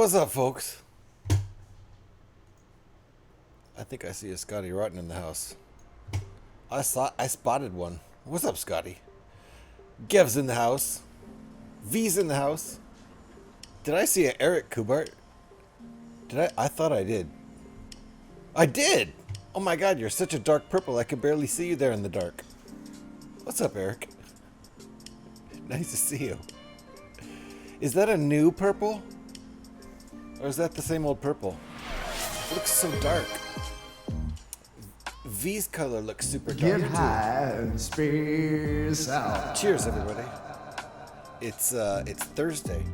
What's up, folks? I think I see a Scotty Rotten in the house. I spotted one. What's up, Scotty? Gev's in the house. V's in the house. Did I see an Eric Kubart? Did I? I thought I did. I did! Oh my god, you're such a dark purple, I can barely see you there in the dark. What's up, Eric? Nice to see you. Is that a new purple? Or is that the same old purple? It looks so dark. V's color looks super dark. Get high and space out. Cheers, everybody. It's Thursday.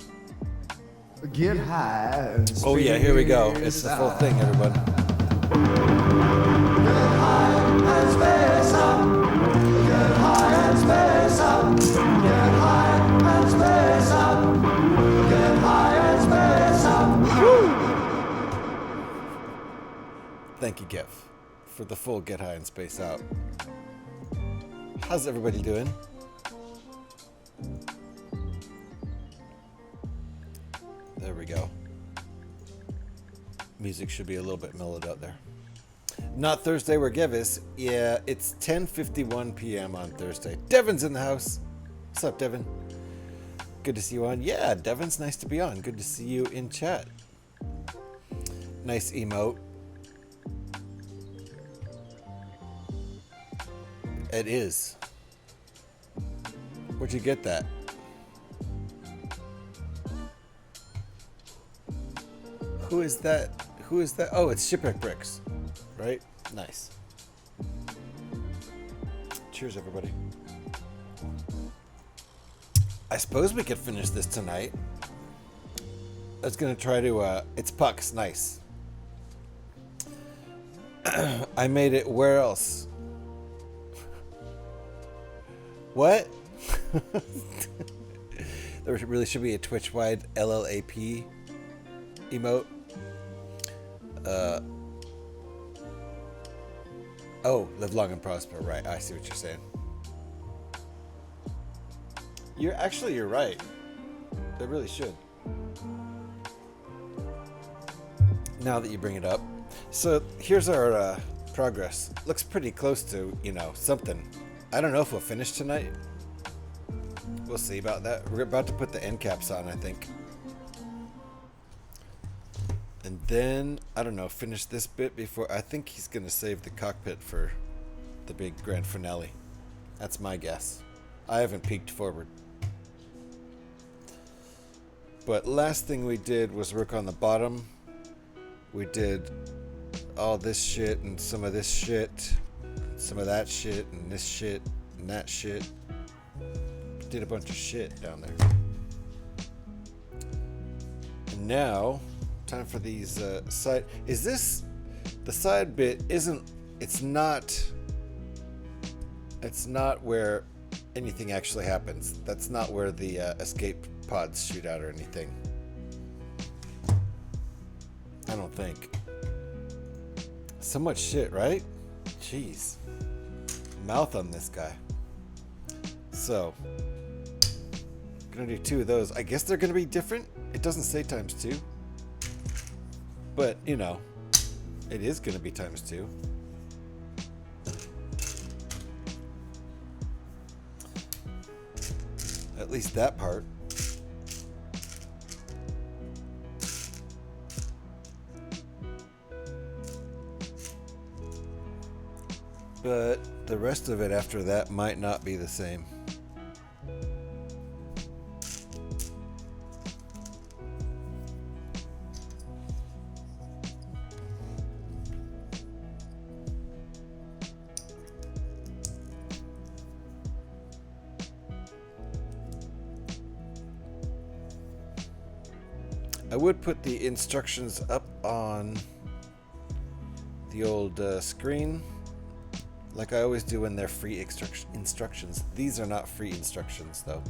Get high and space. Oh yeah, here we go. It's the full thing, everyone. Get high and space out. Get high and space out. Get high and space out. Get high and space out. Woo! Thank you, Gev, for the full Get High and Space Out. How's everybody doing? There we go. Music should be a little bit mellowed out there. Not Thursday where Gev is. Yeah, it's 10:51 p.m. on Thursday. Devin's in the house. What's up, Devin? Good to see you on. Yeah, Devin's nice to be on. Good to see you in chat. Nice emote. It is. Where'd you get that? Who is that? Who is that? Oh, it's Shipwreck Bricks, right? Nice. Cheers, everybody. I suppose we could finish this tonight. I was gonna try to, it's pucks, nice. I made it, where else? What? There really should be a Twitch-wide LLAP emote. Oh, live long and prosper. Right, I see what you're saying. You're right. They really should. Now that you bring it up. So here's our progress. Looks pretty close to, something. I don't know if we'll finish tonight. We'll see about that. We're about to put the end caps on, I think. And then, I don't know, finish this bit before. I think he's going to save the cockpit for the big grand finale. That's my guess. I haven't peeked forward. But last thing we did was work on the bottom. We did all this shit and some of this shit. Some of that shit and this shit and that shit. Did a bunch of shit down there. And now, time for these side. Is this the side bit? It's not where anything actually happens. That's not where the escape pods shoot out or anything. I don't think. So much shit, right? Jeez. Mouth on this guy. So, gonna do 2 of those. I guess they're gonna be different. It doesn't say ×2. But, it is gonna be ×2. At least that part. But the rest of it after that might not be the same. I would put the instructions up on the old screen, like I always do when they're free instructions. These are not free instructions, though.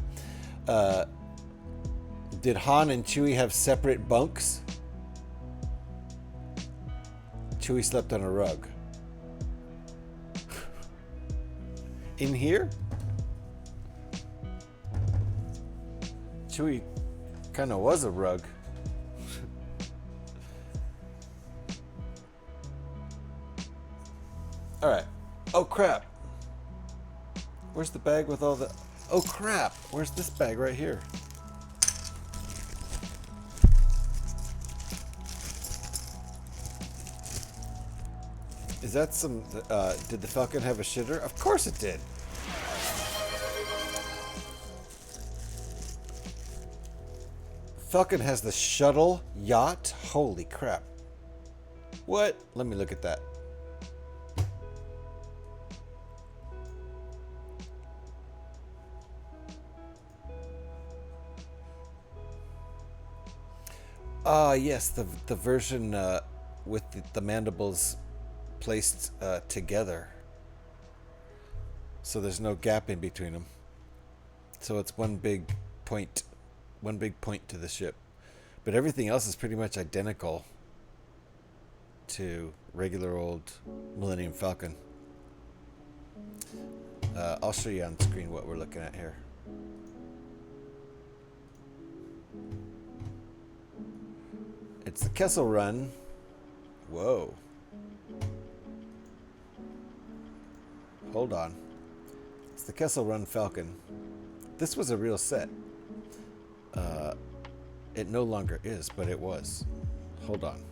Did Han and Chewie have separate bunks? Chewie slept on a rug. In here? Chewie kind of was a rug. Alright. Oh crap. Where's the bag with all the... Oh crap. Where's this bag right here? Is that some... did the Falcon have a shitter? Of course it did. Falcon has the shuttle yacht? Holy crap. What? Let me look at that. Ah, yes, the version with the mandibles placed together. So there's no gap in between them. So it's one big point to the ship. But everything else is pretty much identical to regular old Millennium Falcon. I'll show you on screen what we're looking at here. It's the Kessel Run. Whoa. Hold on. It's the Kessel Run Falcon. This was a real set. It no longer is, but it was. Hold on.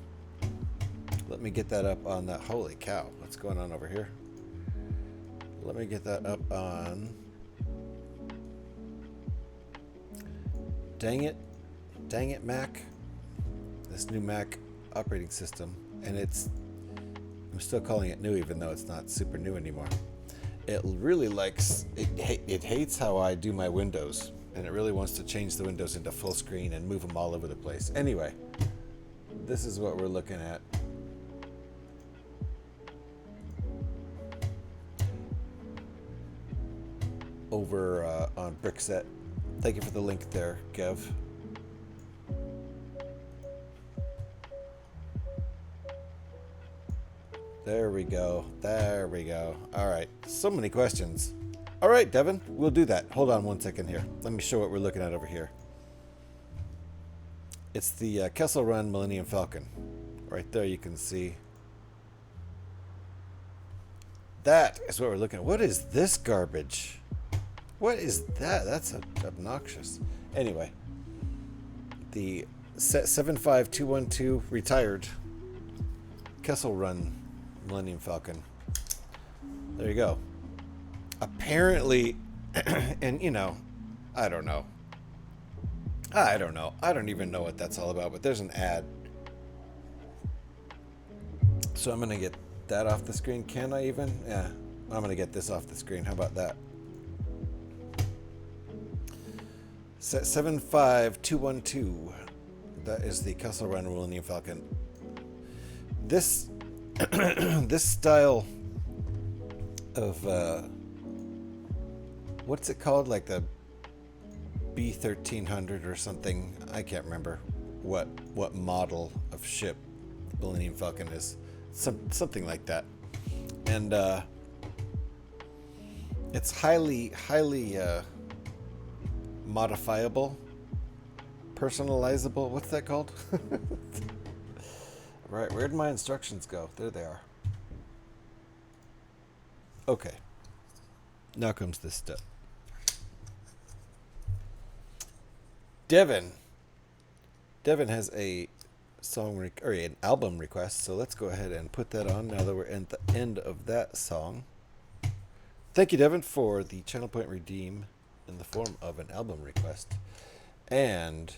Let me get that up on that. Holy cow. What's going on over here? Let me get that up on... Dang it. Dang it, Mac. This new Mac operating system. And it's... I'm still calling it new even though it's not super new anymore. It really likes... It hates how I do my windows. And it really wants to change the windows into full screen and move them all over the place. Anyway, this is what we're looking at. Over on Brickset. Thank you for the link there, Gev. There we go. There we go. All right. So many questions. All right, Devin, we'll do that. Hold on one second here. Let me show what we're looking at over here. It's the Kessel Run Millennium Falcon. Right there you can see. That is what we're looking at. What is this garbage? What is that? That's obnoxious. Anyway, the 75212 retired Kessel Run Millennium Falcon. There you go. Apparently, and you know, I don't know. I don't even know what that's all about, but there's an ad. So I'm going to get that off the screen. Can I even? Yeah, I'm going to get this off the screen. How about that? 75212. That is the Kessel Run Millennium Falcon. This this style of what's it called? Like the B1300 or something. I can't remember what model of ship Millennium Falcon is. Something like that. And it's highly modifiable, personalizable. What's that called? Right, where'd my instructions go? There they are. Okay. Now comes this step. Devin has a song or an album request, so let's go ahead and put that on now that we're at the end of that song. Thank you, Devin, for the channel point redeem in the form of an album request. And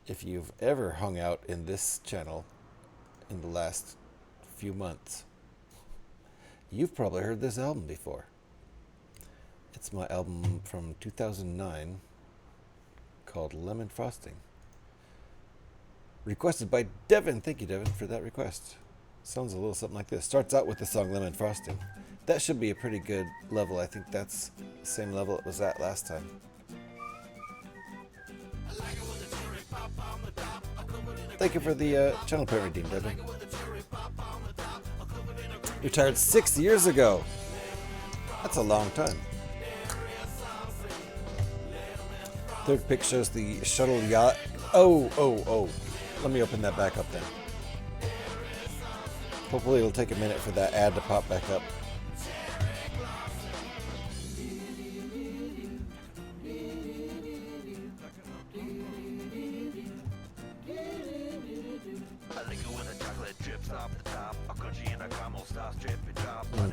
if you've ever hung out in this channel in the last few months, you've probably heard this album before. It's my album from 2009 called Lemon Frosting. Requested by Devin. Thank you, Devin, for that request. Sounds a little something like this. Starts out with the song Lemon Frosting. That should be a pretty good level. I think that's the same level it was at last time. Thank you for the channel point redeem, Devin. Retired 6 years ago. That's a long time. Third pic shows the shuttle yacht. Oh. Let me open that back up then. Hopefully it'll take a minute for that ad to pop back up.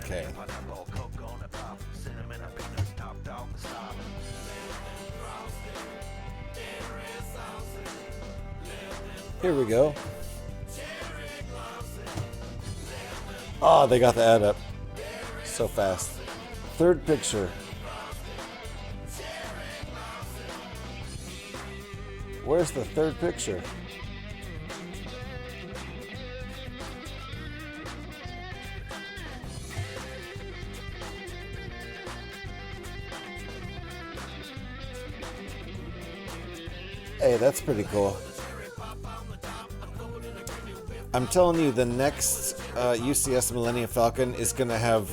Okay. Here we go. Oh, they got the ad up so fast. Third picture. Where's the third picture? Hey, that's pretty cool. I'm telling you, the next UCS Millennium Falcon is going to have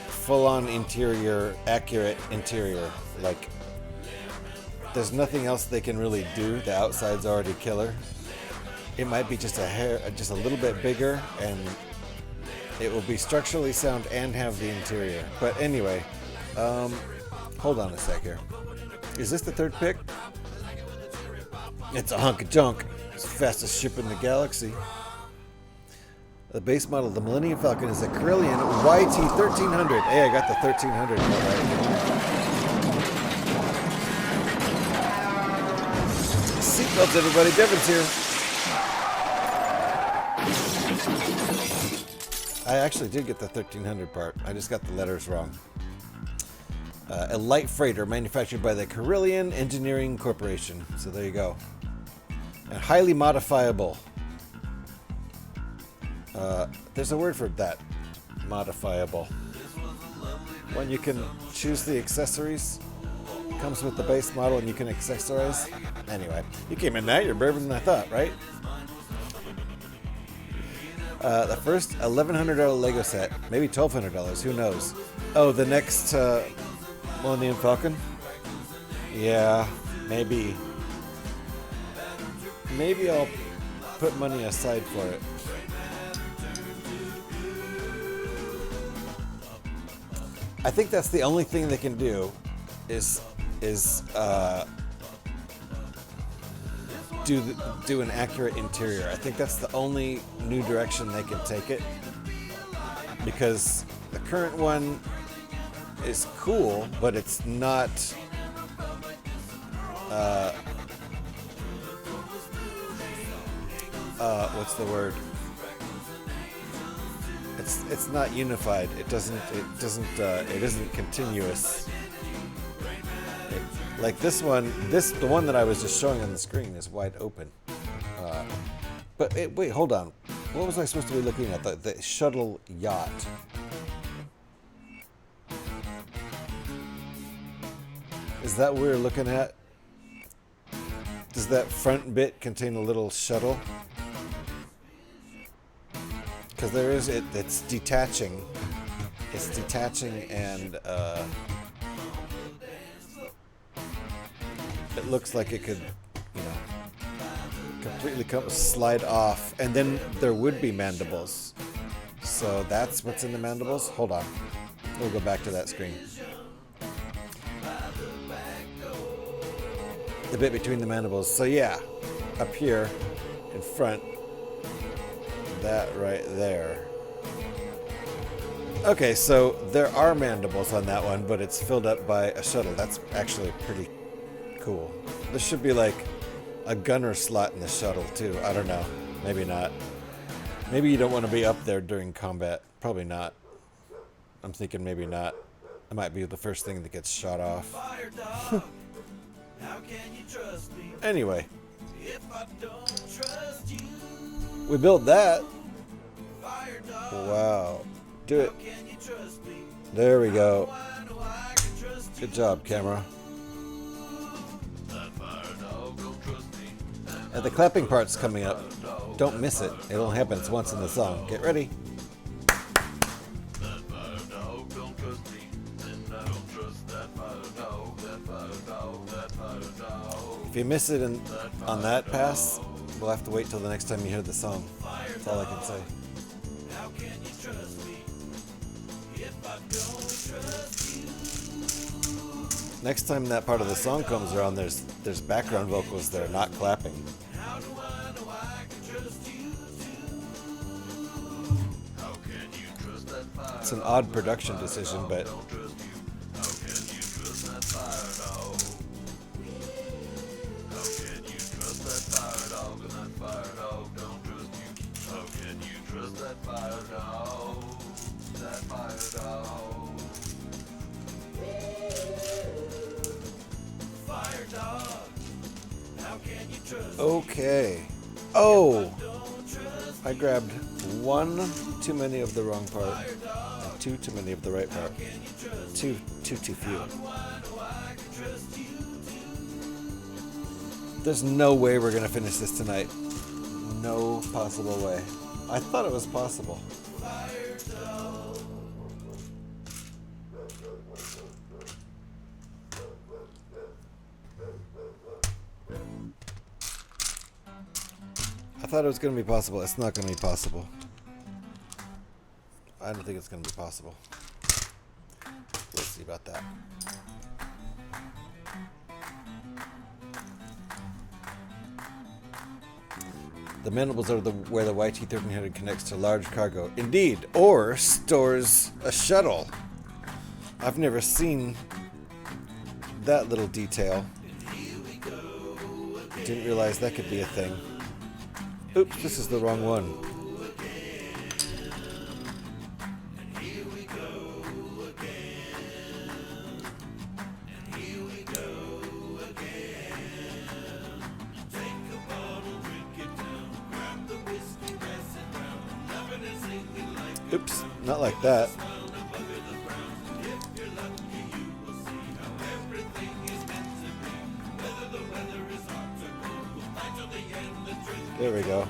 full-on interior, accurate interior. Like, there's nothing else they can really do. The outside's already killer. It might be just a little bit bigger, and it will be structurally sound and have the interior. But anyway, hold on a sec here. Is this the third pick? It's a hunk of junk. It's the fastest ship in the galaxy. The base model of the Millennium Falcon is a Carillion YT-1300. Hey, I got the 1300. Seatbelts, everybody. Devin's here. I actually did get the 1300 part. I just got the letters wrong. A light freighter manufactured by the Carillion Engineering Corporation. So there you go. And highly modifiable. There's a word for that. Modifiable. When you can choose the accessories. Comes with the base model and you can accessorize. Anyway, you came in that. You're braver than I thought, right? The first $1,100 Lego set. Maybe $1,200. Who knows? Oh, the next Millennium Falcon? Yeah, maybe. Maybe I'll put money aside for it. I think that's the only thing they can do is do an accurate interior. I think that's the only new direction they can take it, because the current one is cool, but it's not what's the word? It's not unified. It isn't continuous. Like this one, the one that I was just showing on the screen is wide open. But wait, hold on. What was I supposed to be looking at? The shuttle yacht. Is that what we're looking at? Does that front bit contain a little shuttle? Because there is it's detaching. It's detaching, and it looks like it could, completely slide off, and then there would be mandibles. So that's what's in the mandibles. Hold on, we'll go back to that screen. The bit between the mandibles. So yeah, up here in front, that right there. Okay, so there are mandibles on that one, but it's filled up by a shuttle. That's actually pretty cool. This should be like a gunner slot in the shuttle too. I don't know. Maybe not. Maybe you don't want to be up there during combat. Probably not. I'm thinking maybe not. It might be the first thing that gets shot off. Anyway. We built that. Wow. Do it. There we go. Good job, camera. And the clapping part's coming up. Don't miss it. It only happens once in the song. Get ready. If you miss it on that pass, We'll have to wait till the next time you hear the song. That's all I can say. How can you trust me if I don't trust you? Next time that part of the song comes around, there's background vocals there, not clapping. How do I know I can trust you too? How can you trust that fire? It's an odd production decision, but Don't trust you. How can you trust that fire dog? How can you trust that fire dog? And that fire dog don't trust you. How can you trust that fire dog? That fire dog. Fire dog. How can you trust okay. Oh, don't trust I grabbed one too many of the wrong part, and two too many of the right part. Too few. There's no way we're gonna finish this tonight. No possible way. I thought it was possible. I thought it was gonna be possible. It's not gonna be possible. I don't think it's gonna be possible. We'll see about that. The mandibles are where the YT-1300 connects to large cargo. Indeed, or stores a shuttle. I've never seen that little detail. Didn't realize that could be a thing. Oops, this is the wrong one. Oops, not like that. There we go.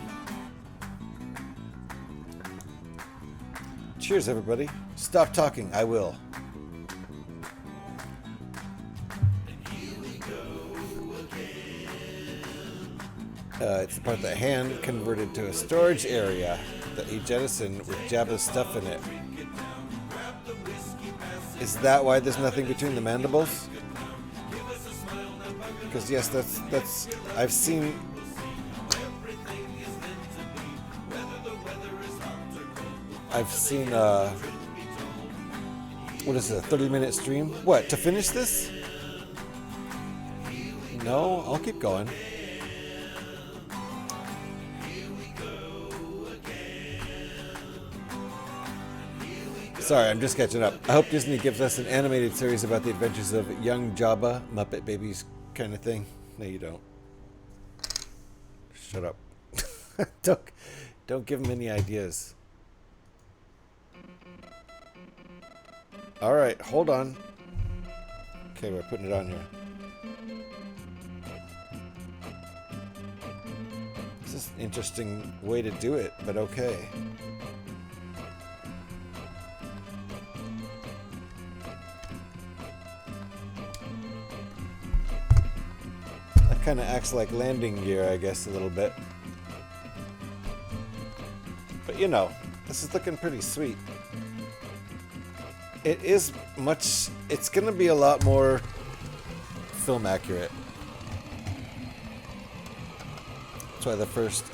Cheers, everybody. Stop talking, I will. It's the part that hand converted to a storage area that he jettisoned with Jabba's stuff in it. Is that why there's nothing between the mandibles? Because yes, that's I've seen. What is it, a 30-minute stream? What, to finish this? No, I'll keep going. Sorry, I'm just catching up. I hope Disney gives us an animated series about the adventures of young Jabba, Muppet Babies kind of thing. No, you don't. Shut up. Don't give them any ideas. All right, hold on. Okay, we're putting it on here. This is an interesting way to do it, but okay. That kind of acts like landing gear, I guess, a little bit. But you know, this is looking pretty sweet. It is much. It's going to be a lot more film accurate. That's why the first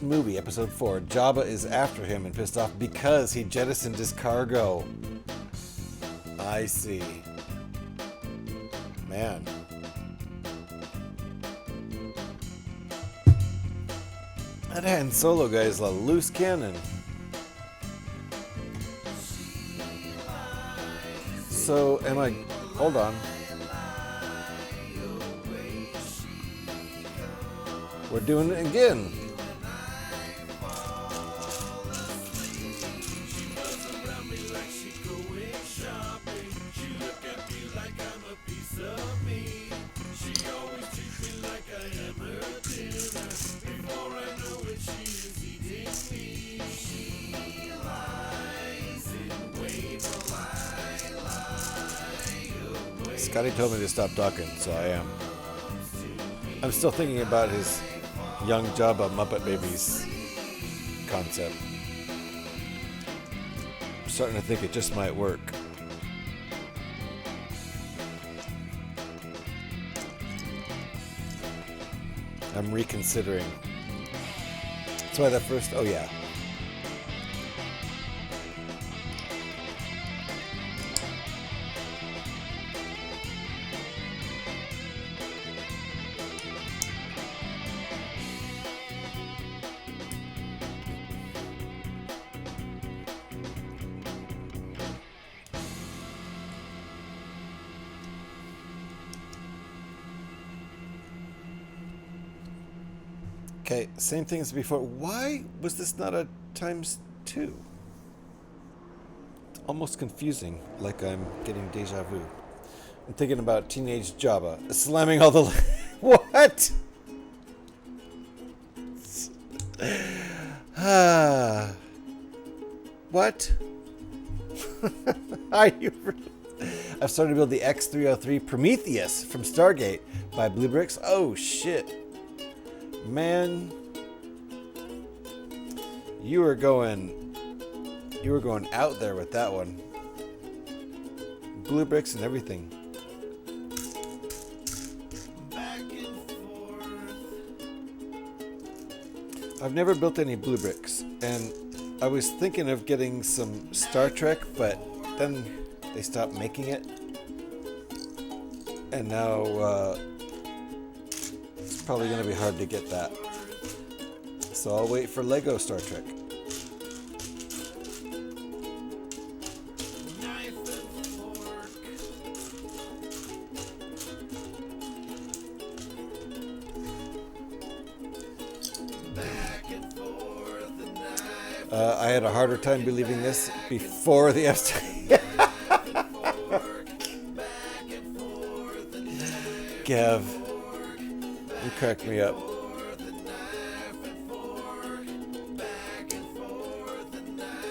movie, episode 4, Jabba is after him and pissed off because he jettisoned his cargo. I see. Man. That Han Solo guy is a loose cannon. So, hold on. We're doing it again. Scotty told me to stop talking, so I am. I'm still thinking about his Young Jabba Muppet Babies concept. I'm starting to think it just might work. I'm reconsidering. That's why that first... Oh, yeah. Okay, same thing as before. Why was this not a ×2? It's almost confusing, like I'm getting deja vu. I'm thinking about teenage Jabba slamming all the... What? What? Are you... I've started to build the X303 Prometheus from Stargate by Blue Bricks. Oh, shit. Man, you were going out there with that one. Blue bricks and everything. I've never built any blue bricks, and I was thinking of getting some Star Trek, but then they stopped making it, and now it's probably going to be hard to get that. So I'll wait for Lego Star Trek. I had a harder time believing this before the Kev, you cracked me up.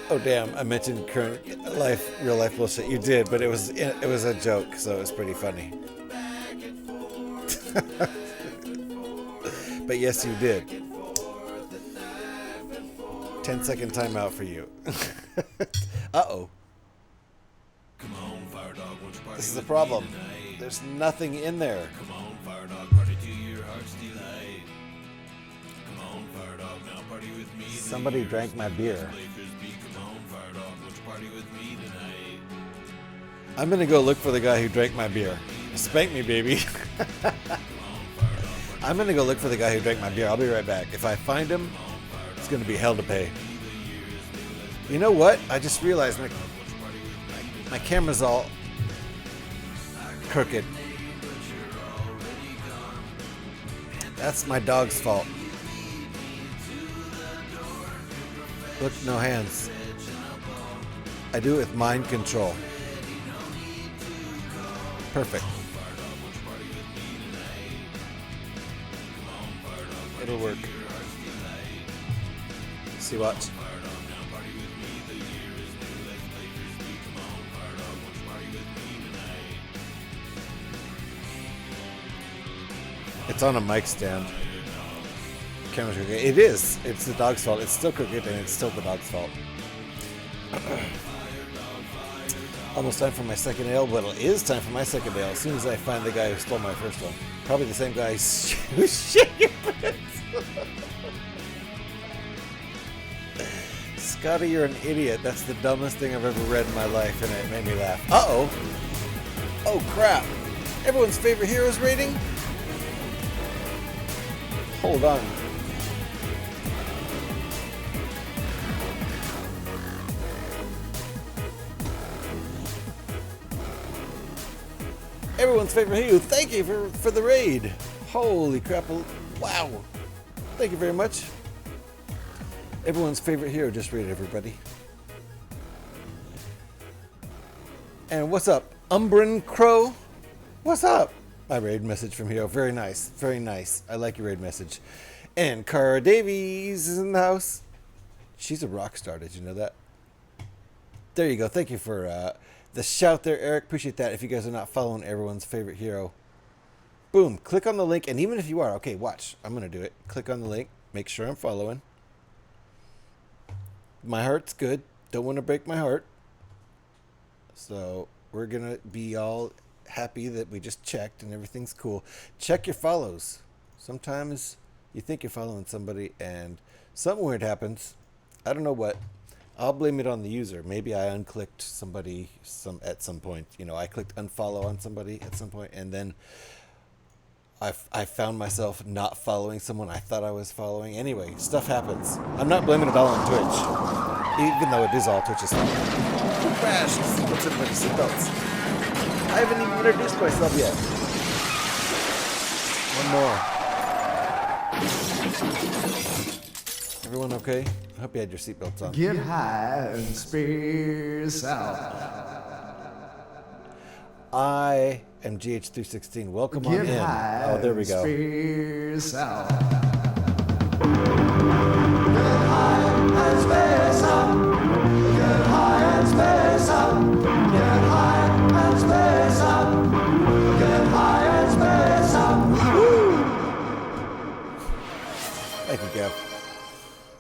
Oh damn! I mentioned current life, real life bullshit. You did, but it was a joke, so it was pretty funny. But yes, you did. 10-second timeout for you. Uh-oh. Come on, fire dog, won't you party This is a with problem. me tonight? There's nothing in there. Come on, fire dog, party to your heart's delight. Come on, fire dog, now party with me. Somebody drank my beer. Come on, fire dog, won't you party with me tonight? I'm gonna go look for the guy who drank my beer. Spank me, baby. I'm gonna go look for the guy who drank my beer. I'll be right back. If I find him, it's gonna be hell to pay. You know what? I just realized my camera's all crooked. That's my dog's fault. Look, no hands. I do it with mind control. Perfect. It'll work. See, watch. It's on a mic stand. Camera's crooked. It is. It's the dog's fault. It's still crooked, and it's still the dog's fault. Almost time for my second ale, but it is time for my second ale as soon as I find the guy who stole my first one. Probably the same guy who shit your pants. Scotty, you're an idiot. That's the dumbest thing I've ever read in my life, and it made me laugh. Uh-oh. Oh, crap. Everyone's favorite heroes rating? Hold on. Everyone's favorite hero. Thank you for the raid. Holy crap. Wow. Thank you very much. Everyone's favorite hero just raided, everybody. And what's up? Umbran Crow? What's up? My raid message from Hero. Very nice. Very nice. I like your raid message. And Cara Davies is in the house. She's a rock star. Did you know that? There you go. Thank you for the shout there, Eric. Appreciate that. If you guys are not following everyone's favorite hero, boom, click on the link. And even if you are, okay, watch. I'm going to do it. Click on the link. Make sure I'm following. My heart's good. Don't want to break my heart. So we're going to be all happy that we just checked and everything's cool. Check your follows. Sometimes you think you're following somebody and something weird happens. I don't know what. I'll blame it on the user. Maybe I unclicked somebody at some point. You know, I clicked unfollow on somebody at some point, and then I found myself not following someone I thought I was following. Anyway, stuff happens. I'm not blaming it all on Twitch, even though it is all Twitch's fault. Who crashed? What's everybody's seatbelts? I haven't even introduced myself yet. One more. Everyone okay? I hope you had your seatbelts on. Get high and space out. I am GH316. Welcome on in. Oh, there we go. Space out. Get high and space out. Get high and space out. Get high and space out. Get high and space out. Woo! Thank you, Gav.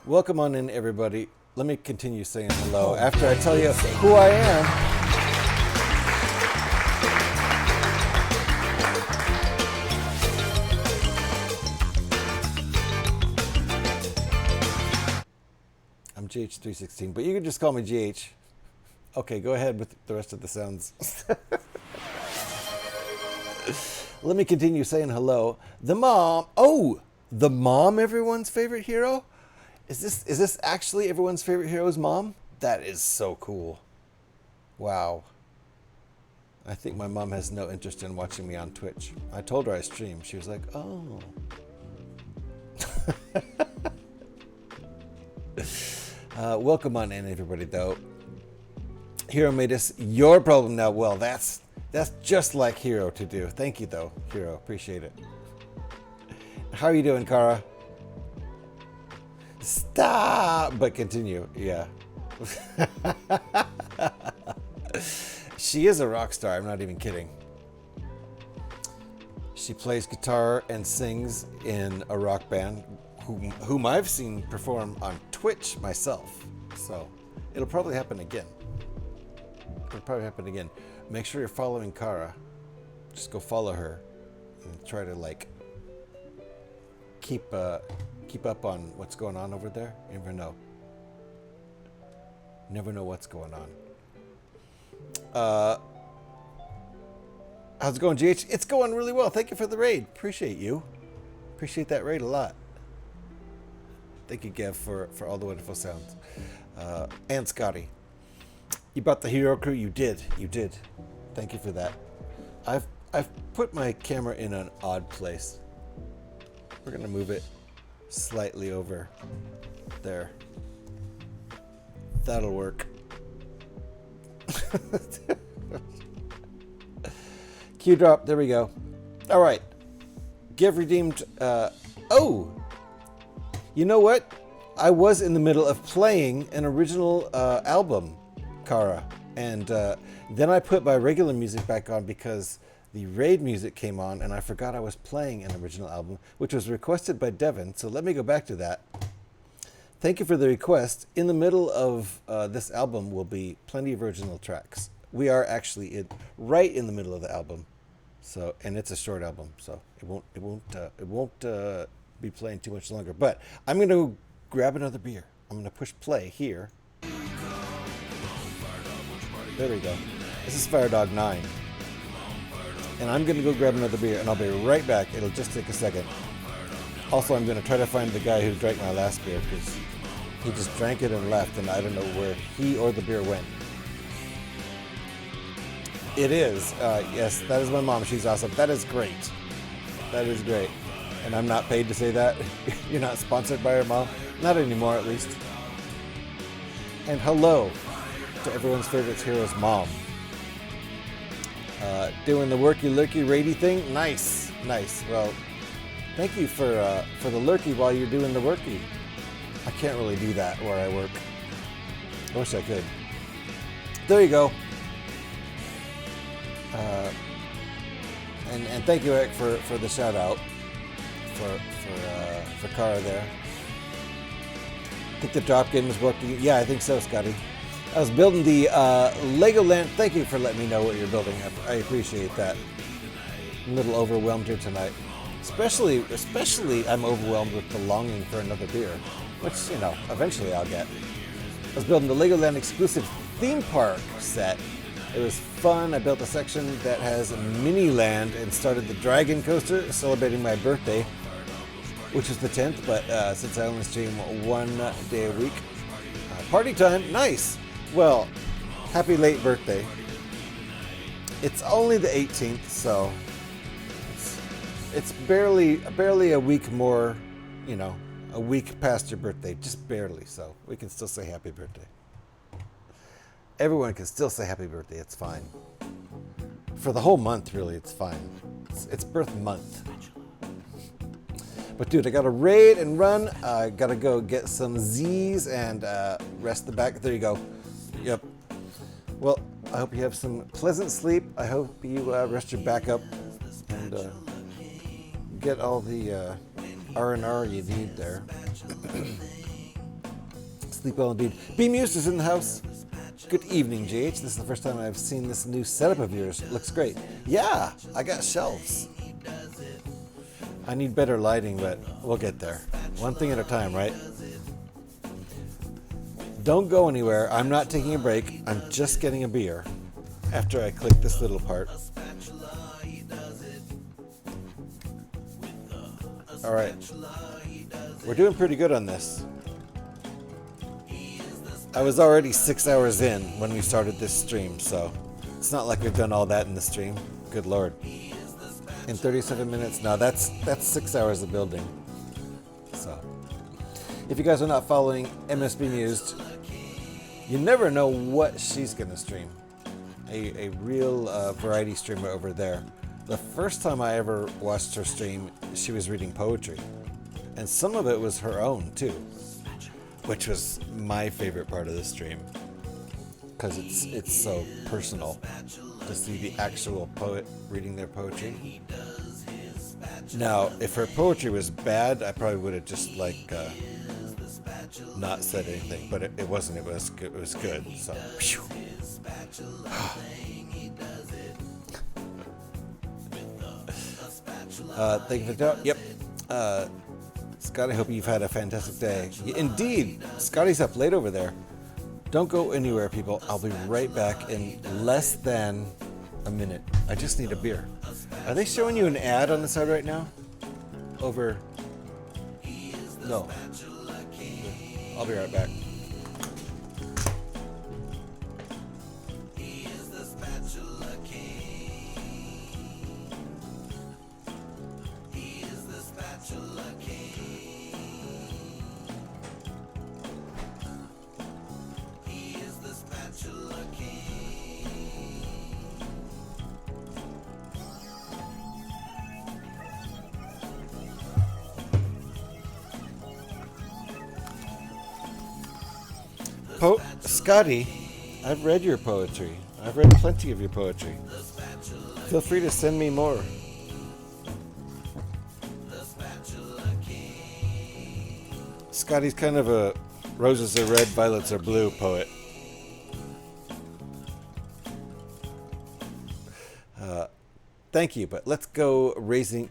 Welcome on in, everybody. Let me continue saying hello after I tell you who I am. I'm GH316, but you can just call me GH. Okay, go ahead with the rest of the sounds. Let me continue saying hello. The mom. Oh, the mom, everyone's favorite hero? Is this actually everyone's favorite hero's mom? That is so cool. Wow. I think my mom has no interest in watching me on Twitch. I told her I stream. She was like, oh. Welcome on in, everybody, though. Hero made us your problem now. Well, that's just like Hero to do. Thank you, though, Hero. Appreciate it. How are you doing, Kara? Stop! But continue. Yeah. She is a rock star. I'm not even kidding. She plays guitar and sings in a rock band, whom I've seen perform on Twitch myself. So it'll probably happen again. Make sure you're following Kara. Just go follow her and try to keep up on what's going on over there. You never know. Never know what's going on. How's it going, GH? It's going really well. Thank you for the raid. Appreciate you. Appreciate that raid a lot. Thank you, Gav, for all the wonderful sounds. And Scotty. You brought the hero crew? You did. You did. Thank you for that. I've put my camera in an odd place. We're going to move it slightly over there. That'll work. Q drop. There we go. All right. Give redeemed. Oh, you know what? I was in the middle of playing an original album, Kara, and then I put my regular music back on because the raid music came on, and I forgot I was playing an original album, which was requested by Devin. So let me go back to that. Thank you for the request. In the middle of this album will be plenty of original tracks. We are actually right in the middle of the album, so, and it's a short album, so it won't be playing too much longer. But I'm going to grab another beer. I'm going to push play here. There we go. This is Fire Dog 9. And I'm going to go grab another beer, and I'll be right back. It'll just take a second. Also, I'm going to try to find the guy who drank my last beer, because he just drank it and left, and I don't know where he or the beer went. It is. Yes, that is my mom. She's awesome. That is great. That is great. And I'm not paid to say that. You're not sponsored by your mom. Not anymore, at least. And hello to everyone's favorite hero's mom. Doing the worky lurky raidy thing. Nice, nice. Well, thank you for the lurky while you're doing the worky. I can't really do that where I work. I wish I could. There you go. And thank you, Eric, for the shout out for Kara there. I think the drop game is working. Yeah, I think so, Scotty. I was building the Legoland. Thank you for letting me know what you're building. I appreciate that. I'm a little overwhelmed here tonight. Especially I'm overwhelmed with the longing for another beer, which, you know, eventually I'll get. I was building the Legoland exclusive theme park set. It was fun. I built a section that has a mini land and started the Dragon Coaster, celebrating my birthday, which is the 10th, but since I only stream 1 day a week, party time, nice. Well, happy late birthday. It's only the 18th, so it's barely a week more, you know, a week past your birthday, just barely, so we can still say happy birthday. Everyone can still say happy birthday, it's fine. For the whole month, really, it's fine. It's birth month. But dude, I gotta raid and run. I gotta go get some Z's and rest the back. There you go. Yep. Well, I hope you have some pleasant sleep. I hope you rest your back up and get all the R&R you need there. Sleep well indeed. Bemused is in the house. Good evening, JH. This is the first time I've seen this new setup of yours. Looks great. Yeah, I got shelves. I need better lighting, but we'll get there. One thing at a time, right? Don't go anywhere. I'm not taking a break. I'm just getting a beer after I click this little part. All right. We're doing pretty good on this. I was already 6 hours in when we started this stream, so it's not like we've done all that in the stream. Good Lord. In 37 minutes? No, that's 6 hours of building. So, if you guys are not following MSB Mused, you never know what she's going to stream. A real variety streamer over there. The first time I ever watched her stream, she was reading poetry. And some of it was her own, too. Which was my favorite part of the stream. Because it's so personal to see the actual poet reading their poetry. Now, if her poetry was bad, I probably would have just like not said anything. But it wasn't. It was good. So. Thank you for the Yep. Scott, I hope you've had a fantastic day. Indeed, Scotty's up late over there. Don't go anywhere, people. I'll be right back in less than a minute. I just need a beer. Are they showing you an ad on the side right now? Over. No. I'll be right back. Scotty, I've read your poetry. I've read plenty of your poetry. Feel free to send me more. Scotty's kind of a roses are red, violets are blue poet. Thank you, but let's go raising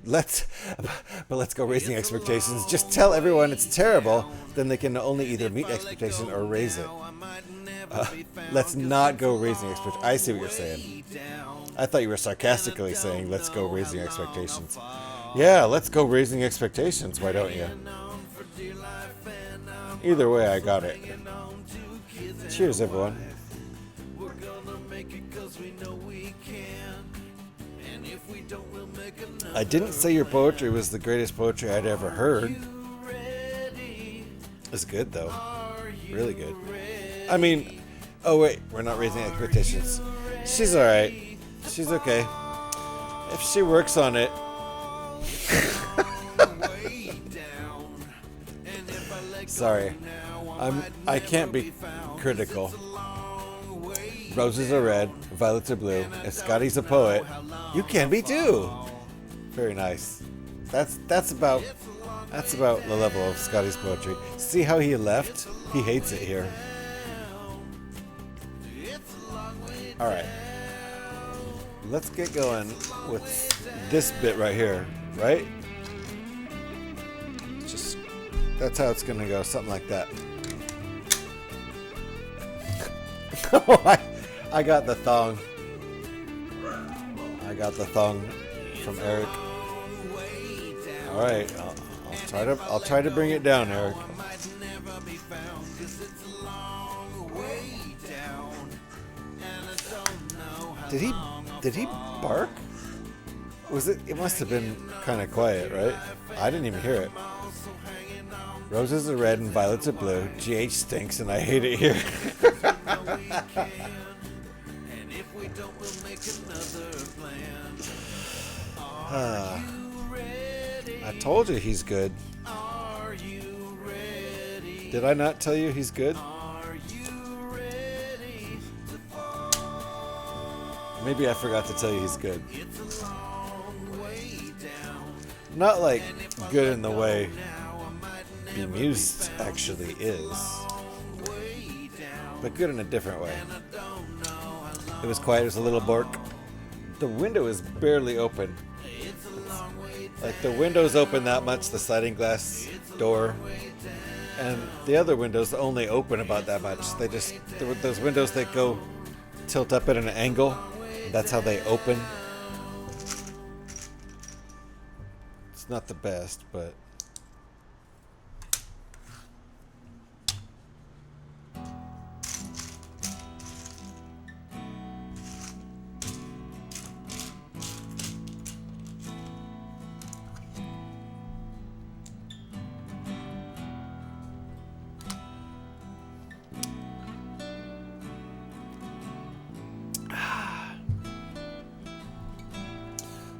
expectations. Just tell everyone it's terrible, then they can only either meet expectation or raise it. Let's not go raising expectations. I see what you're saying. I thought you were sarcastically saying let's go raising expectations. Yeah, let's go raising expectations. Why don't you? Either way, I got it. Cheers, everyone. I didn't say your poetry was the greatest poetry I'd ever heard. It's good, though. Really good. I mean, oh wait, we're not raising expectations. She's alright. She's okay. If she works on it. Sorry. I can't be critical. Roses are red, violets are blue. If Scotty's a poet, you can be too. Very nice. That's about the level of Scotty's poetry. See how he left? He hates it here. All right. Let's get going with this bit right here, right? Just that's how it's gonna go, something like that. Oh, I got the thong. I got the thong from Eric. All right, I'll try to bring it down, Eric. Did he bark? Was it? It must have been kind of quiet, right? I didn't even hear it. Roses are red and violets are blue. GH stinks and I hate it here. I told you he's good. Did I not tell you he's good? Maybe I forgot to tell you he's good. Not like good in the way Bemused actually is, but good in a different way. It was quiet, it was a little bark. The window is barely open. Like the window's open that much, the sliding glass door, and the other windows only open about that much. They just, those windows that go tilt up at an angle, that's how they open. It's not the best, but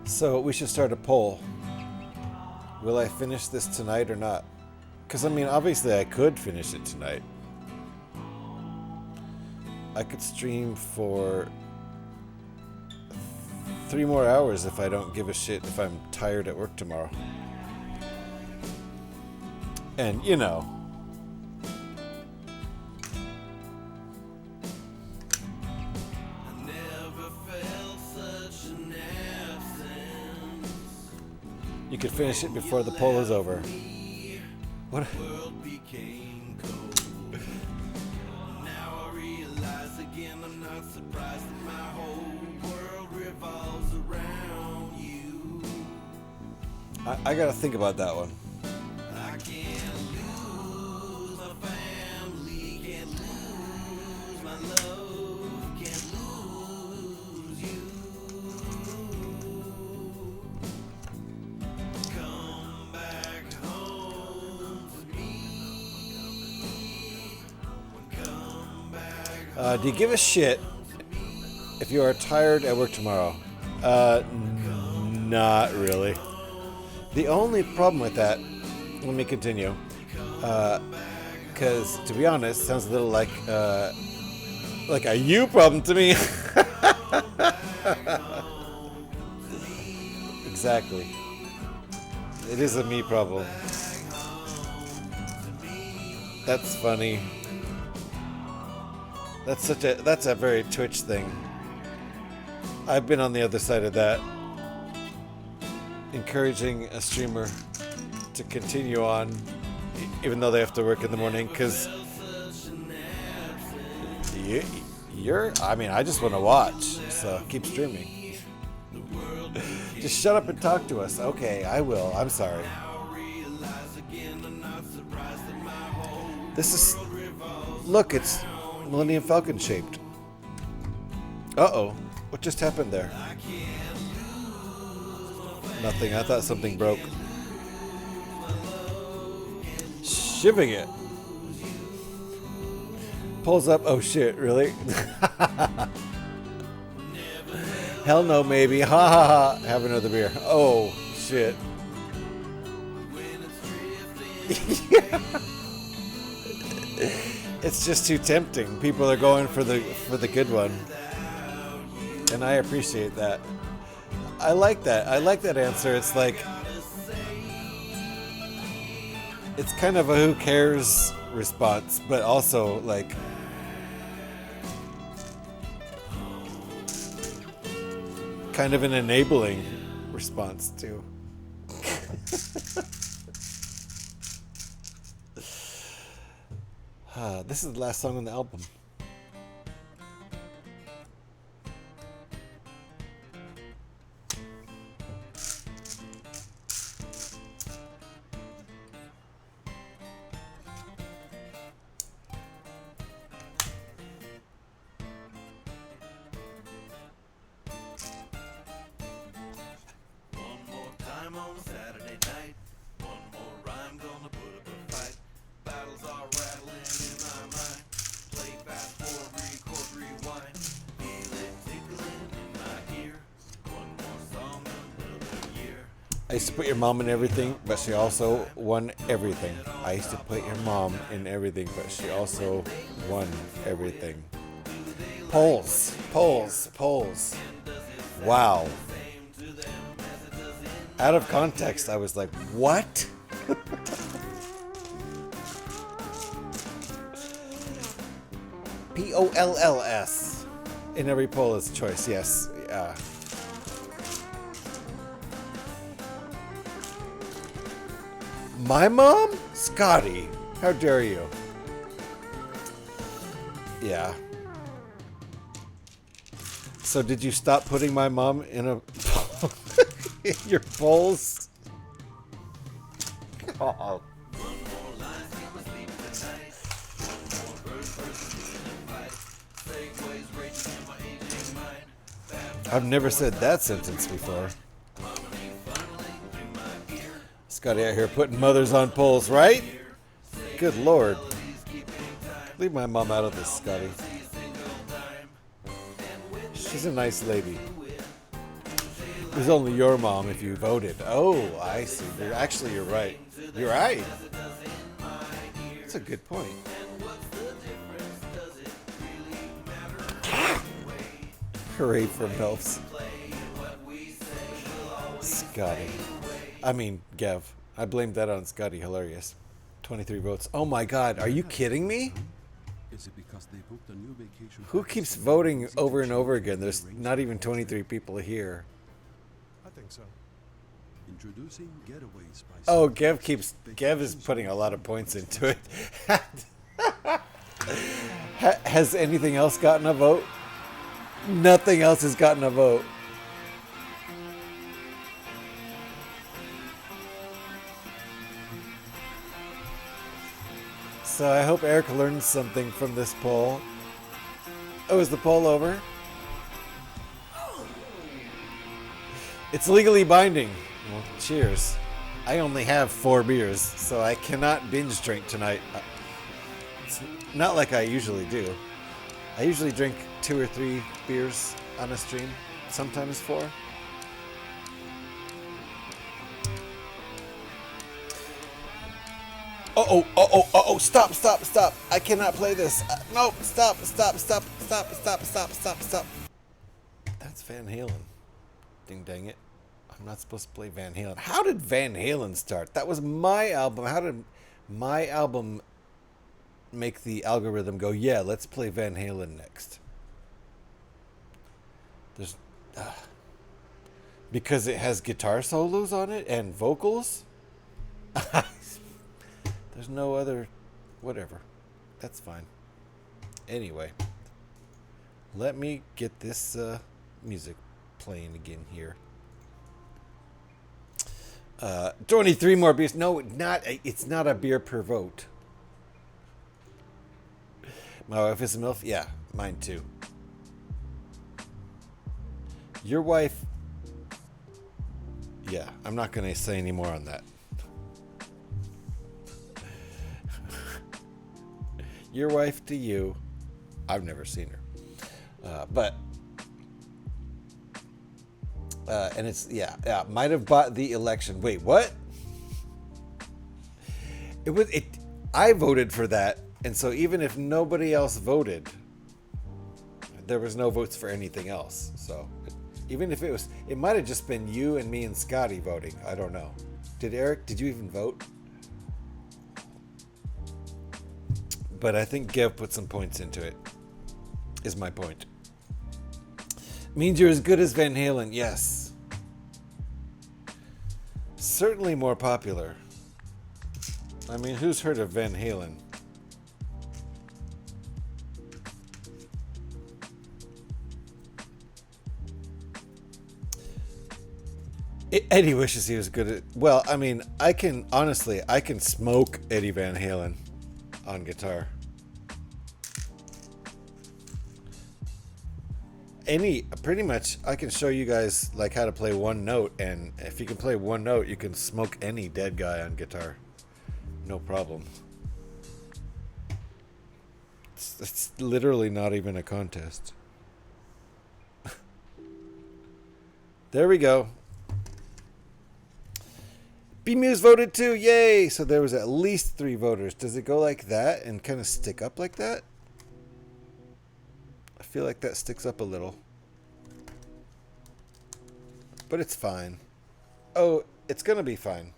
so we should start a poll. Will I finish this tonight or not? Because, I mean, obviously I could finish it tonight. I could stream for 3 more hours if I don't give a shit if I'm tired at work tomorrow. And, you know. You could finish it before the poll is over. What? Now I realize again I'm not surprised that my whole world revolves around you. I gotta think about that one. I can't lose my family, can't lose my love, can't lose you. Come back home to me. Come back Do you give a shit if you are tired at work tomorrow? Not really. The only problem with that, let me continue, because to be honest, sounds a little like a you problem to me. Exactly. It is a me problem. That's funny. That's a very Twitch thing. I've been on the other side of that, encouraging a streamer to continue on even though they have to work in the morning, because I mean, I just want to watch, so keep streaming. Just shut up and talk to us. Okay, I will. I'm sorry. This is, look, it's Millennium Falcon shaped. Uh-oh. What just happened there? Nothing. I thought something broke. Shivving it. Pulls up. Oh shit, really? Hell no, maybe. Ha ha ha. Have another beer. Oh shit. It's just too tempting. People are going for the good one, and I appreciate that. I like that. I like that answer. It's like it's kind of a who cares response, but also like kind of an enabling response too. This is the last song on the album. I used to put your mom in everything, but she also won everything. I used to put your mom in everything, but she also won everything. Polls, polls, polls. Wow. Out of context, I was like, what? Polls. In every poll is a choice, yes. My mom? Scotty, how dare you? Yeah. So did you stop putting my mom in in your polls? Oh. I've never said that sentence before. Scotty out here putting mothers on poles, right? Good Lord. Leave my mom out of this, Scotty. She's a nice lady. It was only your mom if you voted. Oh, I see. Actually, you're right. You're right. That's a good point. Hooray for MILFs. Scotty. I mean, Gev. I blamed that on Scotty. Hilarious. 23 votes. Oh my God. Are you kidding me? Is it because they booked a new vacation? Who keeps voting over and over again? There's not even 23 people here. I think so. Introducing Getaways by Oh, Gev is putting a lot of points into it. Has anything else gotten a vote? Nothing else has gotten a vote. So I hope Eric learns something from this poll. Oh, is the poll over? It's legally binding. Well, cheers. I only have 4 beers, so I cannot binge drink tonight. It's not like I usually do. I usually drink 2 or 3 beers on a stream, sometimes 4. Oh, stop. I cannot play this. No, stop. That's Van Halen. Ding dang it. I'm not supposed to play Van Halen. How did Van Halen start? That was my album. How did my album make the algorithm go, yeah, let's play Van Halen next? There's... because it has guitar solos on it and vocals? There's no other... whatever. That's fine. Anyway. Let me get this music playing again here. 23 more beers. No, it's not a beer per vote. My wife is a MILF? Yeah, mine too. Your wife... yeah, I'm not going to say any more on that. Your wife to you. I've never seen her. And it's, yeah, might have bought the election. Wait, what? I voted for that. And so even if nobody else voted, there was no votes for anything else. So even if it might have just been you and me and Scotty voting. I don't know. Did you even vote? But I think Gev put some points into it, is my point. Means you're as good as Van Halen, yes. Certainly more popular. I mean, who's heard of Van Halen? Eddie wishes he was good at... Well, I mean, I can smoke Eddie Van Halen on guitar. Pretty much, I can show you guys like how to play one note, and if you can play one note, you can smoke any dead guy on guitar. No problem. It's literally not even a contest. There we go. B-Muse voted too, yay! So there was at least 3 voters. Does it go like that and kind of stick up like that? I feel like that sticks up a little. But it's fine. Oh, it's gonna be fine.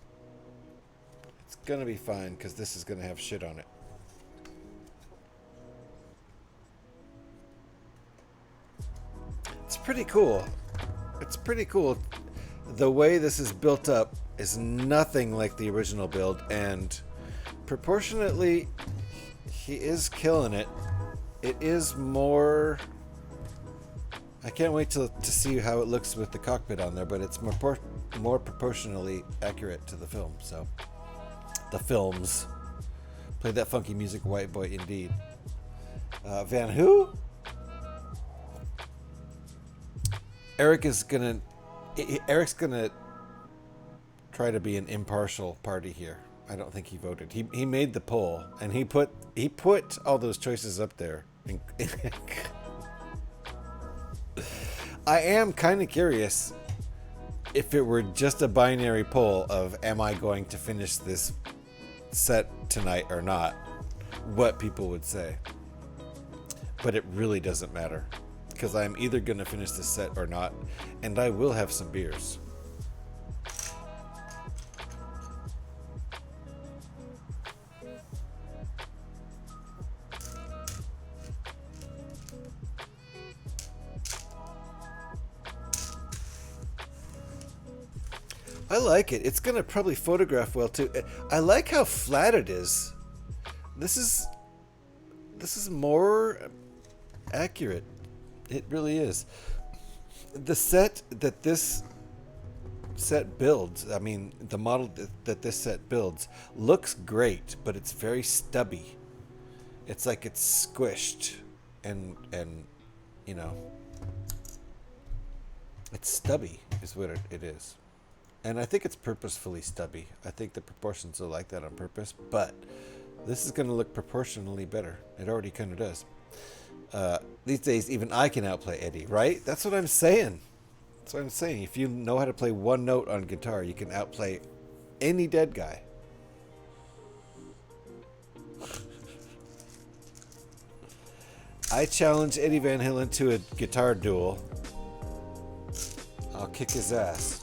It's gonna be fine because this is gonna have shit on it. It's pretty cool. It's pretty cool. The way this is built up is nothing like the original build, and proportionately, he is killing it. It is more... I can't wait to see how it looks with the cockpit on there, but it's more proportionally accurate to the film. So, the films. Play that funky music, white boy, indeed. Van who? Eric's gonna try to be an impartial party here. I don't think he voted. He made the poll, and he put all those choices up there. I am kind of curious if it were just a binary poll of am I going to finish this set tonight or not, what people would say. But it really doesn't matter, because I'm either going to finish this set or not, and I will have some beers. I like it. It's going to probably photograph well too. I like how flat it is. This is more accurate. It really is. The set that this set builds, I mean, the model that this set builds looks great, but it's very stubby. It's like it's squished and you know, it's stubby is what it is. And I think it's purposefully stubby. I think the proportions are like that on purpose, but this is going to look proportionally better. It already kind of does. These days, even I can outplay Eddie, right? That's what I'm saying. That's what I'm saying. If you know how to play one note on guitar, you can outplay any dead guy. I challenge Eddie Van Halen to a guitar duel. I'll kick his ass.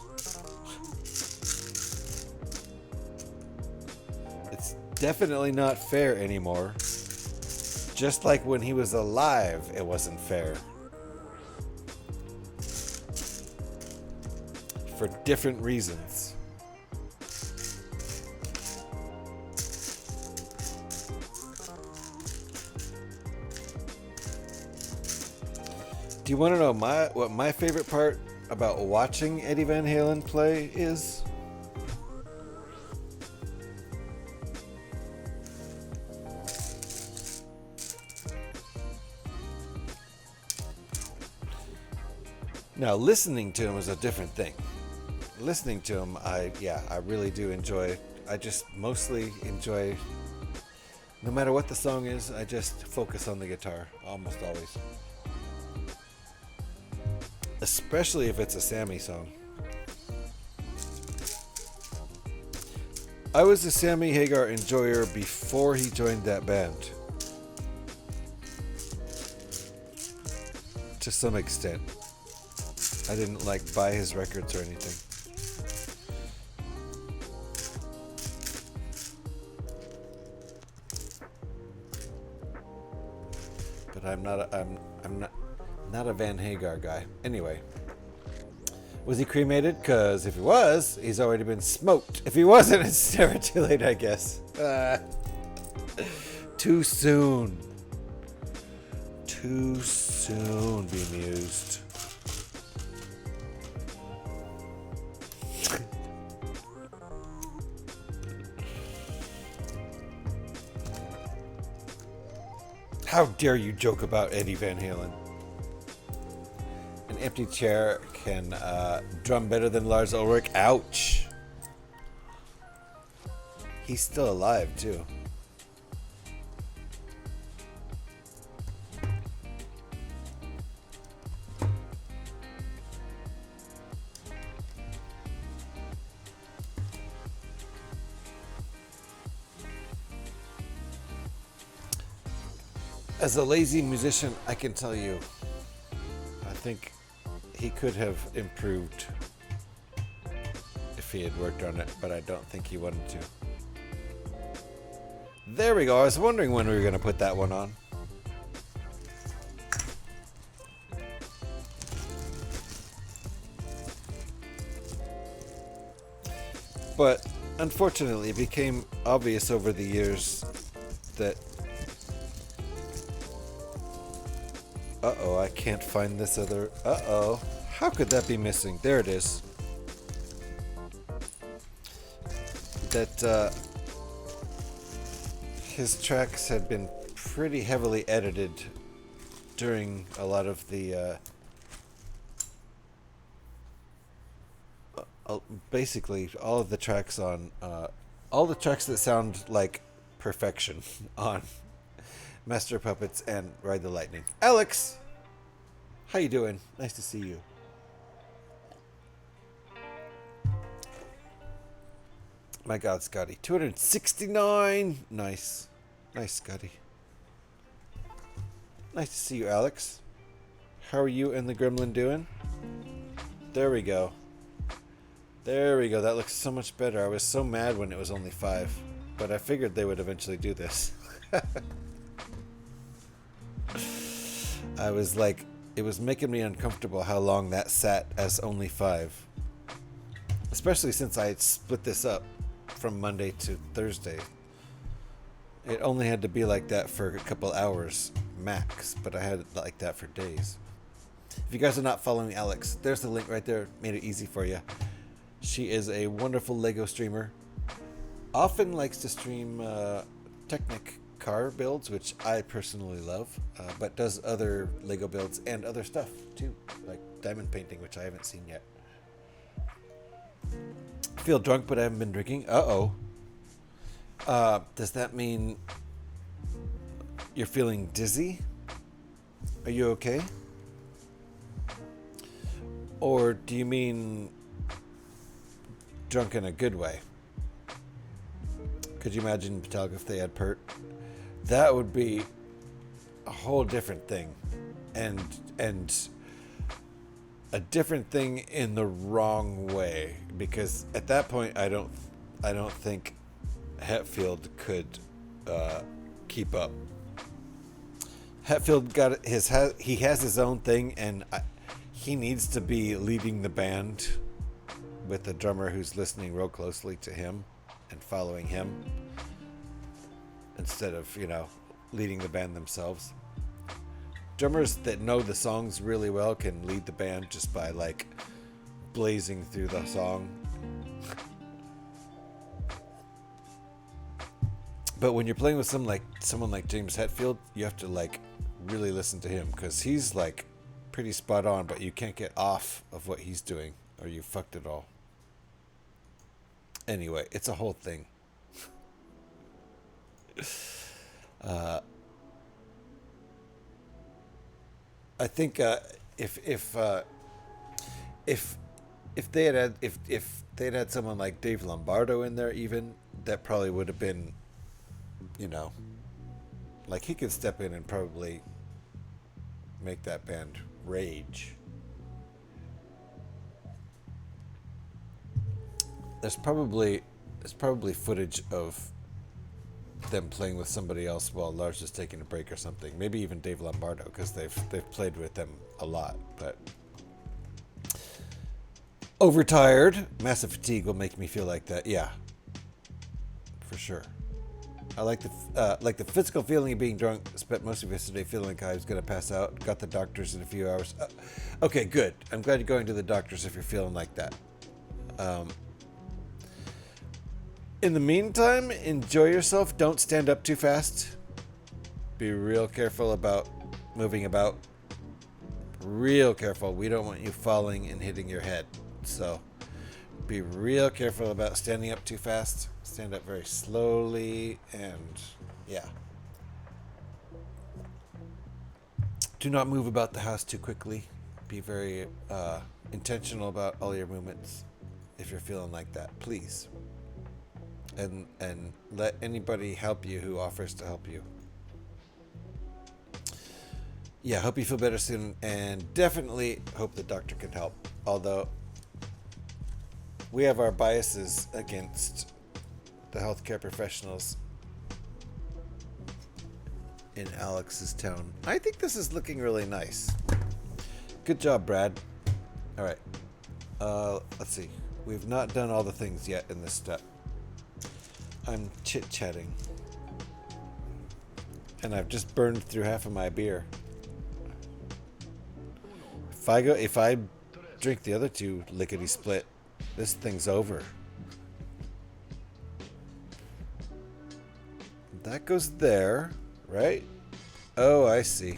It's definitely not fair anymore. Just like when he was alive, it wasn't fair. For different reasons. Do you want to know what my favorite part about watching Eddie Van Halen play is? Now, listening to him is a different thing. Listening to him, I really do enjoy. I just mostly enjoy, no matter what the song is, I just focus on the guitar, almost always. Especially if it's a Sammy song. I was a Sammy Hagar enjoyer before he joined that band. to some extent. I didn't like buy his records or anything. But I'm not a Van Hagar guy. Anyway, was he cremated? Because if he was, he's already been smoked. If he wasn't, it's never too late, I guess. Too soon. Too soon, bemused. How dare you joke about Eddie Van Halen? An empty chair can drum better than Lars Ulrich. Ouch. He's still alive, too. As a lazy musician, I can tell you, I think he could have improved if he had worked on it, but I don't think he wanted to. There we go. I was wondering when we were going to put that one on. But unfortunately, it became obvious over the years that uh-oh, I can't find this other... Uh-oh. How could that be missing? There it is. That, his tracks had been pretty heavily edited during a lot of the, basically, all of the tracks on, all the tracks that sound like perfection on Master of Puppets and Ride the Lightning. Alex! How you doing? Nice to see you. My God, Scotty. 269! Nice. Nice, Scotty. Nice to see you, Alex. How are you and the Gremlin doing? There we go. There we go. That looks so much better. I was so mad when it was only 5. But I figured they would eventually do this. I was like, it was making me uncomfortable how long that sat as only 5. Especially since I had split this up from Monday to Thursday. It only had to be like that for a couple hours max, but I had it like that for days. If you guys are not following Alex, there's the link right there. Made it easy for you. She is a wonderful Lego streamer. Often likes to stream Technic car builds, which I personally love, but does other Lego builds and other stuff too, like diamond painting, which I haven't seen yet. I feel drunk, but I haven't been drinking. Uh-oh. Does that mean you're feeling dizzy? Are you okay? Or do you mean drunk in a good way? Could you imagine Metallica if they had Pert? That would be a whole different thing, and a different thing in the wrong way. Because at that point, I don't think Hetfield could keep up. Hetfield got he has his own thing, and he needs to be leading the band with a drummer who's listening real closely to him and following him, instead of, leading the band themselves. Drummers that know the songs really well can lead the band just by, like, blazing through the song. But when you're playing with someone like James Hetfield, you have to, like, really listen to him, because he's, like, pretty spot on, but you can't get off of what he's doing, or you fucked it all. Anyway, it's a whole thing. I think if they had someone like Dave Lombardo in there, even, that probably would have been, like, he could step in and probably make that band rage. There's probably footage of them playing with somebody else while Lars is taking a break or something. Maybe even Dave Lombardo, because they've played with them a lot. But overtired, massive fatigue will make me feel like that. Yeah, for sure. I like the physical feeling of being drunk. Spent most of yesterday feeling like I was gonna pass out. Got the doctors in a few hours. Okay, good. I'm glad you're going to the doctors if you're feeling like that. In the meantime, enjoy yourself. Don't stand up too fast. Be real careful about moving about. Real careful. We don't want you falling and hitting your head. So be real careful about standing up too fast. Stand up very slowly and yeah. Do not move about the house too quickly. Be very intentional about all your movements if you're feeling like that, please. And let anybody help you who offers to help you. Yeah, hope you feel better soon, and definitely hope the doctor can help. Although we have our biases against the healthcare professionals in Alex's town. I think this is looking really nice. Good job, Brad. All right. Let's see. We've not done all the things yet in this step. I'm chit-chatting. And I've just burned through half of my beer. If I drink the other two lickety-split, this thing's over. That goes there, right? Oh, I see.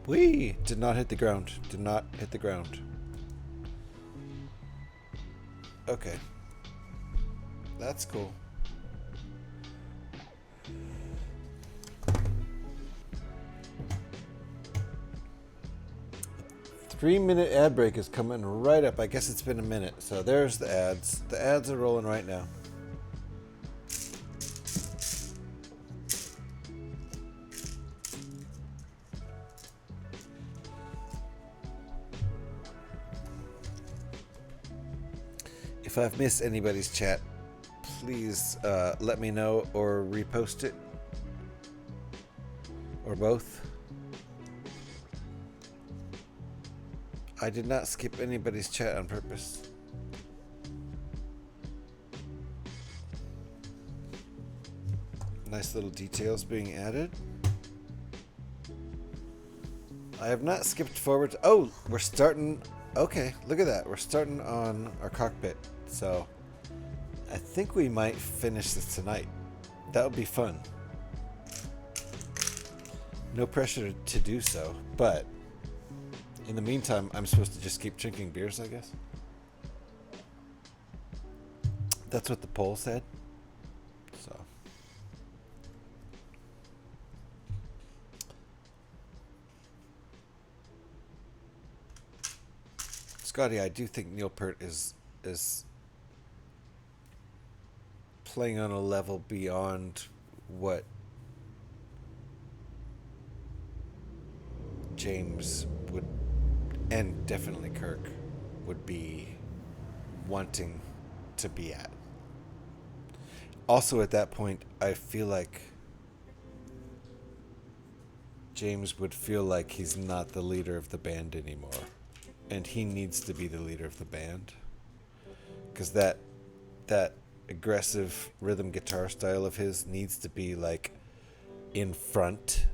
We did not hit the ground. Did not hit the ground. Okay. That's cool. Three-minute ad break is coming right up. I guess it's been a minute. So there's the ads. The ads are rolling right now. If I've missed anybody's chat, please let me know or repost it. Or both. I did not skip anybody's chat on purpose. Nice little details being added. I have not skipped forward. Oh, we're starting. Okay, look at that. We're starting on our cockpit. So I think we might finish this tonight. That would be fun. No pressure to do so, but in the meantime, I'm supposed to just keep drinking beers, I guess. That's what the poll said. So Scotty, I do think Neil Peart is playing on a level beyond what James would, and definitely Kirk, would be wanting to be at. Also at that point, I feel like James would feel like he's not the leader of the band anymore. And he needs to be the leader of the band. Because that aggressive rhythm guitar style of his needs to be like in front.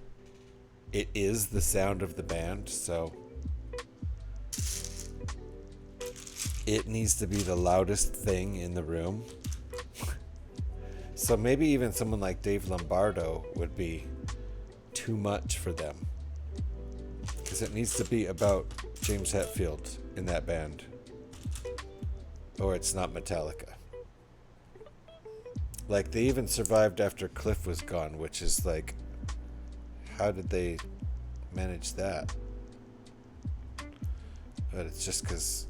It is the sound of the band, so it needs to be the loudest thing in the room. So maybe even someone like Dave Lombardo would be too much for them. Because it needs to be about James Hetfield in that band. Or it's not Metallica. Like, they even survived after Cliff was gone, which is like, how did they manage that? But it's just because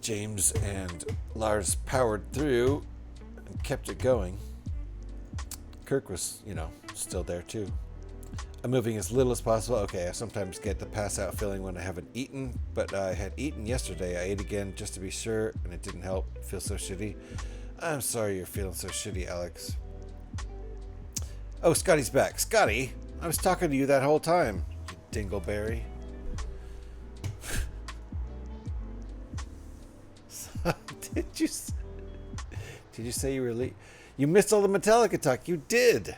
James and Lars powered through and kept it going. Kirk was, still there too. I'm moving as little as possible. Okay, I sometimes get the pass out feeling when I haven't eaten, but I had eaten yesterday. I ate again just to be sure, and it didn't help. I feel so shitty. I'm sorry you're feeling so shitty, Alex. Oh, Scotty's back. Scotty, I was talking to you that whole time, you dingleberry. Did you say you were You missed all the Metallica talk. You did. Do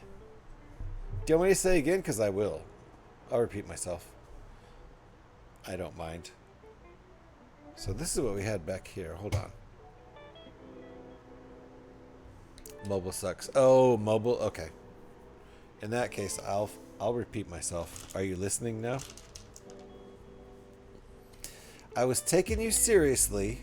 you want me to say again? Because I will. I'll repeat myself. I don't mind. So this is what we had back here. Hold on. Mobile sucks. Oh, mobile. Okay. In that case, I'll repeat myself. Are you listening now? I was taking you seriously.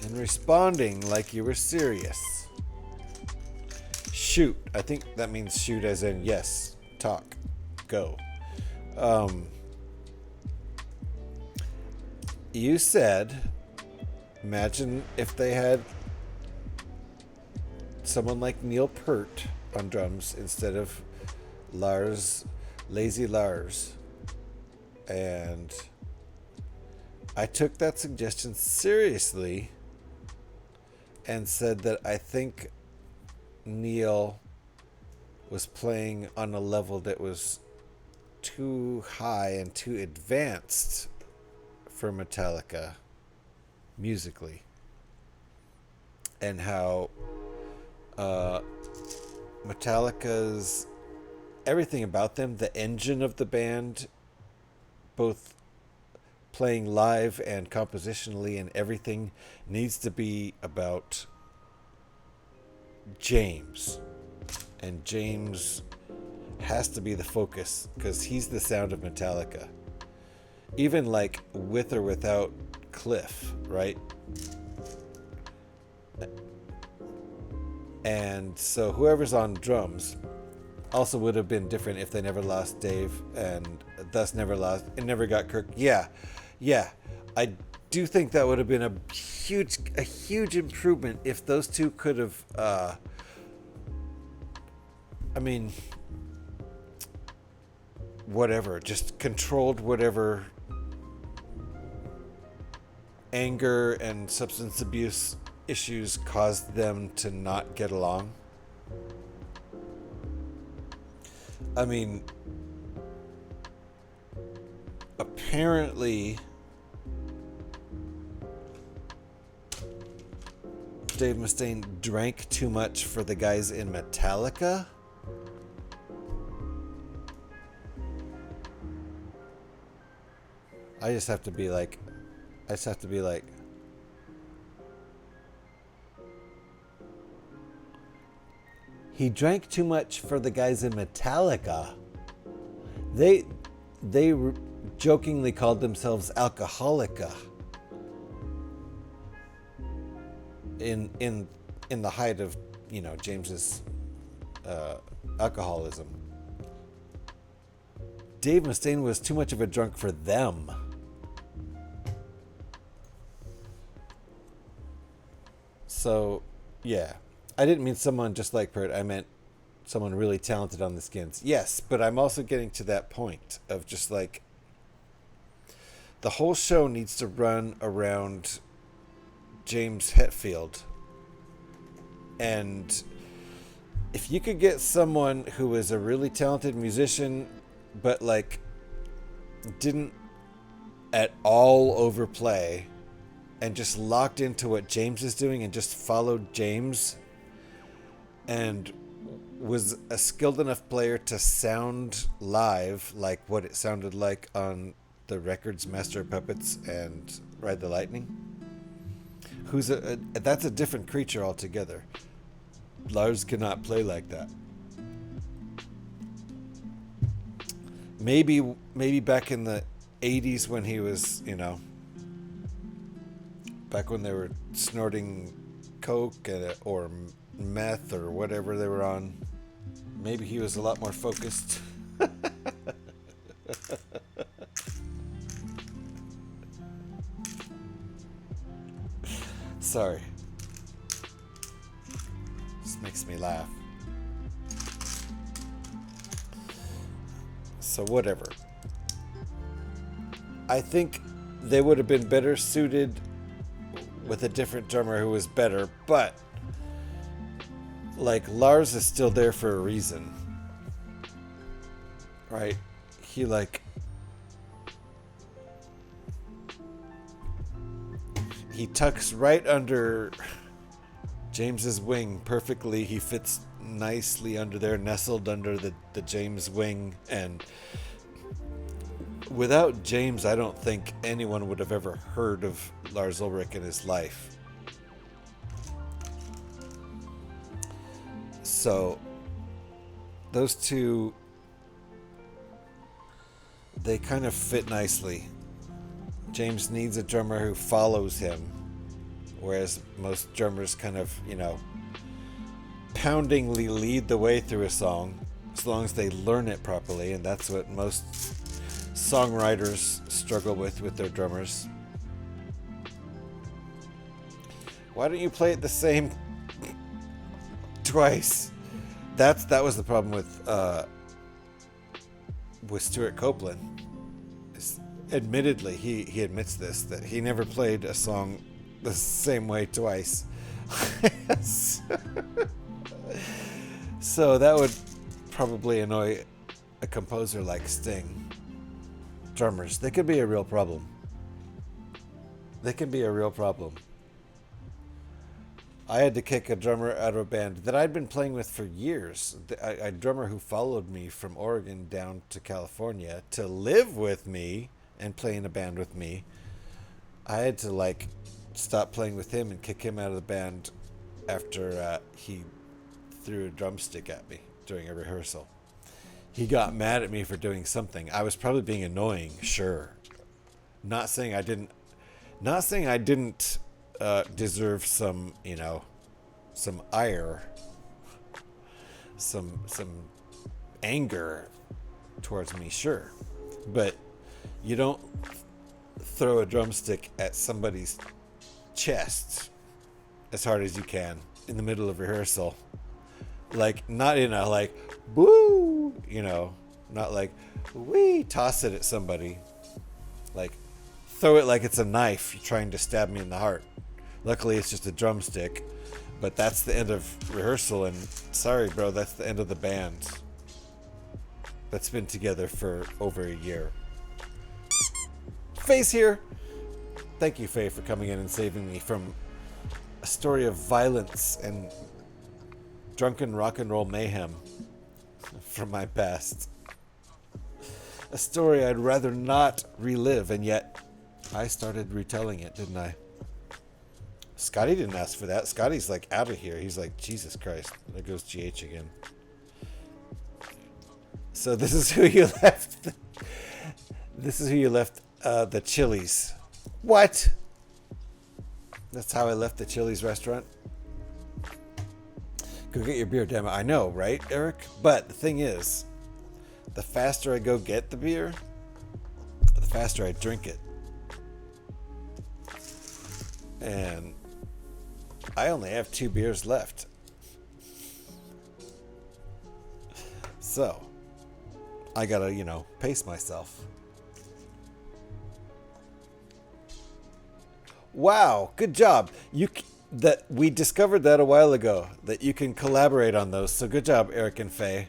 And responding like you were serious. Shoot. I think that means shoot as in yes. Talk. Go. You said, imagine if they had someone like Neil Peart on drums instead of Lazy Lars. And I took that suggestion seriously and said that I think Neil was playing on a level that was too high and too advanced for Metallica musically. And how Metallica's everything about them, the engine of the band, both playing live and compositionally and everything, needs to be about James. And James has to be the focus because he's the sound of Metallica. Even like with or without Cliff, right? And so whoever's on drums also would have been different if they never lost Dave and thus never got Kirk. Yeah. I do think that would have been a huge improvement if those two could have just controlled whatever anger and substance abuse issues caused them to not get along. I mean, apparently Dave Mustaine drank too much for the guys in Metallica. I just have to be like, he drank too much for the guys in Metallica. They jokingly called themselves Alcoholica in the height of, James's alcoholism. Dave Mustaine was too much of a drunk for them. So, yeah. I didn't mean someone just like Peart. I meant someone really talented on the skins. Yes, but I'm also getting to that point of just like the whole show needs to run around James Hetfield. And if you could get someone who is a really talented musician but like didn't at all overplay and just locked into what James is doing and just followed James and was a skilled enough player to sound live like what it sounded like on the records Master of Puppets and Ride the Lightning, that's a different creature altogether. Lars cannot play like that. Maybe back in the 80s when he was, back when they were snorting coke or meth or whatever they were on, maybe he was a lot more focused. Sorry. This makes me laugh. So whatever. I think they would have been better suited with a different drummer who was better, but like Lars is still there for a reason. Right? He tucks right under James's wing perfectly. He fits nicely under there, nestled under the James wing, and without James, I don't think anyone would have ever heard of Lars Ulrich in his life. So those two, they kind of fit nicely. James needs a drummer who follows him, whereas most drummers kind of, poundingly lead the way through a song, as long as they learn it properly, and that's what most songwriters struggle with their drummers. Why don't you play it the same twice? That was the problem with Stuart Copeland. Admittedly, he admits this, that he never played a song the same way twice. So that would probably annoy a composer like Sting. Drummers, they could be a real problem. They can be a real problem. I had to kick a drummer out of a band that I'd been playing with for years. A drummer who followed me from Oregon down to California to live with me and play in a band with me. I had to stop playing with him and kick him out of the band after he threw a drumstick at me during a rehearsal. He got mad at me for doing something. I was probably being annoying, sure. Not saying I didn't deserve some, some ire, some anger towards me, sure. But you don't throw a drumstick at somebody's chest as hard as you can in the middle of rehearsal. Not in a boo, not wee, toss it at somebody. Throw it like it's a knife you're trying to stab me in the heart. Luckily, it's just a drumstick, but that's the end of rehearsal, and sorry, bro, that's the end of the band. That's been together for over a year. Faye's here. Thank you, Faye, for coming in and saving me from a story of violence and drunken rock and roll mayhem from my past. A story I'd rather not relive, and yet I started retelling it, didn't I? Scotty didn't ask for that. Scotty's out of here. He's Jesus Christ. There goes GH again. So this is who you left. This is who you left the Chili's. What? That's how I left the Chili's restaurant? Go get your beer, damn it. I know, right, Eric? But the thing is, the faster I go get the beer, the faster I drink it. And I only have 2 beers left. So, I gotta, pace myself. Wow, good job. We discovered that a while ago, that you can collaborate on those. So good job, Eric and Faye.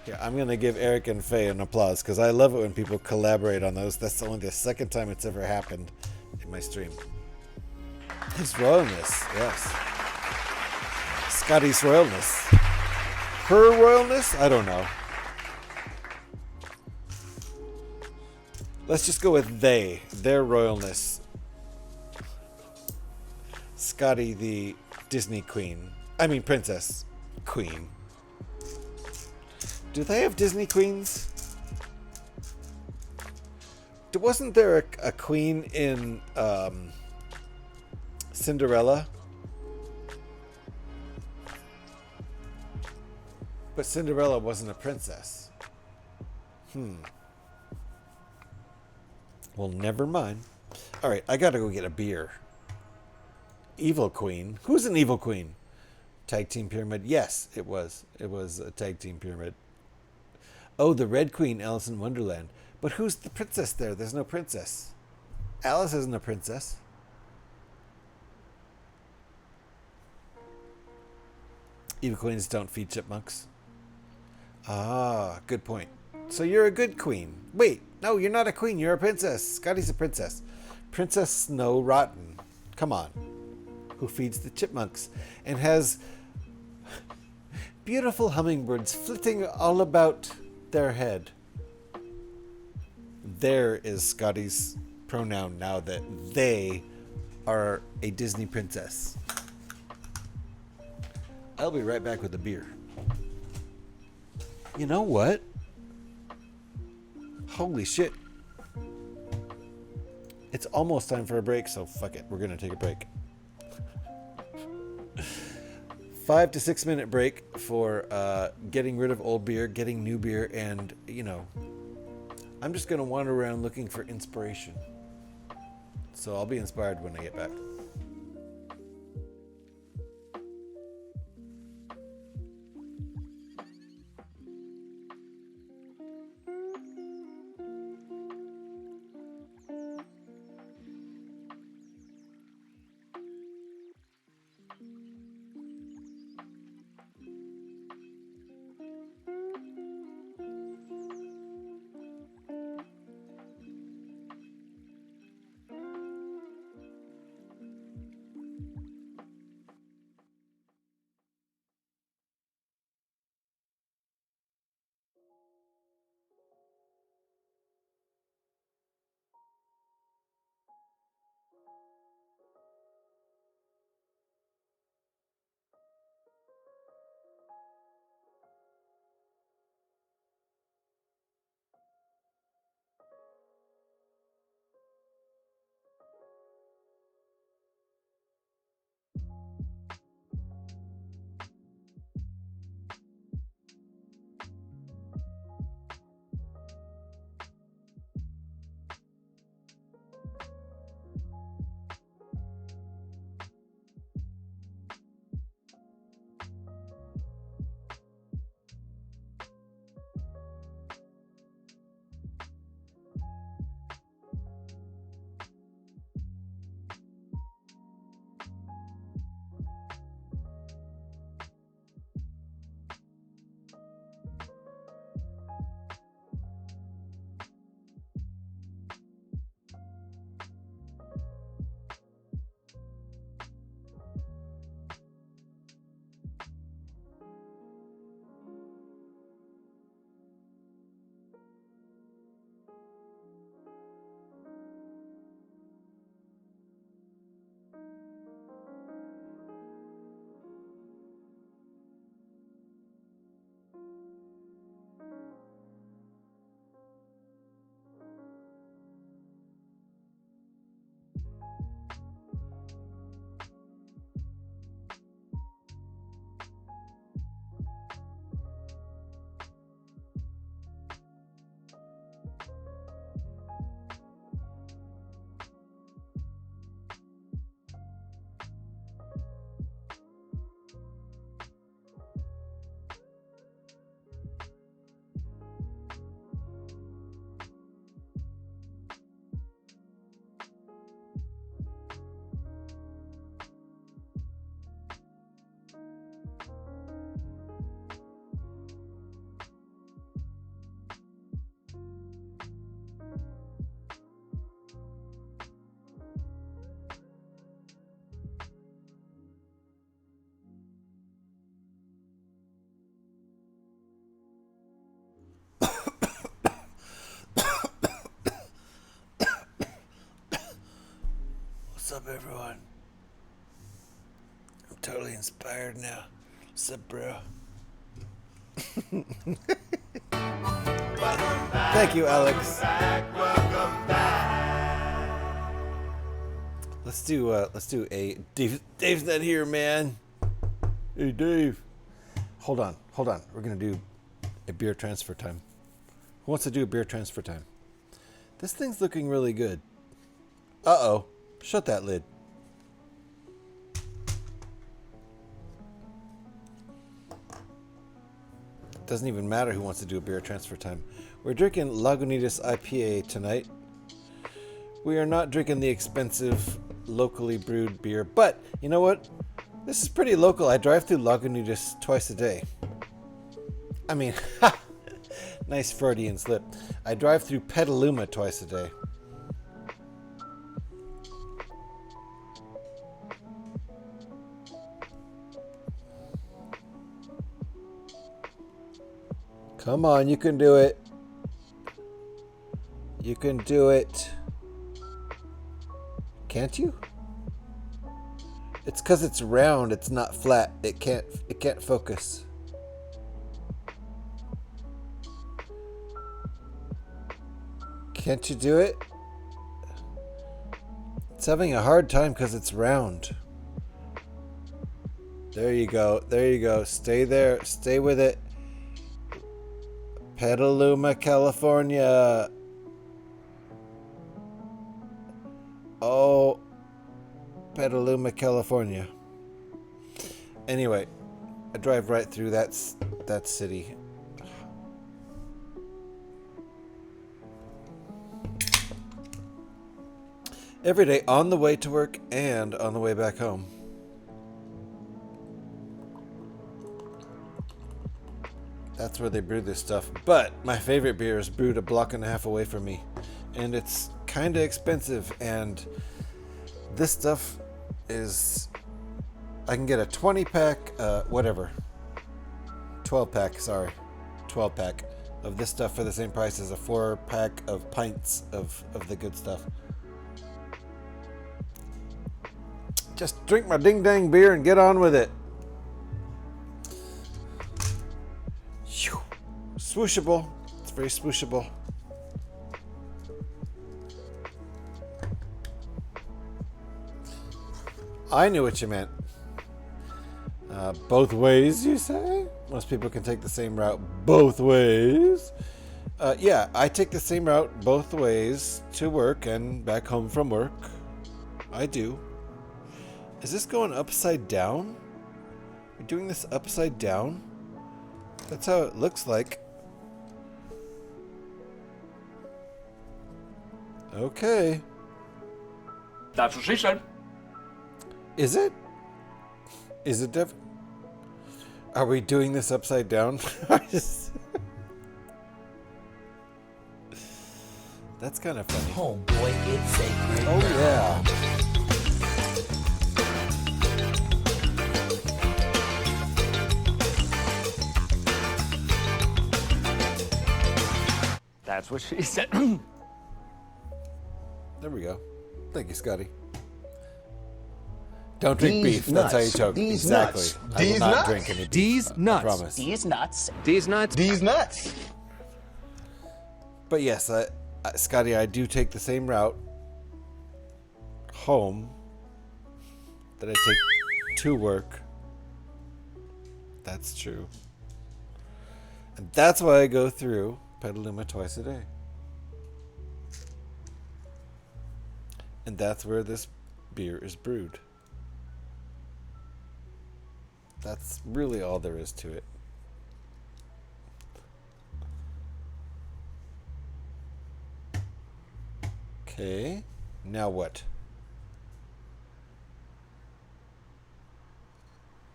Here, I'm going to give Eric and Faye an applause, because I love it when people collaborate on those. That's only the second time it's ever happened in my stream. His royalness, yes. Scotty's royalness. Her royalness? I don't know. Let's just go with their royalness. Scotty, the Disney queen. I mean, princess. Queen. Do they have Disney queens? Wasn't there a queen in Cinderella? But Cinderella wasn't a princess. Well, never mind. All right, I gotta go get a beer. Evil Queen. Who's an evil queen? Tag team pyramid. Yes, it was. It was a tag team pyramid. Oh, the Red Queen, Alice in Wonderland. But who's the princess there? There's no princess. Alice isn't a princess. Evil queens don't feed chipmunks. Ah, good point. So you're a good queen. Wait, no, you're not a queen. You're a princess. Scotty's a princess. Princess Snow Rotten. Come on. Who feeds the chipmunks and has beautiful hummingbirds flitting all about their head. There is Scotty's pronoun now that they are a Disney princess. I'll be right back with the beer. You know what? Holy shit. It's almost time for a break, so fuck it. We're going to take a break. 5 to 6 minute break for getting rid of old beer, getting new beer, and, you know, I'm just going to wander around looking for inspiration. So I'll be inspired when I get back. What's up, everyone? I'm totally inspired now. What's up, bro? Thank you, Alex. Let's do a Dave's not here, man. Hey, Dave. Hold on. We're gonna do a beer transfer time. Who wants to do a beer transfer time? This thing's looking really good. Uh-oh. Shut that lid. Doesn't even matter who wants to do a beer transfer time. We're drinking Lagunitas IPA tonight. We are not drinking the expensive, locally brewed beer, but you know what? This is pretty local. I drive through Lagunitas twice a day. I mean, nice Freudian slip. I drive through Petaluma twice a day. Come on, you can do it. You can do it. Can't you? It's because it's round, it's not flat. It can't focus. Can't you do it? It's having a hard time because it's round. There you go. There you go. Stay there. Stay with it. Petaluma, California. Oh, Petaluma, California. Anyway, I drive right through that city. Every day on the way to work and on the way back home. That's where they brew this stuff. But my favorite beer is brewed a block and a half away from me. And it's kind of expensive. And this stuff is... I can get a 20-pack, 12-pack, sorry. 12-pack of this stuff for the same price as a 4-pack of pints of the good stuff. Just drink my ding-dang beer and get on with it. Swooshable. It's very swooshable. I knew what you meant. Both ways, you say? Most people can take the same route both ways. Yeah, I take the same route both ways to work and back home from work. I do. Is this going upside down? We're doing this upside down? That's how it looks like. Okay. That's what she said. Is it? Is it Are we doing this upside down? That's kind of funny. Oh boy, it's a great Oh yeah. That's what she said. There we go. Thank you, Scotty. Don't drink beef. That's how you choke. These Exactly. nuts. I will These not nuts. drink any beef. These I nuts. promise. These nuts. These nuts. These nuts. But yes, Scotty, I do take the same route home that I take to work. That's true. And that's why I go through Petaluma twice a day. And that's where this beer is brewed. That's really all there is to it. Okay, now what?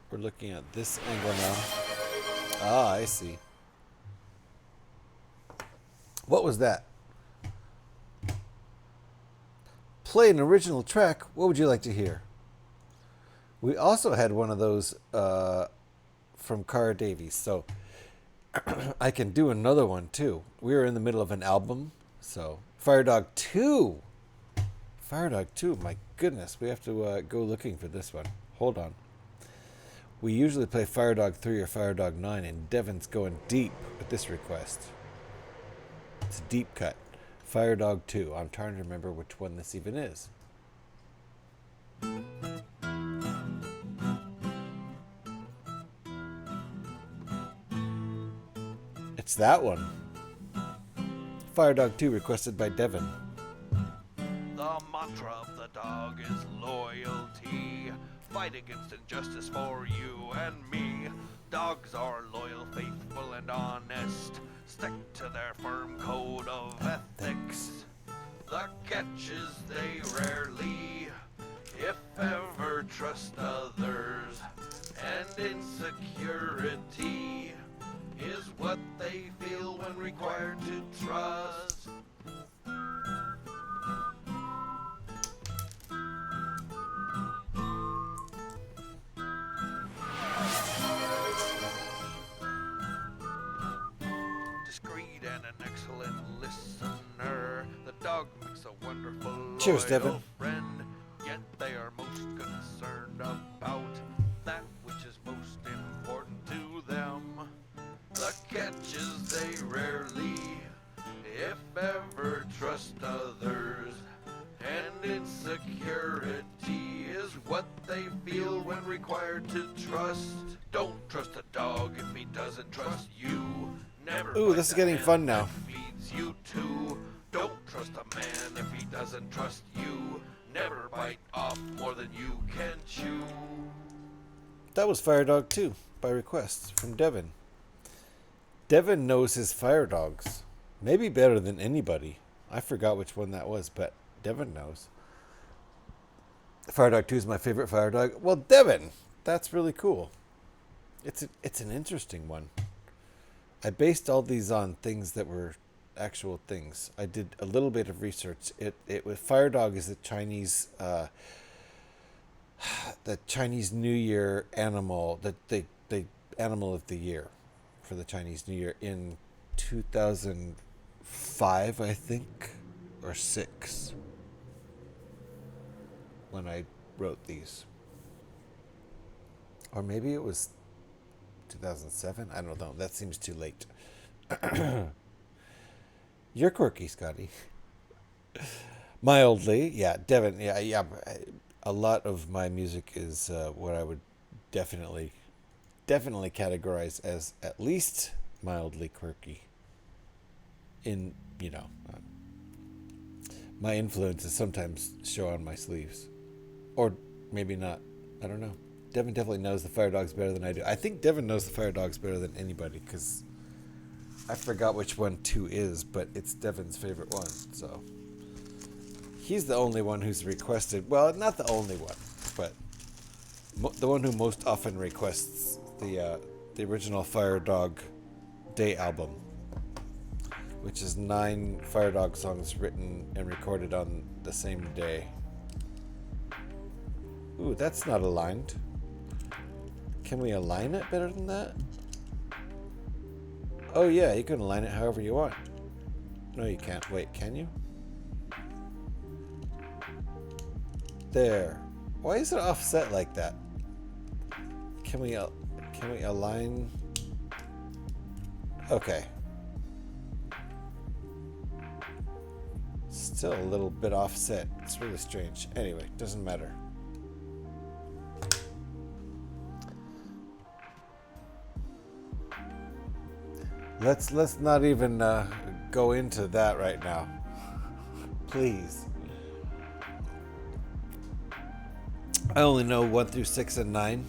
We're looking at this angle now. Ah, I see. What was that? Play an original track. What would you like to hear? We also had one of those from Cara Davies, so I can do another one too. We were in the middle of an album, so Firedog 2. Firedog 2, my goodness, we have to go looking for this one. Hold on. We usually play Firedog 3 or Firedog 9, and Devin's going deep with this request. It's a deep cut. Firedog 2. I'm trying to remember which one this even is. It's that one. Firedog 2 requested by Devin. The mantra of the dog is loyalty. Fight against injustice for you and me. Dogs are loyal, faithful, and honest. Stick to their firm code of ethics. The catch is they rarely, if ever, trust others. And insecurity is what they feel when required to trust. Discreet and an excellent listener. The dog makes a wonderful Cheers, loyal Devin. friend. Yet they are most concerned about that which is most important to them. The catch is they rarely, if ever, trust others. And insecurity is what they feel when required to trust. Don't trust a dog if he doesn't trust you. Never Ooh, bite this is the getting hand fun now. that feeds you too. Don't trust a man if he doesn't trust you. Never bite off more than you can chew. That was Fire Dog 2 by request from Devin. Devin knows his fire dogs. Maybe better than anybody. I forgot which one that was, but Devin knows. Fire Dog 2 is my favorite fire dog. Well, Devin, that's really cool. It's an interesting one. I based all these on things that were actual things. I did a little bit of research. It was Fire Dog is the Chinese New Year animal, the animal of the year for the Chinese New Year in 2005, I think, or 6, when I wrote these. Or maybe it was 2007. I don't know. That seems too late. You're quirky, Scotty. Mildly, yeah. Devin, yeah. A lot of my music is what I would definitely categorize as at least mildly quirky. In, my influences sometimes show on my sleeves. Or maybe not. I don't know. Devin definitely knows the fire dogs better than I do. I think Devin knows the fire dogs better than anybody, because I forgot which one 2 is, but it's Devin's favorite one. So he's the only one who's requested. Well, not the only one, but the one who most often requests the original Fire Dog Day album, which is 9 Fire Dog songs written and recorded on the same day. Ooh, that's not aligned. Can we align it better than that? Oh yeah, you can align it however you want. No, you can't. Wait, can you? There. Why is it offset like that? Can we align? Okay. Still a little bit offset. It's really strange. Anyway, doesn't matter. Let's not even go into that right now. Please. I only know 1 through 6 and 9.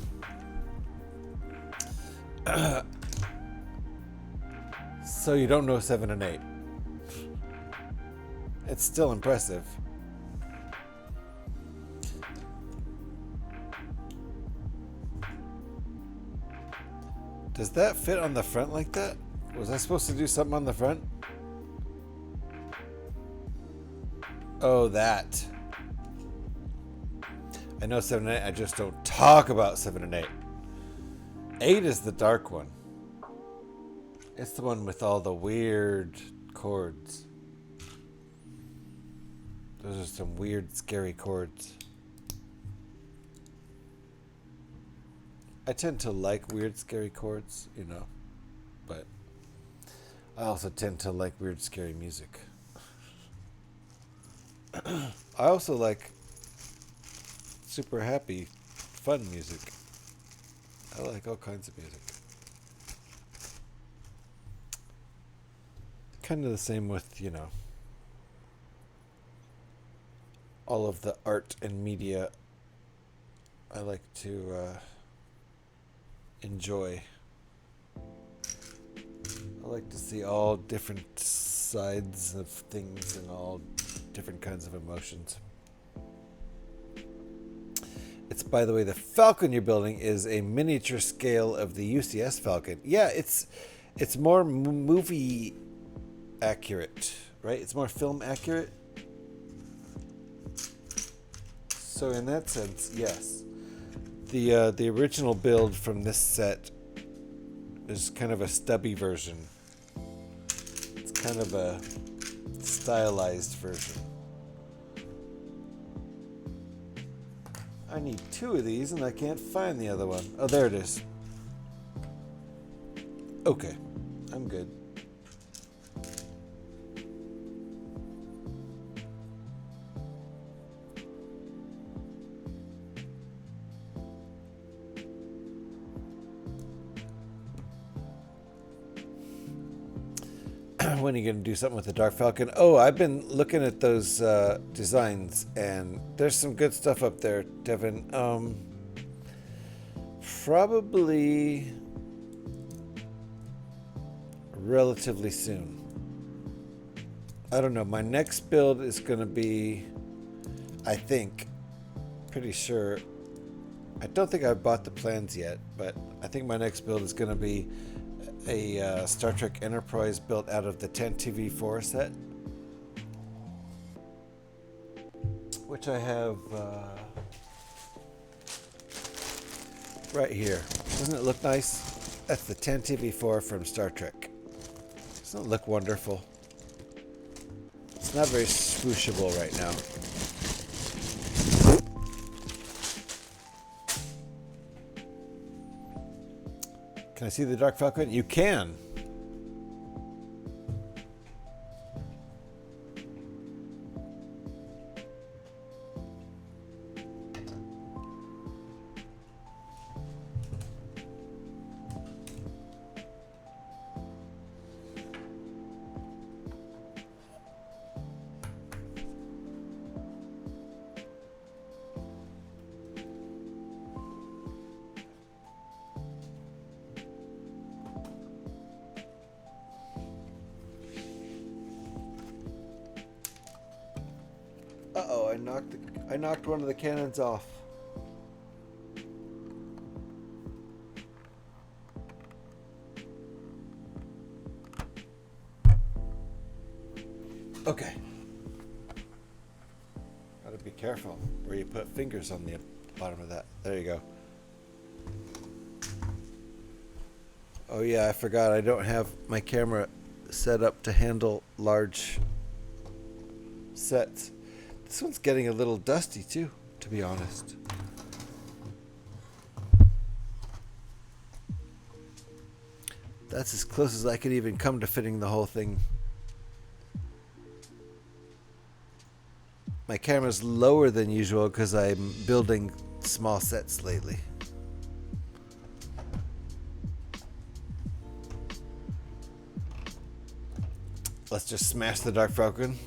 So you don't know 7 and 8. It's still impressive. Does that fit on the front like that? Was I supposed to do something on the front? Oh, that. I know 7 and 8. I just don't talk about 7 and 8. 8 is the dark one. It's the one with all the weird chords. Those are some weird, scary chords. I tend to like weird, scary chords, but I also tend to like weird, scary music. I also like super happy, fun music. I like all kinds of music. Kind of the same with, all of the art and media I like to enjoy. I like to see all different sides of things and all different kinds of emotions. It's, by the way, the Falcon you're building is a miniature scale of the UCS Falcon. Yeah, it's more movie accurate, right? It's more film accurate. So in that sense, yes. The original build from this set is kind of a stubby version. It's kind of a stylized version. I need 2 of these and I can't find the other one. Oh, there it is. Okay, I'm good. When are you going to do something with the Dark Falcon? Oh, I've been looking at those designs, and there's some good stuff up there, Devin. Probably relatively soon. I don't know. My next build is going to be, I think, pretty sure. I don't think I've bought the plans yet, but I think my next build is going to be a Star Trek Enterprise built out of the 10TV4 set, which I have right here. Doesn't it look nice? That's the 10TV4 from Star Trek. Doesn't it look wonderful? It's not very swooshable right now. Can I see the Dark Falcon? You can. Uh-oh, I knocked one of the cannons off. Okay. Gotta be careful where you put fingers on the bottom of that. There you go. Oh yeah, I forgot I don't have my camera set up to handle large sets. This one's getting a little dusty too, to be honest. That's as close as I could even come to fitting the whole thing. My camera's lower than usual because I'm building small sets lately. Let's just smash the Dark Falcon.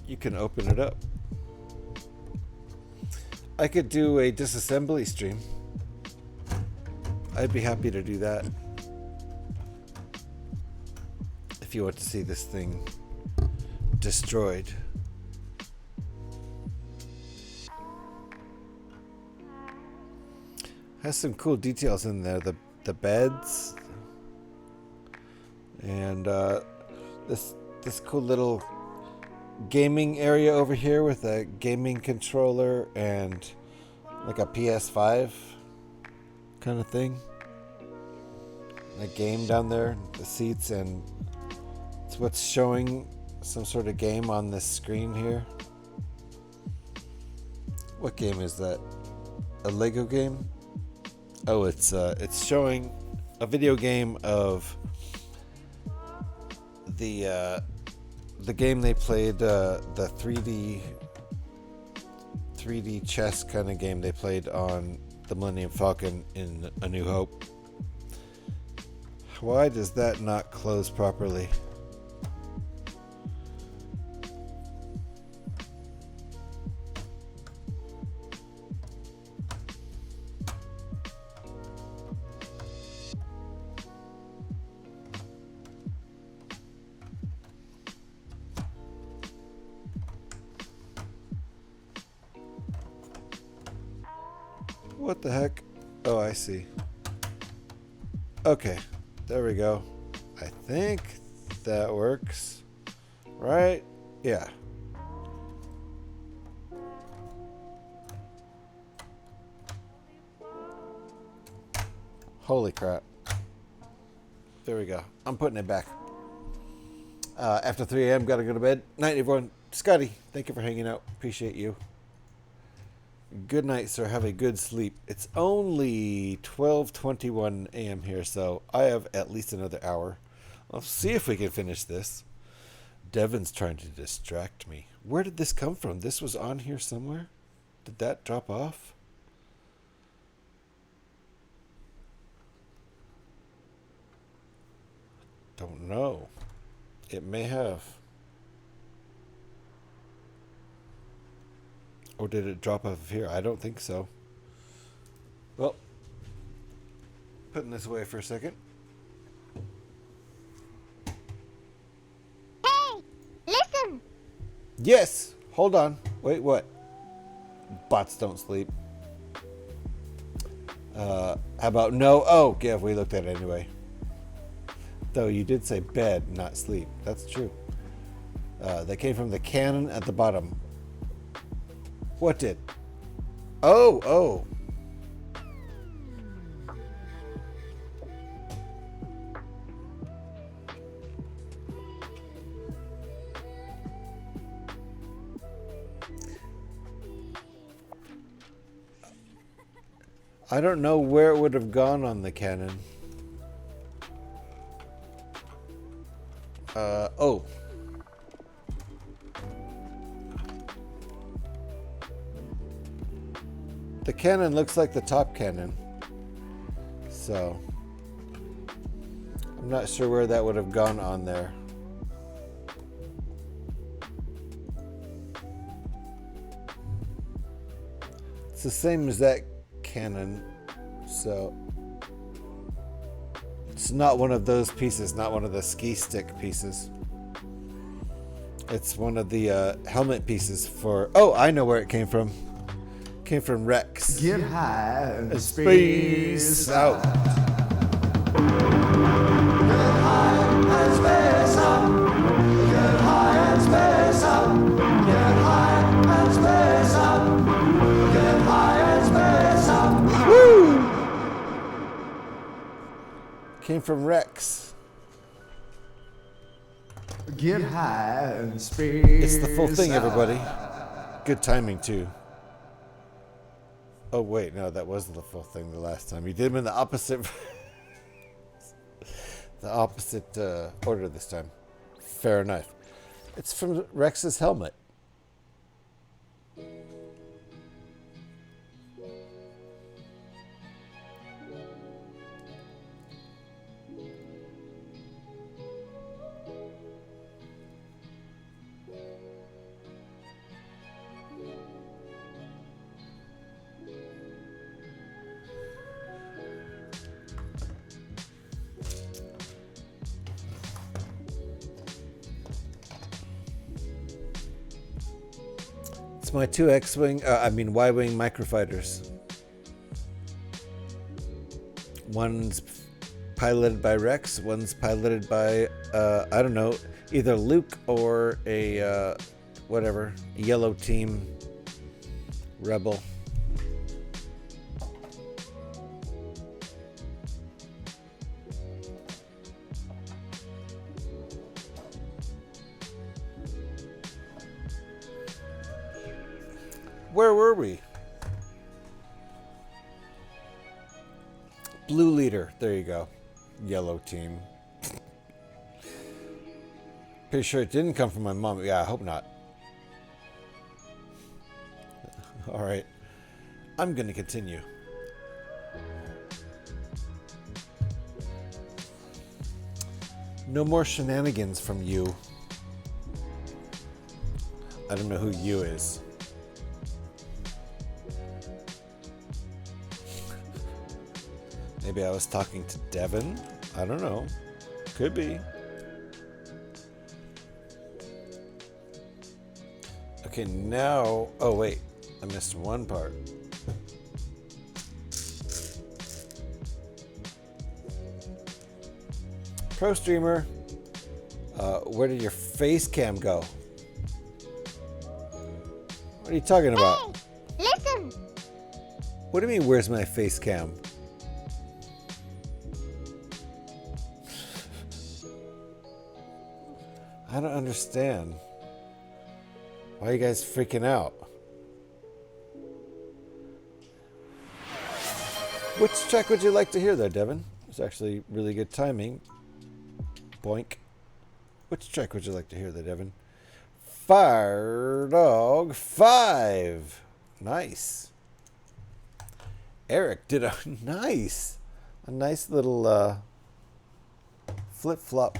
You can open it up. I could do a disassembly stream. I'd be happy to do that. If you want to see this thing destroyed. Has some cool details in there. The beds. And this cool little gaming area over here with a gaming controller and like a PS5 kind of thing. And a game down there, the seats, and it's what's showing some sort of game on this screen here. What game is that? A Lego game? Oh, it's showing a video game of the game they played, the 3D chess kind of game they played on the Millennium Falcon in A New Hope. Why does that not close properly? What the heck? Oh, I see. Okay, there we go. I think that works. Right? Yeah. Holy crap. There we go. I'm putting it back. After 3 a.m., gotta go to bed. Night, everyone. Scotty, thank you for hanging out. Appreciate you. Good night, sir. Have a good sleep. It's only 12:21 a.m. here, so I have at least another hour. I'll see if we can finish this. Devin's trying to distract me. Where did this come from? This was on here somewhere? Did that drop off? Don't know. It may have. Or did it drop off of here? I don't think so. Well, putting this away for a second. Hey, listen. Yes! Hold on. Wait, what? Bots don't sleep. How about no? Oh, yeah, we looked at it anyway. Though you did say bed, not sleep. That's true. They came from the cannon at the bottom. What did? Oh, oh. I don't know where it would have gone on the cannon. Oh. The cannon looks like the top cannon. So, I'm not sure where that would have gone on there. It's the same as that cannon, so it's not one of those pieces, not one of the ski stick pieces. It's one of the helmet pieces for... Oh, I know where it came from. It came from Rex. Get high and Space out. Get high and space up. Get high and space up. Get high and space up. Get high and space up. Woo! Came from Rex. Get high and space. It's the full thing, everybody. Good timing, too. Oh, wait. No, that wasn't the full thing the last time. You did them in the opposite... the opposite order this time. Fair enough. It's from Rex's helmet. It's my two X-Wing, Y-Wing microfighters. One's piloted by Rex, one's piloted by, I don't know, either Luke or a, whatever, yellow team rebel. Where were we? Blue leader. There you go. Yellow team. Pretty sure it didn't come from my mom. Yeah, I hope not. All right. I'm going to continue. No more shenanigans from you. I don't know who you is. Maybe I was talking to Devin. I don't know. Could be. Okay, now... Oh, wait. I missed one part. Pro streamer, where did your face cam go? What are you talking about? Hey, listen. What do you mean, where's my face cam? I don't understand. Why are you guys freaking out? Which track would you like to hear there, Devin? It's actually really good timing. Boink. Which track would you like to hear there, Devin? Fire Dog 5. Nice. Eric did a nice little flip-flop.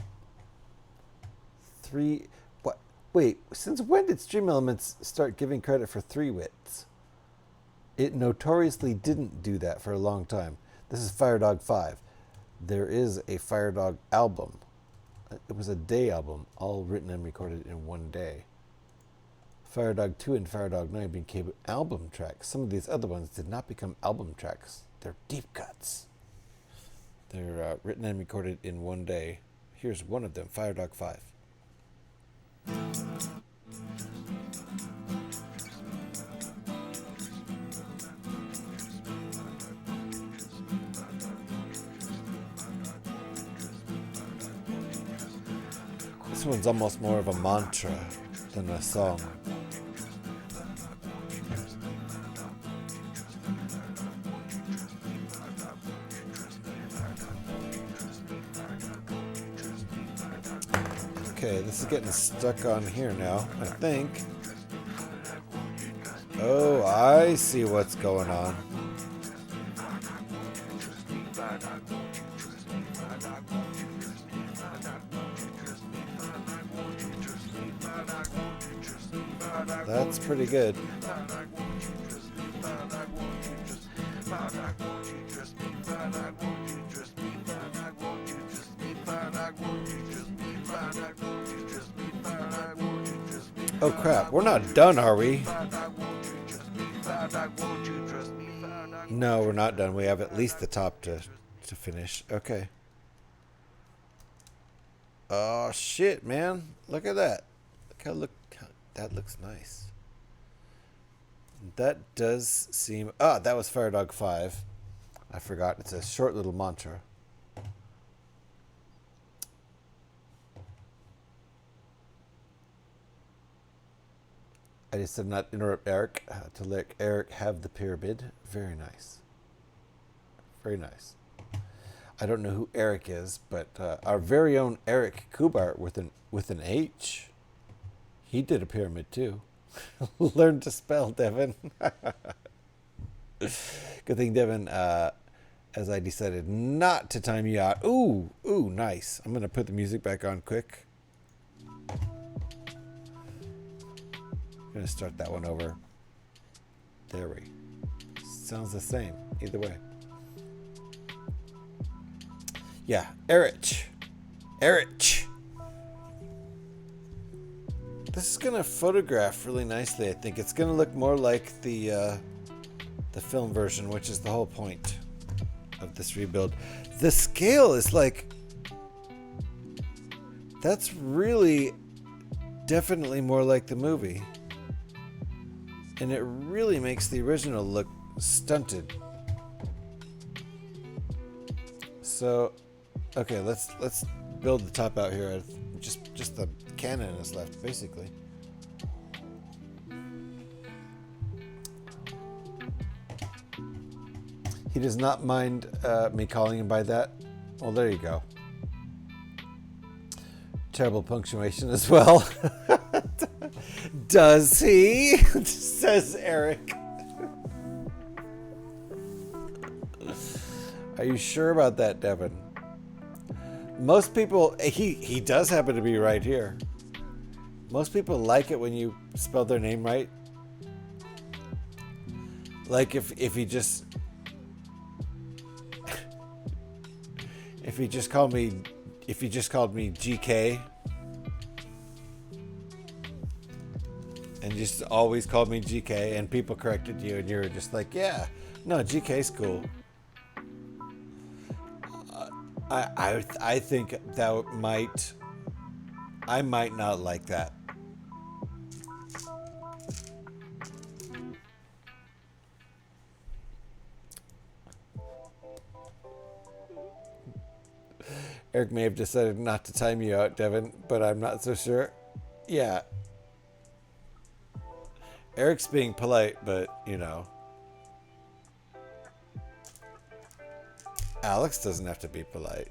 What? Wait, since when did Stream Elements start giving credit for 3 wits? It notoriously didn't do that for a long time. This is Fire Dog 5. There is a Fire Dog album. It was a day album, all written and recorded in one day. Fire Dog 2 and Fire Dog 9 became album tracks. Some of these other ones did not become album tracks. They're deep cuts. They're written and recorded in one day. Here's one of them, Fire Dog 5. This one's almost more of a mantra than a song. Okay, this is getting stuck on here now, I think. Oh, I see what's going on. That's pretty good. Oh crap, we're not done, are we? No, we're not done. We have at least the top to finish. Okay. Oh shit, man. Look at that. That looks nice. That does seem... Ah, that was Fire Dog 5. I forgot. It's a short little mantra. I just did not interrupt Eric to let Eric have the pyramid. Very nice. Very nice. I don't know who Eric is, but our very own Eric Kubar with an H. He did a pyramid too. Learn to spell, Devin. Good thing, Devin, as I decided not to time you out. Ooh, nice. I'm going to put the music back on quick. I'm going to start that one over. There we go. Sounds the same, either way. Yeah, Eric. This is going to photograph really nicely, I think. It's going to look more like the film version, which is the whole point of this rebuild. The scale is like... That's really definitely more like the movie. And it really makes the original look stunted. So, okay, let's build the top out here. Just the cannon is left, basically. He does not mind me calling him by that. Well, there you go. Terrible punctuation as well. Does he? Says Eric. Are you sure about that, Devin? Most people, he does happen to be right here. Most people like it when you spell their name right. Like if he just called me GK and just always called me GK and people corrected you and you were just like, yeah, no, GK's cool. I think that I might not like that. Eric may have decided not to time you out, Devin, but I'm not so sure. Yeah. Eric's being polite, but, you know. Alex doesn't have to be polite.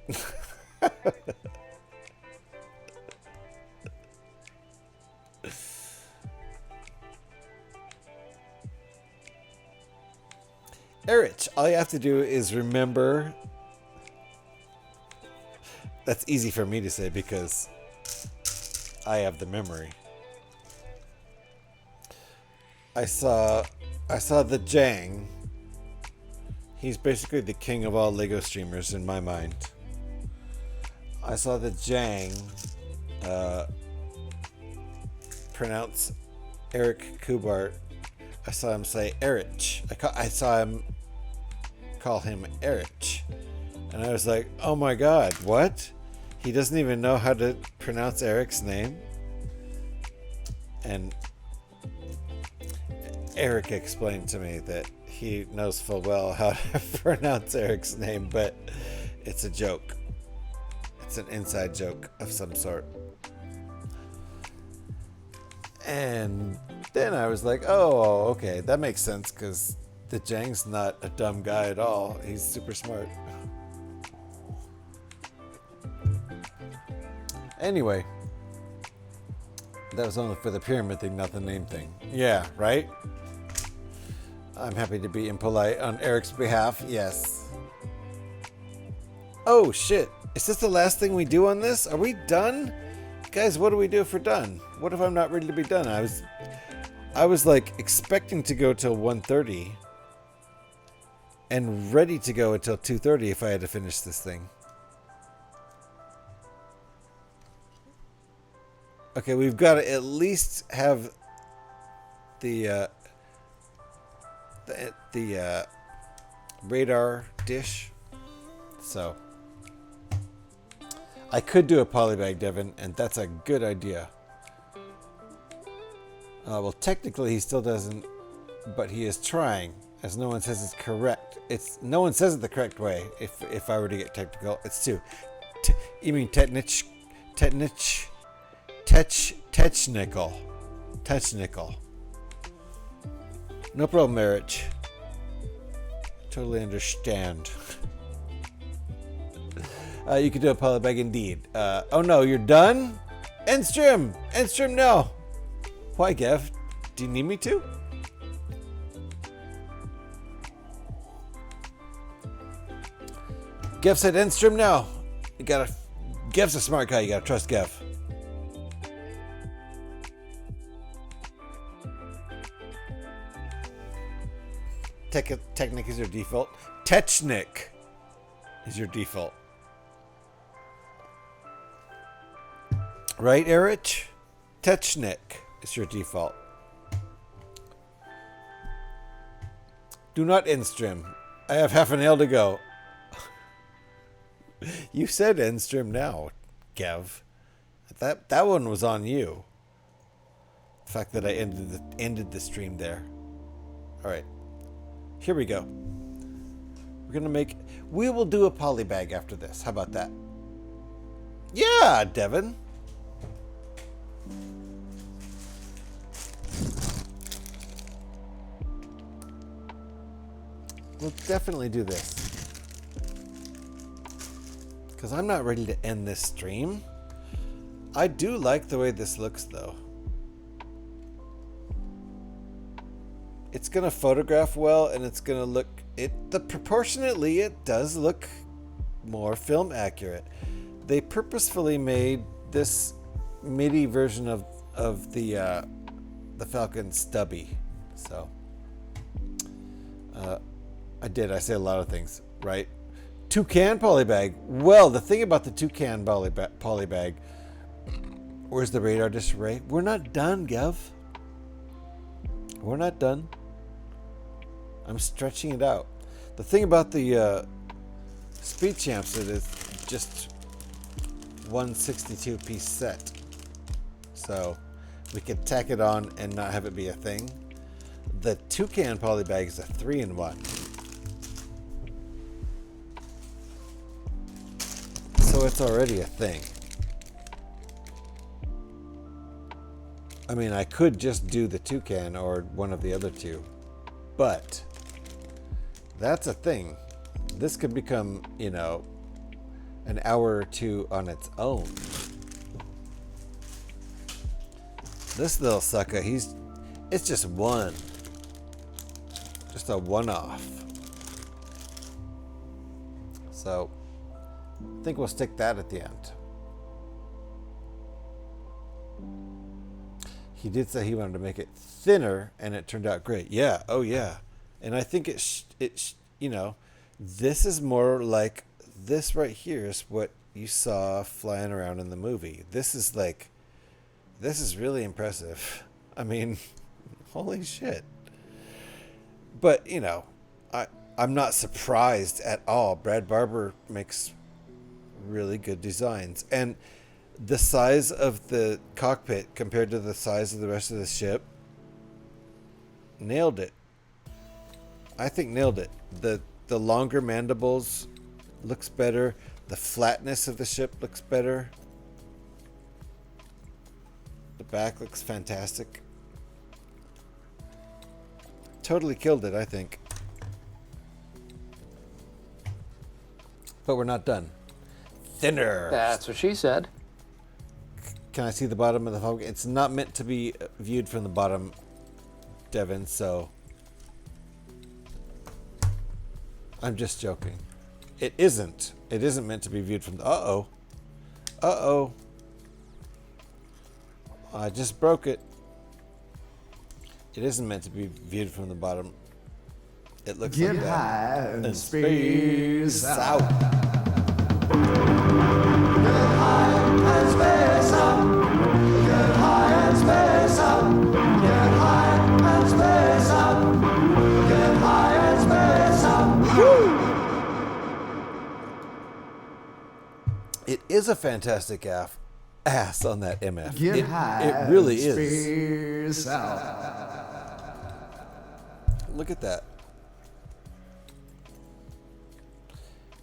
Eric, all you have to do is remember. That's easy for me to say because I have the memory. I saw the Jang. He's basically the king of all Lego streamers in my mind. I saw the Jang pronounce Eric Kubart. I saw him say Erich. I saw him call him Erich. And I was like, oh my god, what? He doesn't even know how to pronounce Eric's name? And Eric explained to me that he knows full well how to pronounce Eric's name, but it's a joke. It's an inside joke of some sort. And then I was like, oh, okay, that makes sense because the Jang's not a dumb guy at all. He's super smart. Anyway, that was only for the pyramid thing, not the name thing. Yeah, right? I'm happy to be impolite on Eric's behalf, yes. Oh, shit. Is this the last thing we do on this? Are we done? Guys, what do we do if we're done? What if I'm not ready to be done? I was like expecting to go till 1:30 and ready to go until 2:30 if I had to finish this thing. Okay, we've got to at least have the radar dish. So I could do a polybag, Devin, and that's a good idea. Well, technically he still doesn't, but he is trying, as no one says it's correct. No one says it the correct way. If I were to get technical, it's two. You mean Technic? Technical. No problem, Eric. Totally understand. You could do a polybag indeed. Oh no, you're done? End stream! End stream now! Why, Gev? Do you need me to? Gev said end stream now. Gev's a smart guy, you gotta trust Gev. Technic is your default. Technic is your default. Right, Eric? Technic is your default. Do not end stream. I have half an ale to go. You said end stream now, Gev. That one was on you. The fact that I ended the stream there. All right. Here we go. We will do a polybag after this. How about that? Yeah, Devin. We'll definitely do this. Because I'm not ready to end this stream. I do like the way this looks, though. It's going to photograph well, and it's going to look... Proportionately, it does look more film accurate. They purposefully made this MIDI version of the Falcon stubby. So... I say a lot of things, right? Toucan polybag. Well, the thing about the toucan polybag, where's the radar disarray? We're not done, Gev. We're not done. I'm stretching it out. The thing about the Speed Champs is just one 62-piece set. So we could tack it on and not have it be a thing. The toucan poly bag is a 3-in-1. So it's already a thing. I mean, I could just do the toucan or one of the other two, but that's a thing. This could become, you know, an hour or two on its own. This little sucker, it's just one. Just a one-off. So, I think we'll stick that at the end. He did say he wanted to make it thinner, and it turned out great. Yeah, oh yeah. And I think you know, this is more like this right here is what you saw flying around in the movie. This is really impressive. I mean, holy shit. But, you know, I'm not surprised at all. Brad Barber makes really good designs. And the size of the cockpit compared to the size of the rest of the ship, nailed it. I think nailed it. The longer mandibles looks better. The flatness of the ship looks better. The back looks fantastic. Totally killed it, I think. But we're not done. Thinner. That's what she said. Can I see the bottom of the Falcon? It's not meant to be viewed from the bottom, Devin, so I'm just joking. It isn't. It isn't meant to be viewed from the... Uh-oh. Uh-oh. I just broke it. It isn't meant to be viewed from the bottom. It looks like that. Get high and space out. Get high and space out. Get high and space out. Get high and space out. Get high and space out. Woo! It is a fantastic ass on that MF. Get high it really and is. space out. Look at that.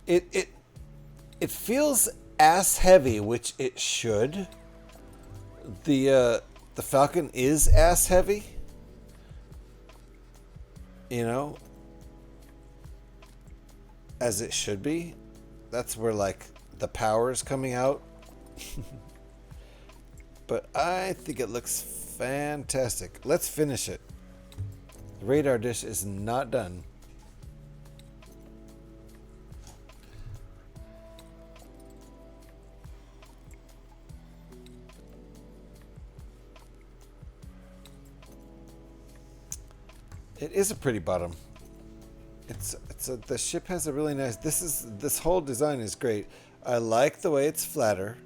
It feels ass heavy, which it should. The Falcon is ass heavy. You know, as it should be. That's where like the power is coming out. But I think it looks fantastic. Let's finish it. The radar dish is not done. It is a pretty bottom. The ship has a really nice. This whole design is great. I like the way it's flatter.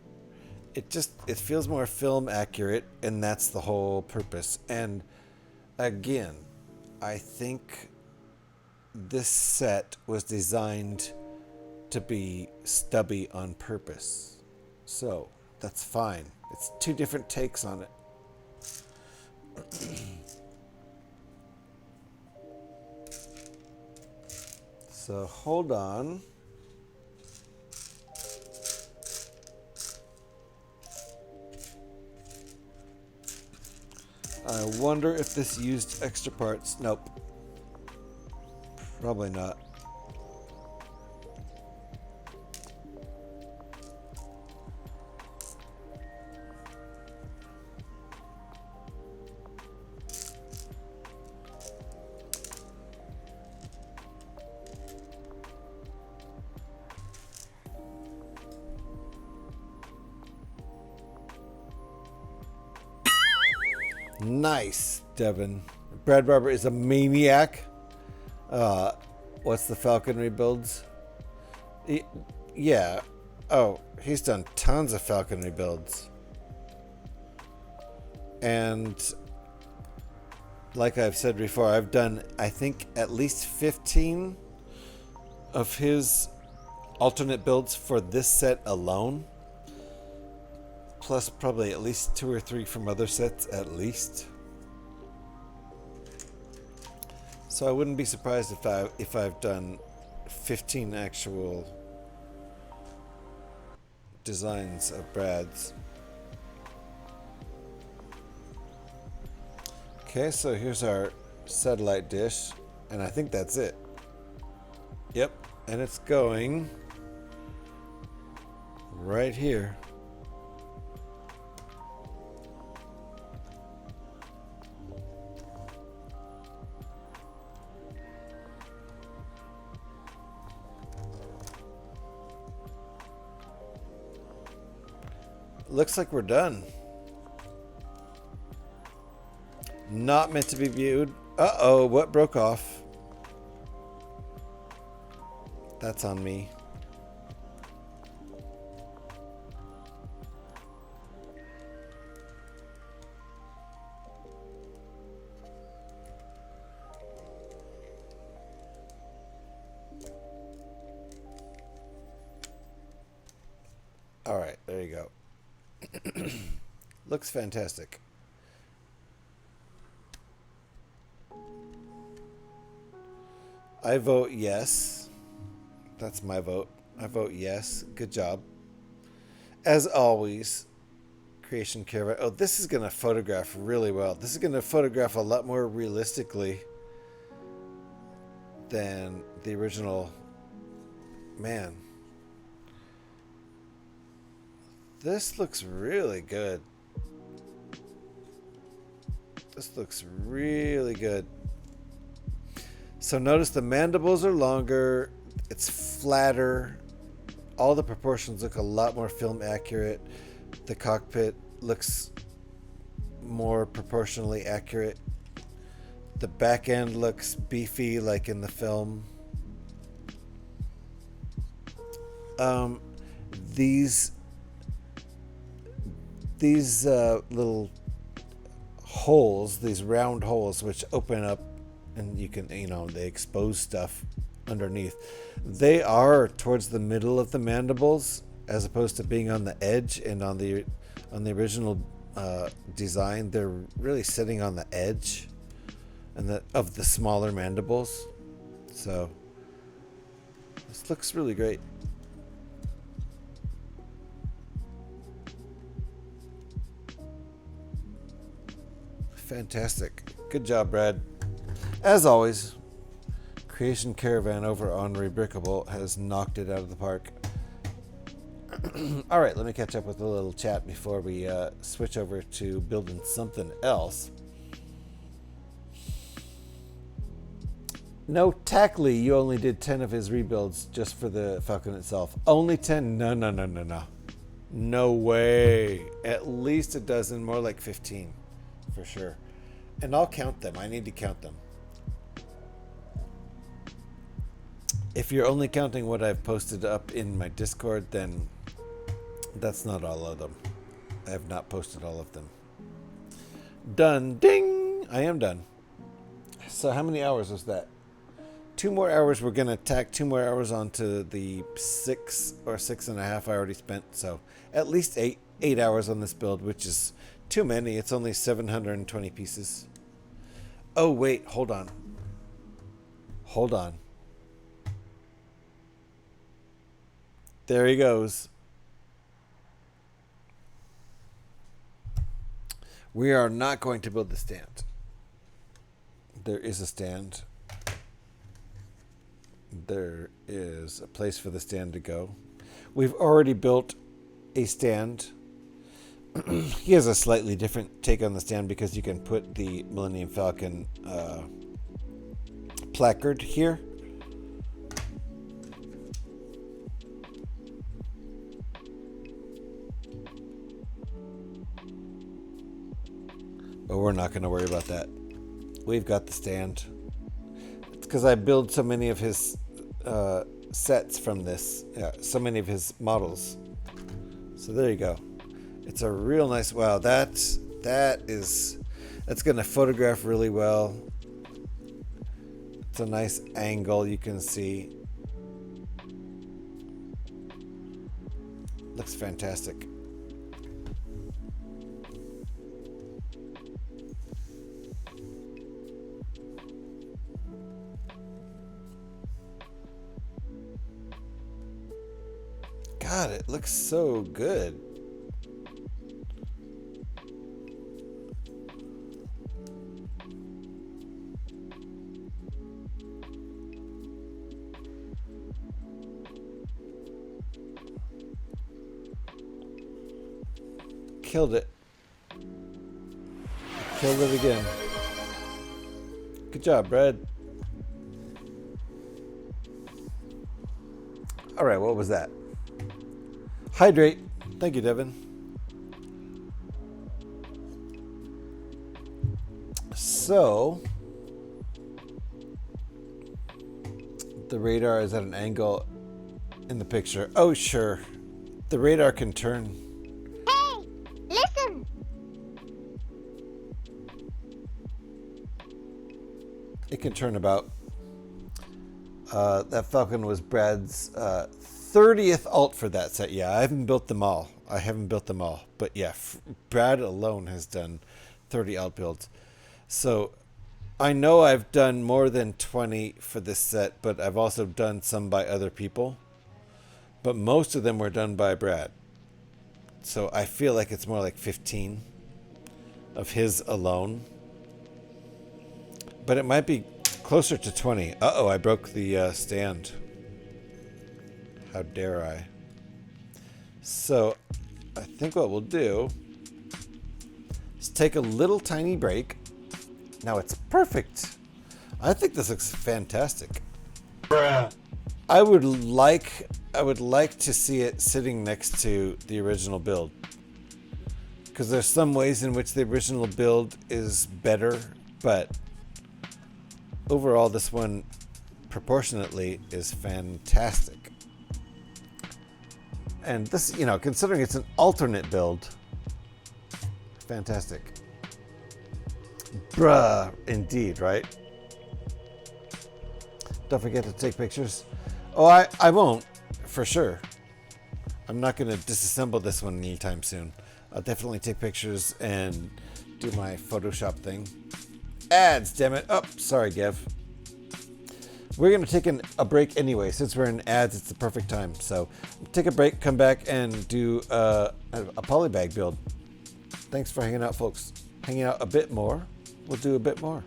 It feels more film accurate, and that's the whole purpose. And again, I think this set was designed to be stubby on purpose. So that's fine. It's two different takes on it. So hold on. I wonder if this used extra parts. Nope. Probably not. Nice, Devin. Brad Barber is a maniac. What's the Falcon rebuilds? Yeah. Oh, he's done tons of Falcon rebuilds. And like I've said before, I've done, I think, at least 15 of his alternate builds for this set alone, plus probably at least 2 or 3 from other sets at least. So I wouldn't be surprised if I've done 15 actual designs of Brad's. Okay, so here's our satellite dish, and I think that's it. Yep, and it's going right here. Looks like we're done. Not meant to be viewed. Uh-oh, what broke off? That's on me. All right, there you go. Looks fantastic. I vote yes. That's my vote. I vote yes. Good job. As always, Creation Caravan. Oh, this is going to photograph really well. This is going to photograph a lot more realistically than the original. Man. This looks really good. This looks really good. So notice the mandibles are longer. It's flatter. All the proportions look a lot more film accurate. The cockpit looks more proportionally accurate. The back end looks beefy like in the film. These little holes, these round holes which open up and you can, they expose stuff underneath. They are towards the middle of the mandibles as opposed to being on the edge, and on the original design they're really sitting on the edge and of the smaller mandibles. So this looks really great. Fantastic. Good job, Brad. As always, Creation Caravan over on Rebrickable has knocked it out of the park. All right, let me catch up with a little chat before we switch over to building something else. No, Tackley, you only did 10 of his rebuilds just for the Falcon itself. Only 10? No. No way. At least a dozen, more like 15. For sure. And I'll count them. I need to count them. If you're only counting what I've posted up in my Discord, then that's not all of them. I have not posted all of them. Done. Ding! I am done. So how many hours was that? 2 more hours. We're going to tack 2 more hours onto the 6 or 6.5 I already spent. So at least 8 hours on this build, which is too many. It's only 720 pieces. Oh, wait. Hold on. There he goes. We are not going to build the stand. There is a stand. There is a place for the stand to go. We've already built a stand. He has a slightly different take on the stand because you can put the Millennium Falcon placard here. But we're not going to worry about that. We've got the stand. It's because I build so many of his sets from this. Yeah, so many of his models. So there you go. It's a real nice, wow, that's going to photograph really well. It's a nice angle you can see. Looks fantastic. God, it looks so good. Killed it. Killed it again. Good job, Brad. All right, what was that? Hydrate. Thank you, Devin. So, the radar is at an angle in the picture. Oh, sure. The radar can turn. Hey, listen. It can turn about. That Falcon was Brad's 30th alt for that set. Yeah, I haven't built them all. But yeah, Brad alone has done 30 alt builds. So I know I've done more than 20 for this set, but I've also done some by other people. But most of them were done by Brad. So I feel like it's more like 15 of his alone. But it might be closer to 20. Uh-oh, I broke the stand. How dare I? So I think what we'll do is take a little tiny break. Now it's perfect. I think this looks fantastic. Bruh. I would like to see it sitting next to the original build, because there's some ways in which the original build is better, but overall this one proportionately is fantastic. And this, you know, considering it's an alternate build, fantastic. Bruh, indeed, right? Don't forget to take pictures. Oh, I won't, for sure. I'm not going to disassemble this one anytime soon. I'll definitely take pictures and do my Photoshop thing. Ads, damn it. Oh, sorry, Gev. We're going to take a break anyway. Since we're in ads, it's the perfect time. So take a break, come back, and do a polybag build. Thanks for hanging out, folks. Hanging out a bit more. We'll do a bit more.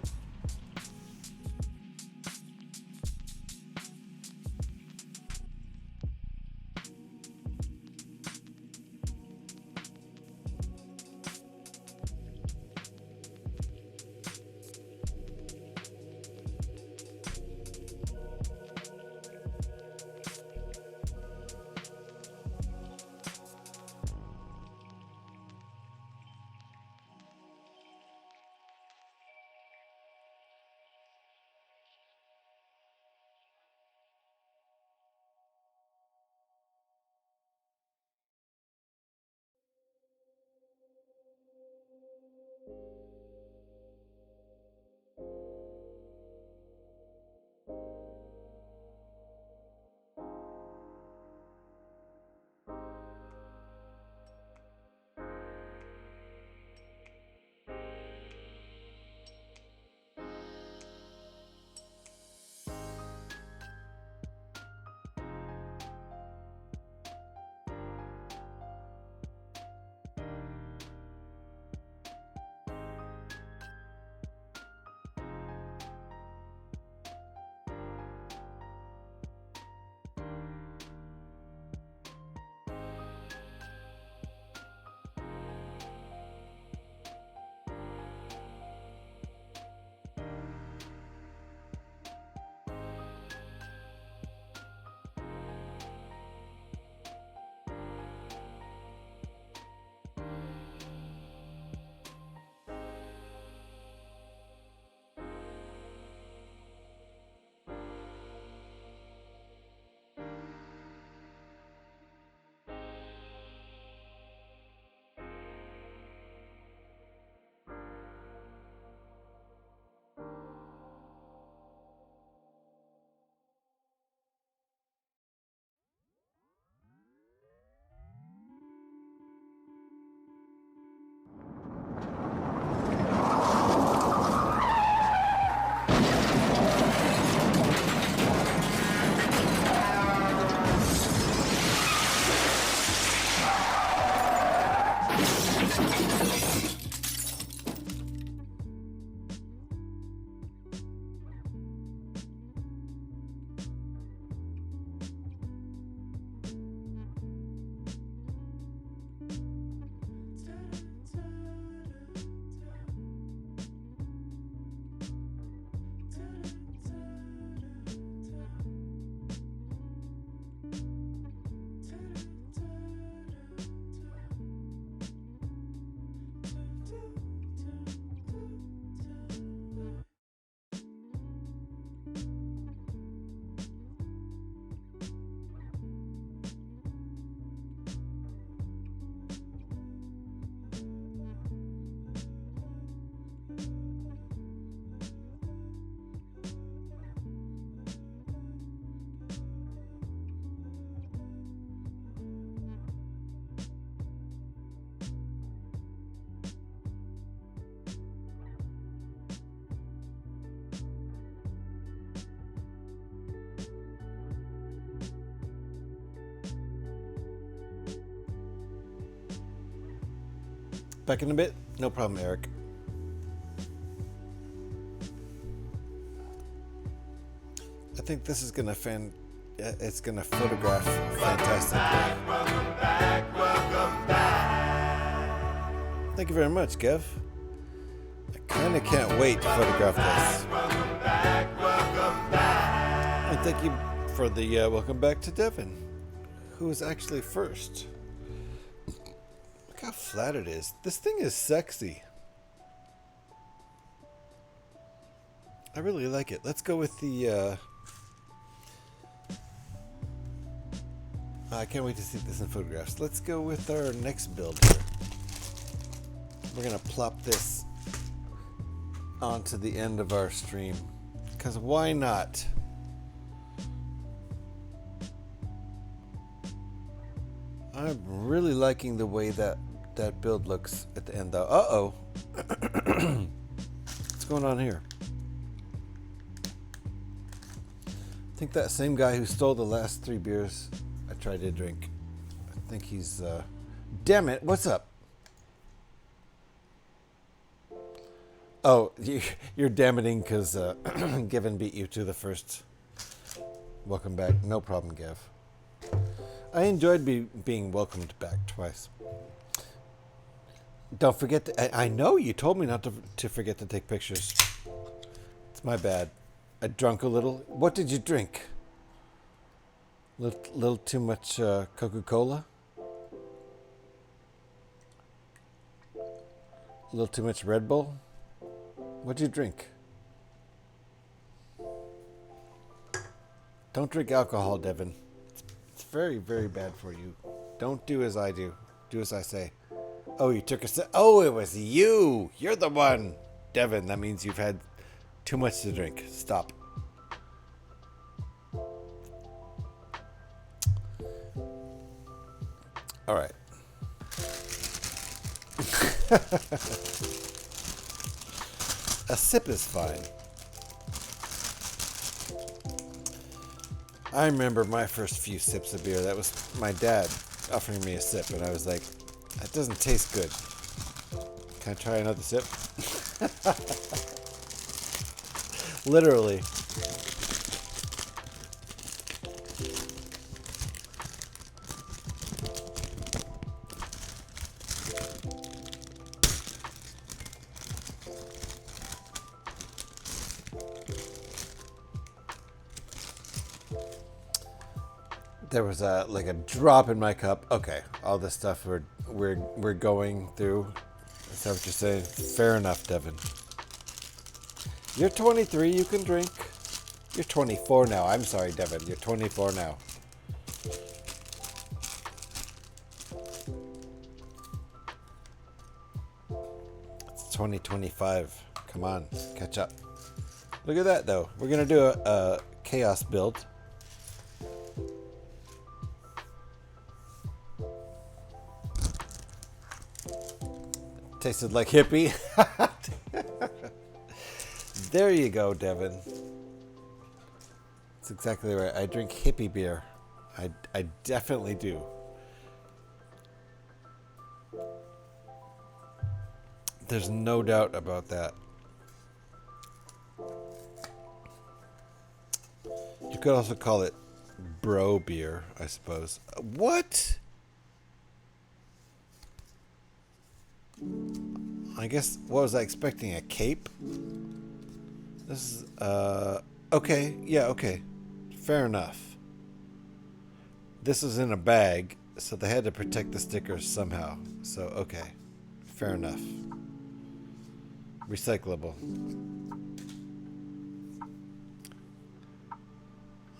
Back in a bit? No problem, Eric. I think this is gonna it's gonna photograph fantastically. Welcome back. Thank you very much, Gev. I kinda can't wait to photograph this. Welcome back. And thank you for the welcome back to Devin, who is actually first. Look how flat it is. This thing is sexy. I really like it. Let's go with the I can't wait to see this in photographs. Let's go with our next build here. We're gonna plop this onto the end of our stream, because why not? I'm really liking the way that build looks at the end though. Uh-oh. What's going on here? I think that same guy who stole the last 3 beers I tried to drink. I think he's damn it, what's up? Oh, you're damning because Gavin beat you to the first. Welcome back. No problem, Gav. I enjoyed being welcomed back twice. Don't forget to, I know you told me not to forget to take pictures. It's my bad. I drunk a little. What did you drink? Little too much Coca-Cola? A little too much Red Bull? What'd you drink? Don't drink alcohol, Devin. It's very, very bad for you. Don't do as I do. Do as I say. Oh, you took a sip. Oh, it was you. You're the one. Devin, that means you've had too much to drink. Stop. All right. A sip is fine. I remember my first few sips of beer. That was my dad offering me a sip, and I was like, that doesn't taste good. Can I try another sip? Literally. There was like a drop in my cup. Okay, all this stuff we're going through. Is that what you're saying? Fair enough, Devin. You're 23. You can drink. You're 24 now. I'm sorry, Devin. You're 24 now. It's 2025. Come on, catch up. Look at that, though. We're gonna do a chaos build. Tasted like hippie. There you go, Devin. That's exactly right. I drink hippie beer. I definitely do. There's no doubt about that. You could also call it bro beer, I suppose. What? I guess, what was I expecting? A cape? This is, okay. Yeah, okay. Fair enough. This is in a bag, so they had to protect the stickers somehow. So, okay. Fair enough. Recyclable.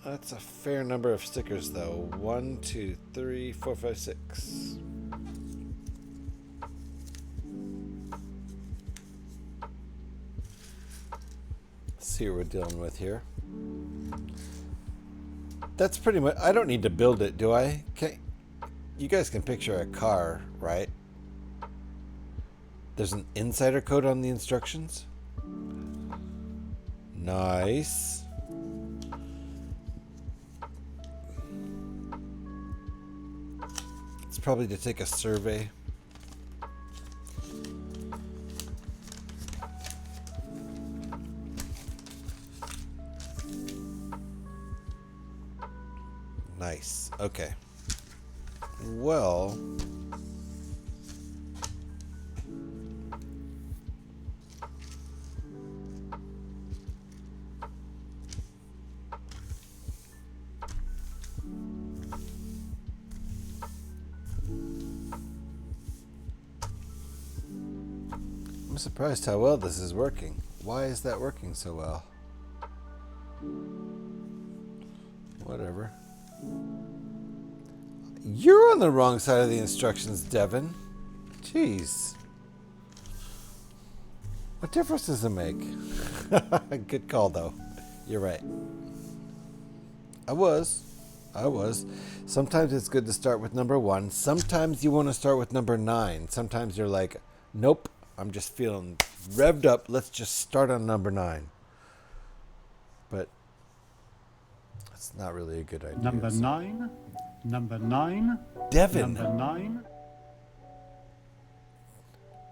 That's a fair number of stickers, though. 1, 2, 3, 4, 5, 6. See what we're dealing with here. That's pretty much. I don't need to build it, do I? Okay. You guys can picture a car, right? There's an insider code on the instructions. Nice. It's probably to take a survey. Okay. Well... I'm surprised how well this is working. Why is that working so well? Whatever. You're on the wrong side of the instructions, Devin. Jeez. What difference does it make? Good call, though. You're right. I was. Sometimes it's good to start with number 1. Sometimes you want to start with number 9. Sometimes you're like, nope, I'm just feeling revved up. Let's just start on number 9. But it's not really a good idea. Number 9. Number 9. Devin. Number 9.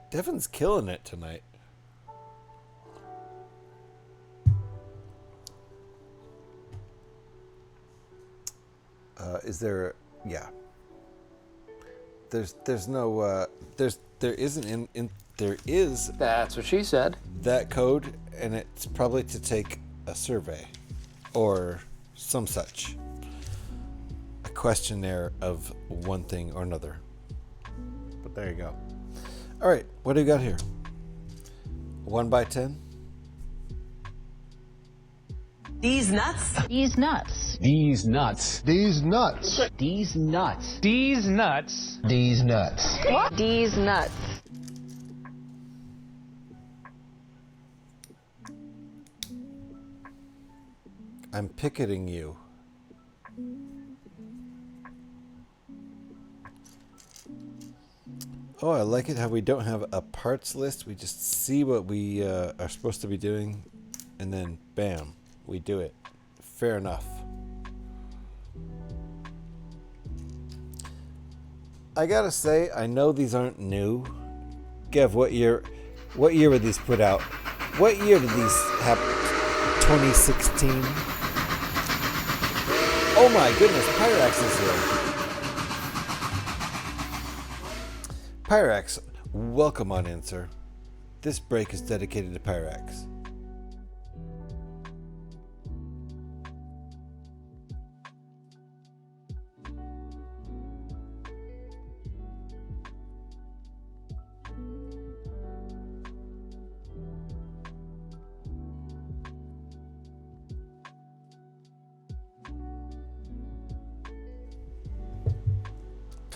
Devin's killing it tonight. Is there? Yeah. There's no. There isn't there is. That's what she said. That code, and it's probably to take a survey, or some such. A questionnaire of one thing or another. But there you go. All right, what do you got here? 1 by 10. These nuts. These nuts. These nuts. These nuts. These nuts. These nuts. These nuts. What? These nuts. I'm picketing you. Oh, I like it how we don't have a parts list. We just see what we are supposed to be doing, and then bam, we do it. Fair enough. I gotta say, I know these aren't new. Gev, what year were these put out? What year did these happen? 2016? Oh my goodness, Pyrax is here. Pyrax, welcome on in, sir. This break is dedicated to Pyrax.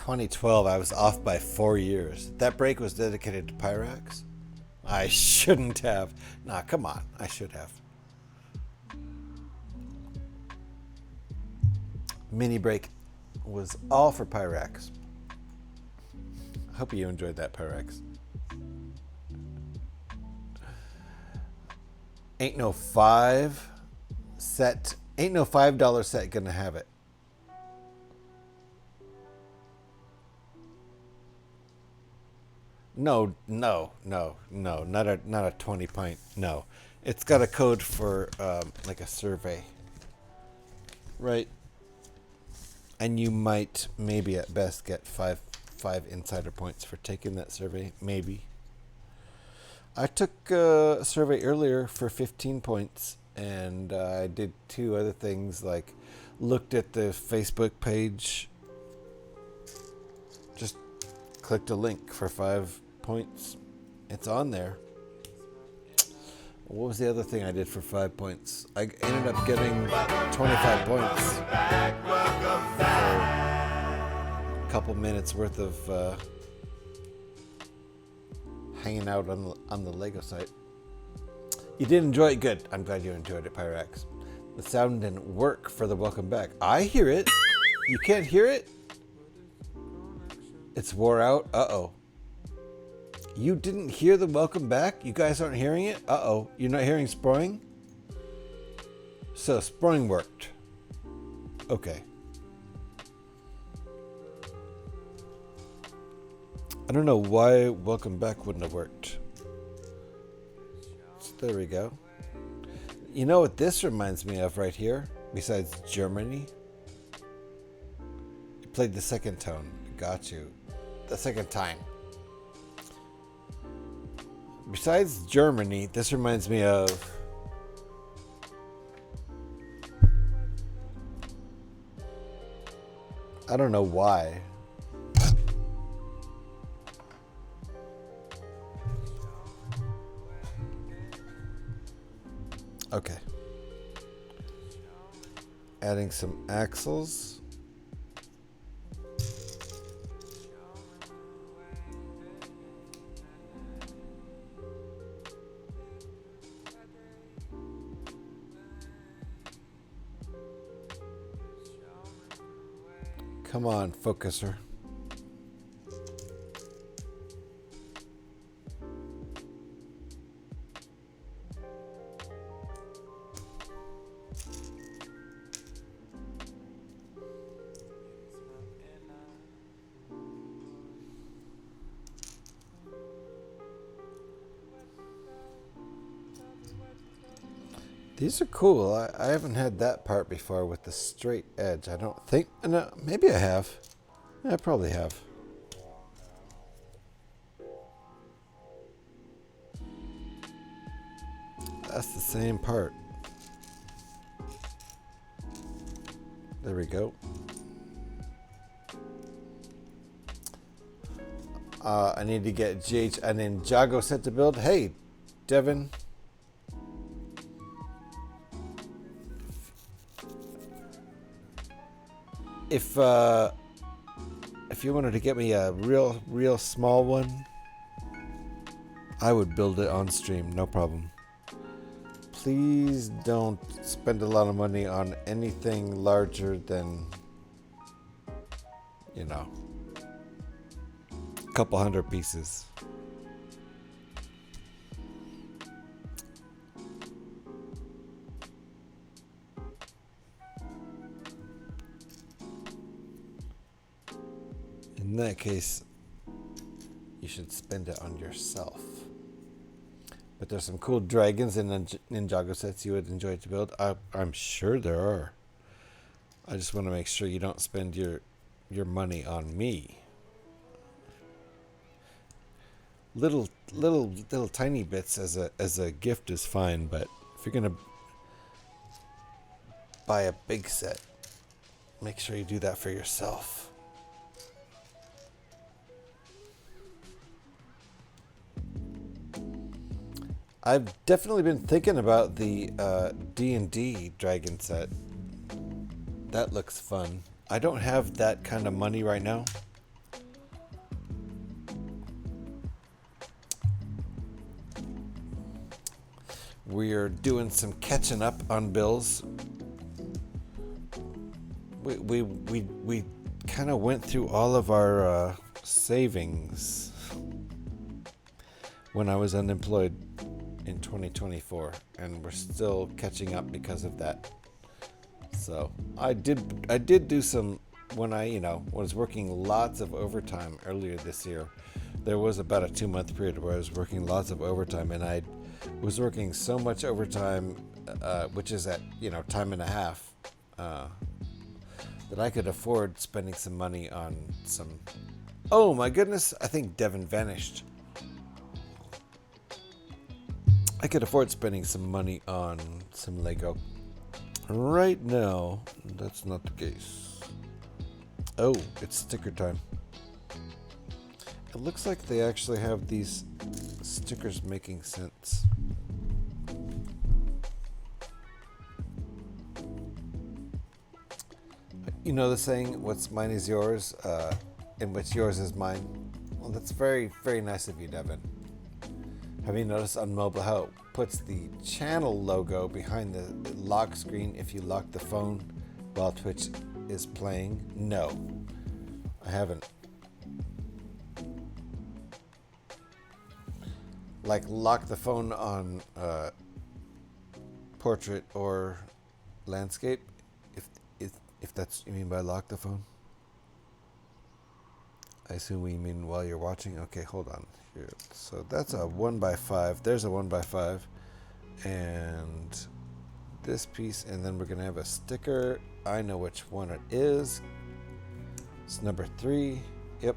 ...2012, I was off by 4 years. That break was dedicated to Pyrax? I shouldn't have. Nah, come on. I should have. Mini break was all for Pyrax. I hope you enjoyed that, Pyrax. Ain't no $5 set gonna have it. No, not a 20 pint. No, it's got a code for like a survey, right? And you might maybe at best get five insider points for taking that survey. Maybe. I took a survey earlier for 15 points, and I did 2 other things, like looked at the Facebook page. Just clicked a link for 5 points. It's on there. What was the other thing I did for 5 points? I ended up getting 25 points for a couple minutes worth of hanging out on the Lego site. You did enjoy it? Good. I'm glad you enjoyed it, Pyrax. The sound didn't work for the welcome back. I hear it. You can't hear it? It's wore out? Uh-oh. You didn't hear the welcome back? You guys aren't hearing it? Uh-oh. You're not hearing Sproing? So, Sproing worked. Okay. I don't know why welcome back wouldn't have worked. So there we go. You know what this reminds me of right here? Besides Germany? played the second tone. Got you. The second time. Besides Germany, this reminds me of... I don't know why. Okay. Adding some axles. Come on, focuser. These are cool. I haven't had that part before with the straight edge. I don't think... No, maybe I have. I probably have. That's the same part. There we go. I need to get GH and Ninjago set to build. Hey, Devin. If you wanted to get me a real small one, I would build it on stream, no problem. Please don't spend a lot of money on anything larger than, you know, a couple hundred pieces. In that case, you should spend it on yourself. But there's some cool dragons and Ninjago sets you would enjoy to build. I'm sure there are. I just want to make sure you don't spend your money on me. Little tiny bits as a gift is fine, but if you're gonna buy a big set, make sure you do that for yourself. I've definitely been thinking about the D&D dragon set. That looks fun. I don't have that kind of money right now. We're doing some catching up on bills. We kind of went through all of our savings when I was unemployed in 2024, and we're still catching up because of that. So I did do some, when I was working lots of overtime earlier this year. There was about a 2-month period where I was working lots of overtime, and I was working so much overtime, which is at time and a half, that I could afford spending some money on some... Oh my goodness, I think Devin vanished. I could afford spending some money on some Lego. Right now, that's not the case. Oh, it's sticker time. It looks like they actually have these stickers making sense. You know the saying, what's mine is yours, and what's yours is mine? Well, that's very, very nice of you, Devin. Have you noticed on mobile how it puts the channel logo behind the lock screen if you lock the phone while Twitch is playing? No, I haven't. Like lock the phone on portrait or landscape, if that's what you mean by lock the phone. I assume we mean while you're watching. Okay, hold on here. So that's a 1x5. There's a 1x5, and this piece, and then we're gonna have a sticker. I know which one it is. It's number 3. Yep.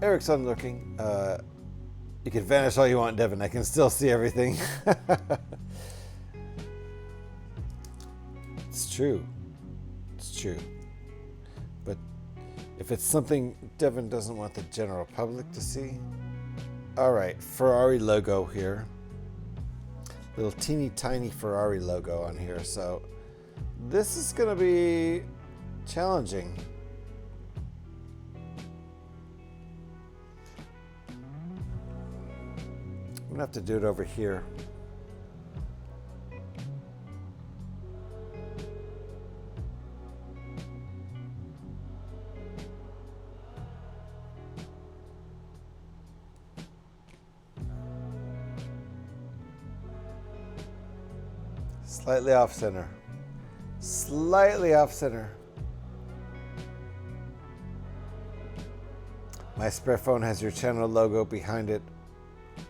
Eric's unlooking. You can vanish all you want, Devin. I can still see everything. It's true. It's true. But if it's something Devin doesn't want the general public to see. Alright, Ferrari logo here. Little teeny tiny Ferrari logo on here. So this is going to be challenging. I'm going to have to do it over here. Slightly off center. Slightly off center. My spare phone has your channel logo behind it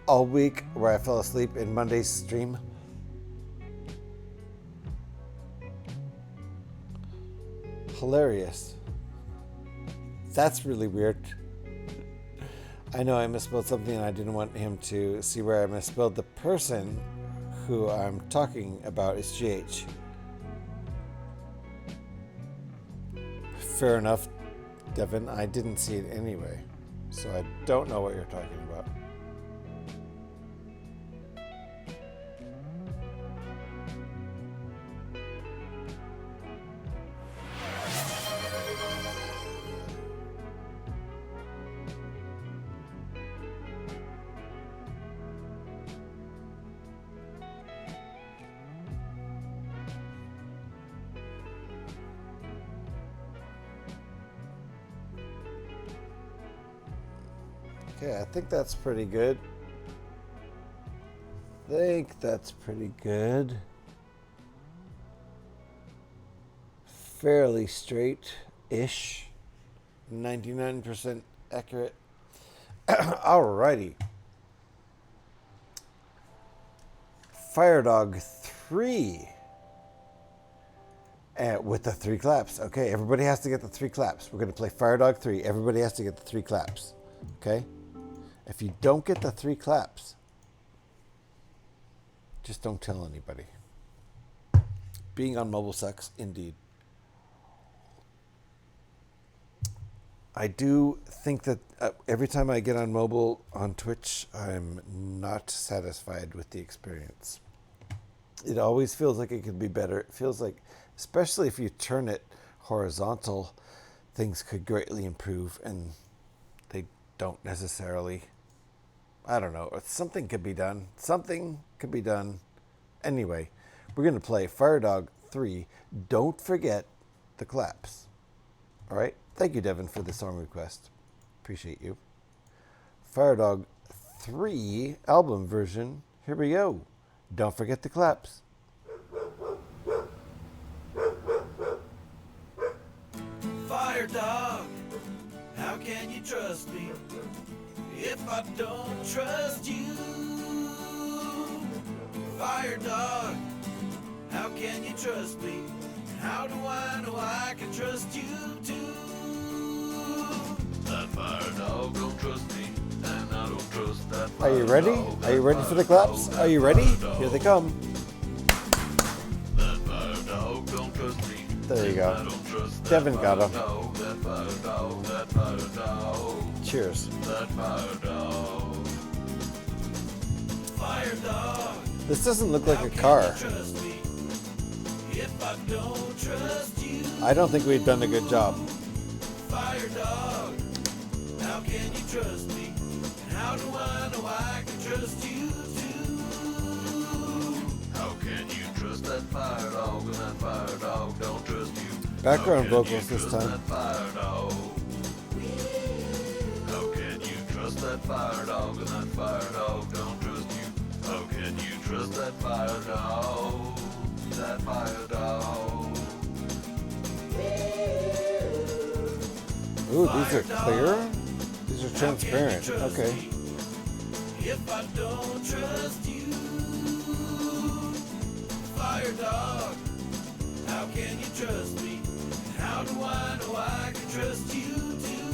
all week where I fell asleep in Monday's stream. Hilarious. That's really weird. I know I misspelled something and I didn't want him to see where I misspelled. The person who I'm talking about is GH. Fair enough, Devin. I didn't see it anyway, so I don't know what you're talking about. Okay, I think that's pretty good. Fairly straight-ish. 99% accurate. Alrighty. Firedog 3. With the 3 claps. Okay, everybody has to get the 3 claps. We're going to play Firedog 3. Everybody has to get the 3 claps. Okay? If you don't get the 3 claps, just don't tell anybody. Being on mobile sucks, indeed. I do think that every time I get on mobile on Twitch, I'm not satisfied with the experience. It always feels like it could be better. It feels like, especially if you turn it horizontal, things could greatly improve, and they don't necessarily. I don't know. Something could be done. Something could be done. Anyway, we're going to play Firedog 3. Don't forget the claps. All right? Thank you, Devin, for the song request. Appreciate you. Firedog 3 album version. Here we go. Don't forget the claps. Firedog, how can you trust me if I don't trust you? Firedog, how can you trust me? And how do I know I can trust you too? That Firedog don't trust me, and I don't trust that Firedog. Are you ready? Are you ready for the claps? Are you ready? Here they come. That Firedog don't trust me. There you go. Devin got him. Cheers. This doesn't look like a car. I don't think we've done a good job. Firedog, how can you trust me? And how do I know I can trust you too? How can you trust that Firedog when that Firedog don't trust you? Background vocals this time. How can you trust that Firedog when that Firedog don't trust you? How can you trust that Firedog? That Firedog. Ooh, these are clear? These are transparent. Okay. If I don't trust you, Firedog, how can you trust me? How do I know I can trust you too?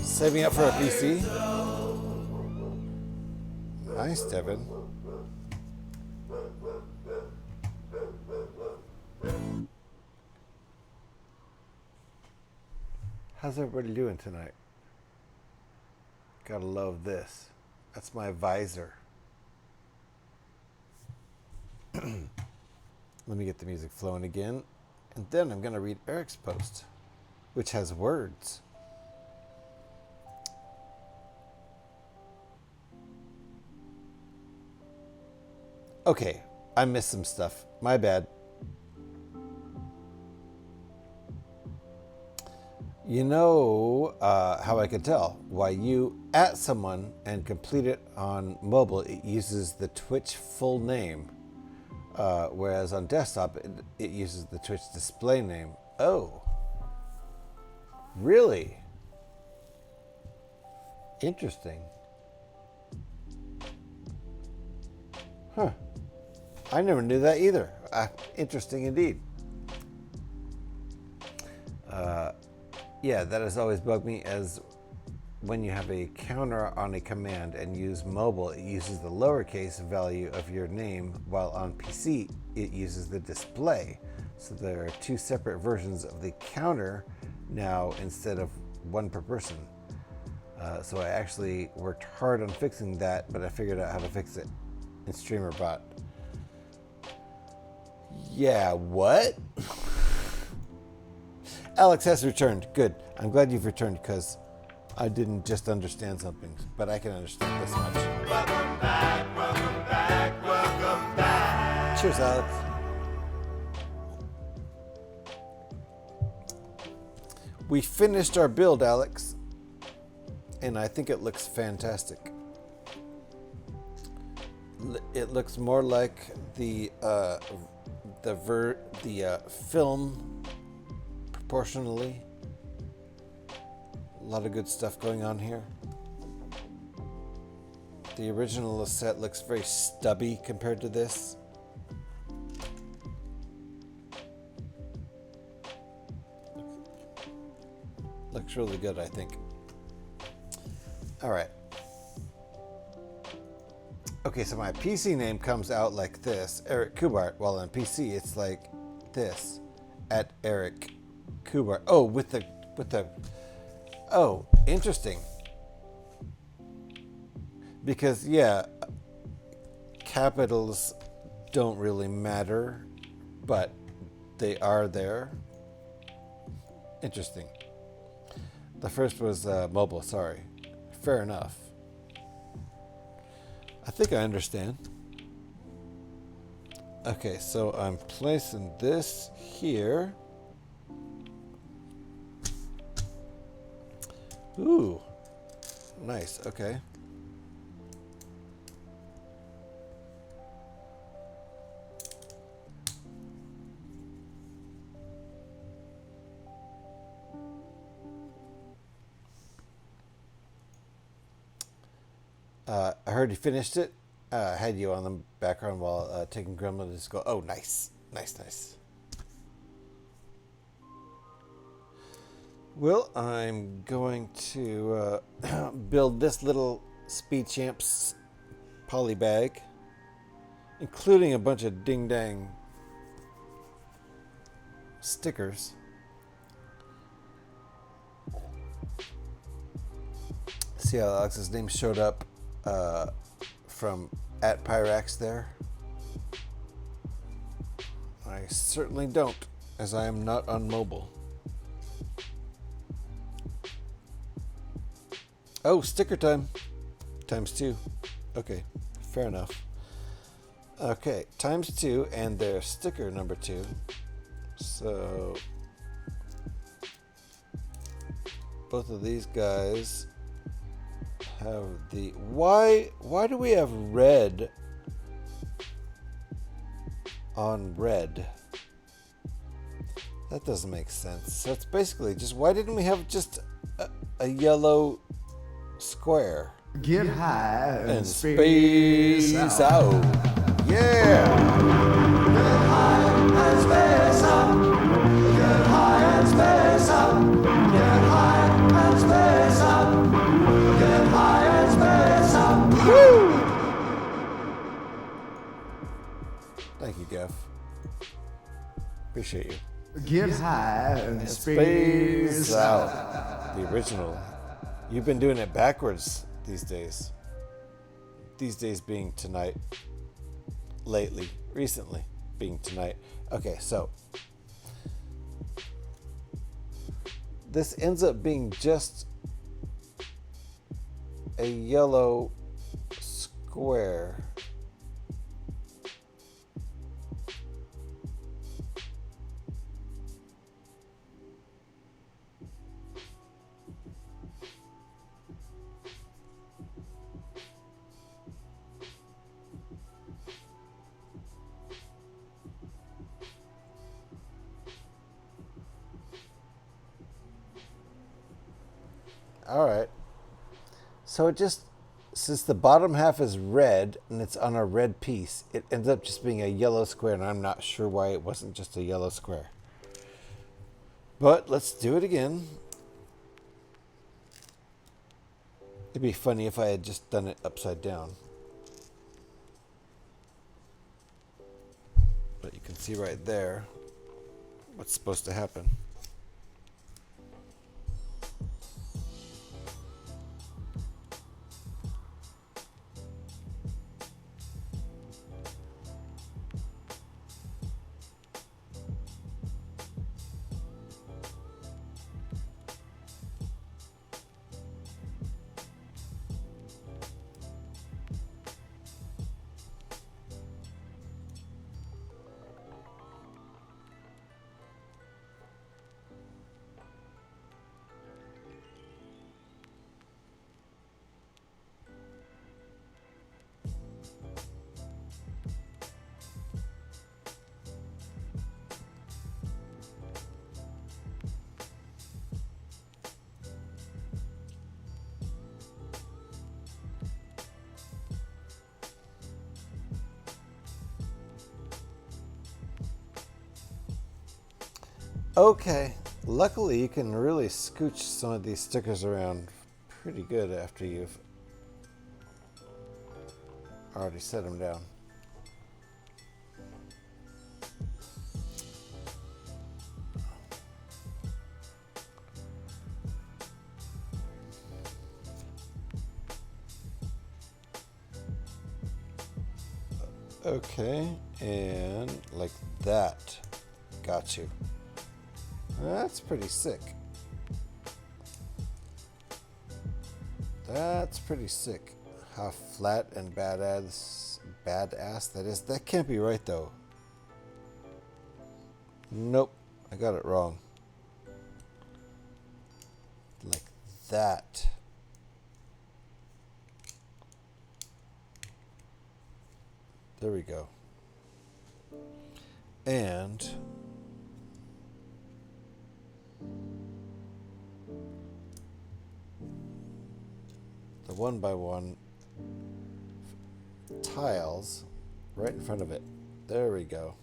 Saving up for a PC. Nice, Devin. How's everybody doing tonight? Gotta love this. That's my visor. Let me get the music flowing again. And then I'm gonna read Eric's post, which has words. Okay, I missed some stuff. My bad. You know how I could tell? Why you at someone and complete it on mobile, it uses the Twitch full name. Whereas on desktop, it uses the Twitch display name. Oh. Really? Interesting. Huh. I never knew that either. Interesting indeed. Yeah, that has always bugged me, as when you have a counter on a command and use mobile, it uses the lowercase value of your name, while on PC, it uses the display. So there are two separate versions of the counter now instead of one per person. So I actually worked hard on fixing that, but I figured out how to fix it in StreamerBot. Yeah, what? Alex has returned. Good. I'm glad you've returned, because I didn't just understand something, but I can understand this much. Welcome back, welcome back, welcome back. Cheers, Alex. We finished our build, Alex, and I think it looks fantastic. It looks more like the film proportionally. A lot of good stuff going on here. The original set looks very stubby compared to this. Looks really good, I think. All right. Okay, so my PC name comes out like this, Eric Kubart, while on PC it's like this, at Eric Kubart. Oh, with the, oh, interesting. Because, yeah, capitals don't really matter, but they are there. Interesting. The first was mobile, sorry. Fair enough. I think I understand. Okay, so I'm placing this here. Ooh, nice, okay. I heard you finished it. I had you on the background while taking Gremlin to school. Oh, nice. Nice, nice. Well, I'm going to build this little Speed Champs poly bag, including a bunch of ding-dang stickers. See how Alex's name showed up from at Pyrax there? I certainly don't, as I am not on mobile. Oh, sticker time. ×2. Okay, fair enough. Okay, ×2 and their sticker number 2. So both of these guys have the why do we have red on red? That doesn't make sense. So it's basically just, why didn't we have just a yellow square? Get high and space out. Yeah. Get high and space out. Get high and space out. Get high and space out. Get high and space out. Woo! Thank you, Jeff. Appreciate you. Get high and Space out. The original. You've been doing it backwards these days. These days being tonight. Lately. Recently being tonight. Okay, so. This ends up being just a yellow square. All right. So it just, since the bottom half is red and it's on a red piece, it ends up just being a yellow square, and I'm not sure why it wasn't just a yellow square. But let's do it again. It'd be funny if I had just done it upside down. But you can see right there what's supposed to happen. Okay, luckily you can really scooch some of these stickers around pretty good after you've already set them down. Okay, and like that. Got you. That's pretty sick. That's pretty sick. How flat and badass that is. That can't be right though. Nope, I got it wrong. Like that. There we go. And the 1x1 tiles right in front of it. There we go.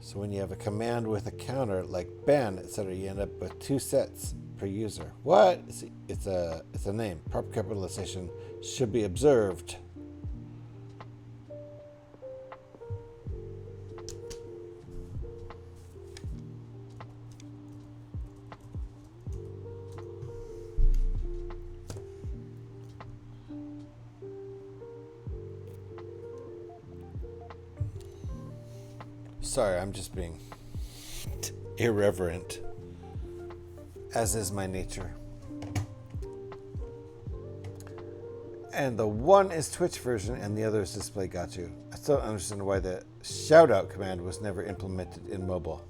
So when you have a command with a counter like ban, etc., you end up with 2 sets per user. What? It's a name. Proper capitalization should be observed. Sorry, I'm just being irreverent, as is my nature. And the one is Twitch version and the other is display got you. I still don't understand why the shout out command was never implemented in mobile.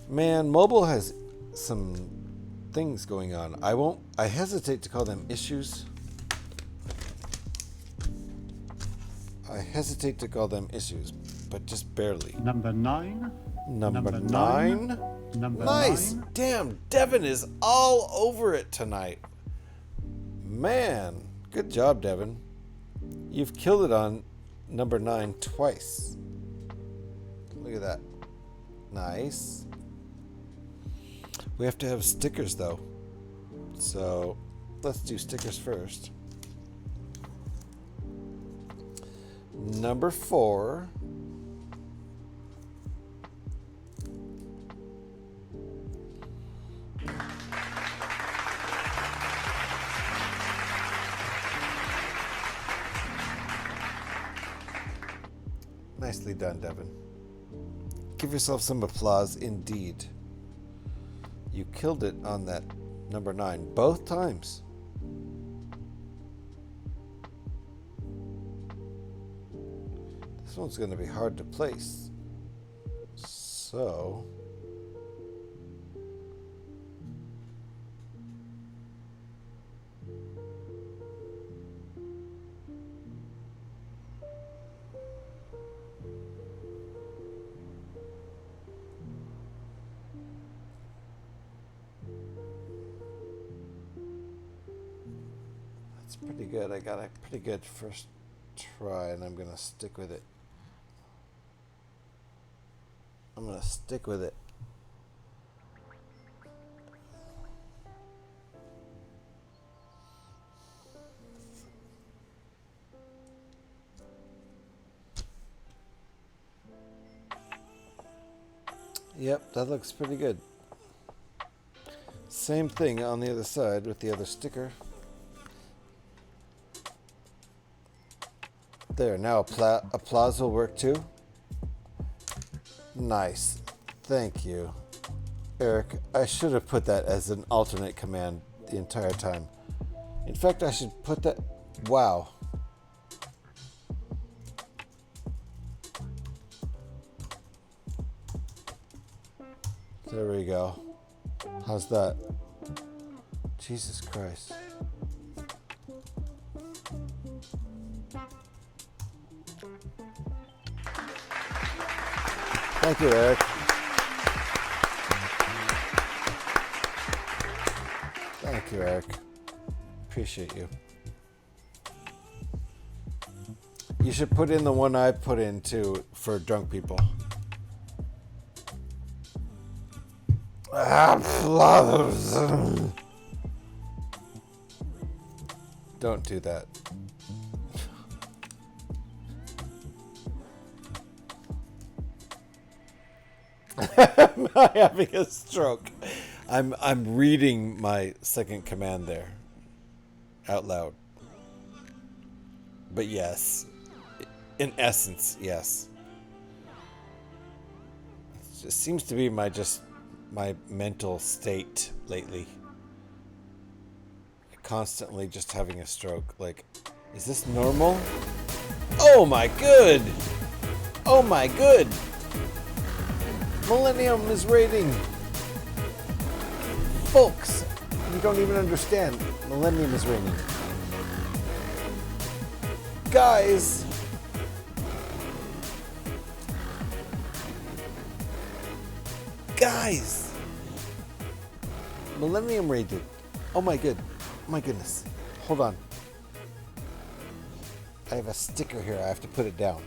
Man, mobile has some things going on. I hesitate to call them issues. I hesitate to call them issues, but just barely. Number 9. Number 9. Number Nice. 9. Damn, Devin is all over it tonight. Man, good job, Devin. You've killed it on number 9 twice. Look at that. Nice. We have to have stickers, though. So, let's do stickers first. Number 4. Nicely done, Devin. Give yourself some applause indeed. You killed it on that number 9 both times. This one's going to be hard to place. So... That's pretty good. I got a pretty good first try, and I'm going to stick with it. I'm going to stick with it. Yep, that looks pretty good. Same thing on the other side with the other sticker. There, now applause will work too. Nice. Thank you. Eric, I should have put that as an alternate command the entire time. In fact, I should put that... Wow. There we go. How's that? Jesus Christ. Thank you, Eric. Thank you, Eric. Appreciate you. You should put in the one I put in too for drunk people. Don't do that. I'm not having a stroke. I'm reading my second command there out loud. But yes, in essence, yes. It just seems to be my mental state lately. Constantly just having a stroke. Like, is this normal? Oh my good! Oh my good! Millennium is raiding! Folks, you don't even understand. Millennium is raiding. Guys! Guys! Millennium raided. Oh my good. Oh my goodness. Hold on. I have a sticker here. I have to put it down.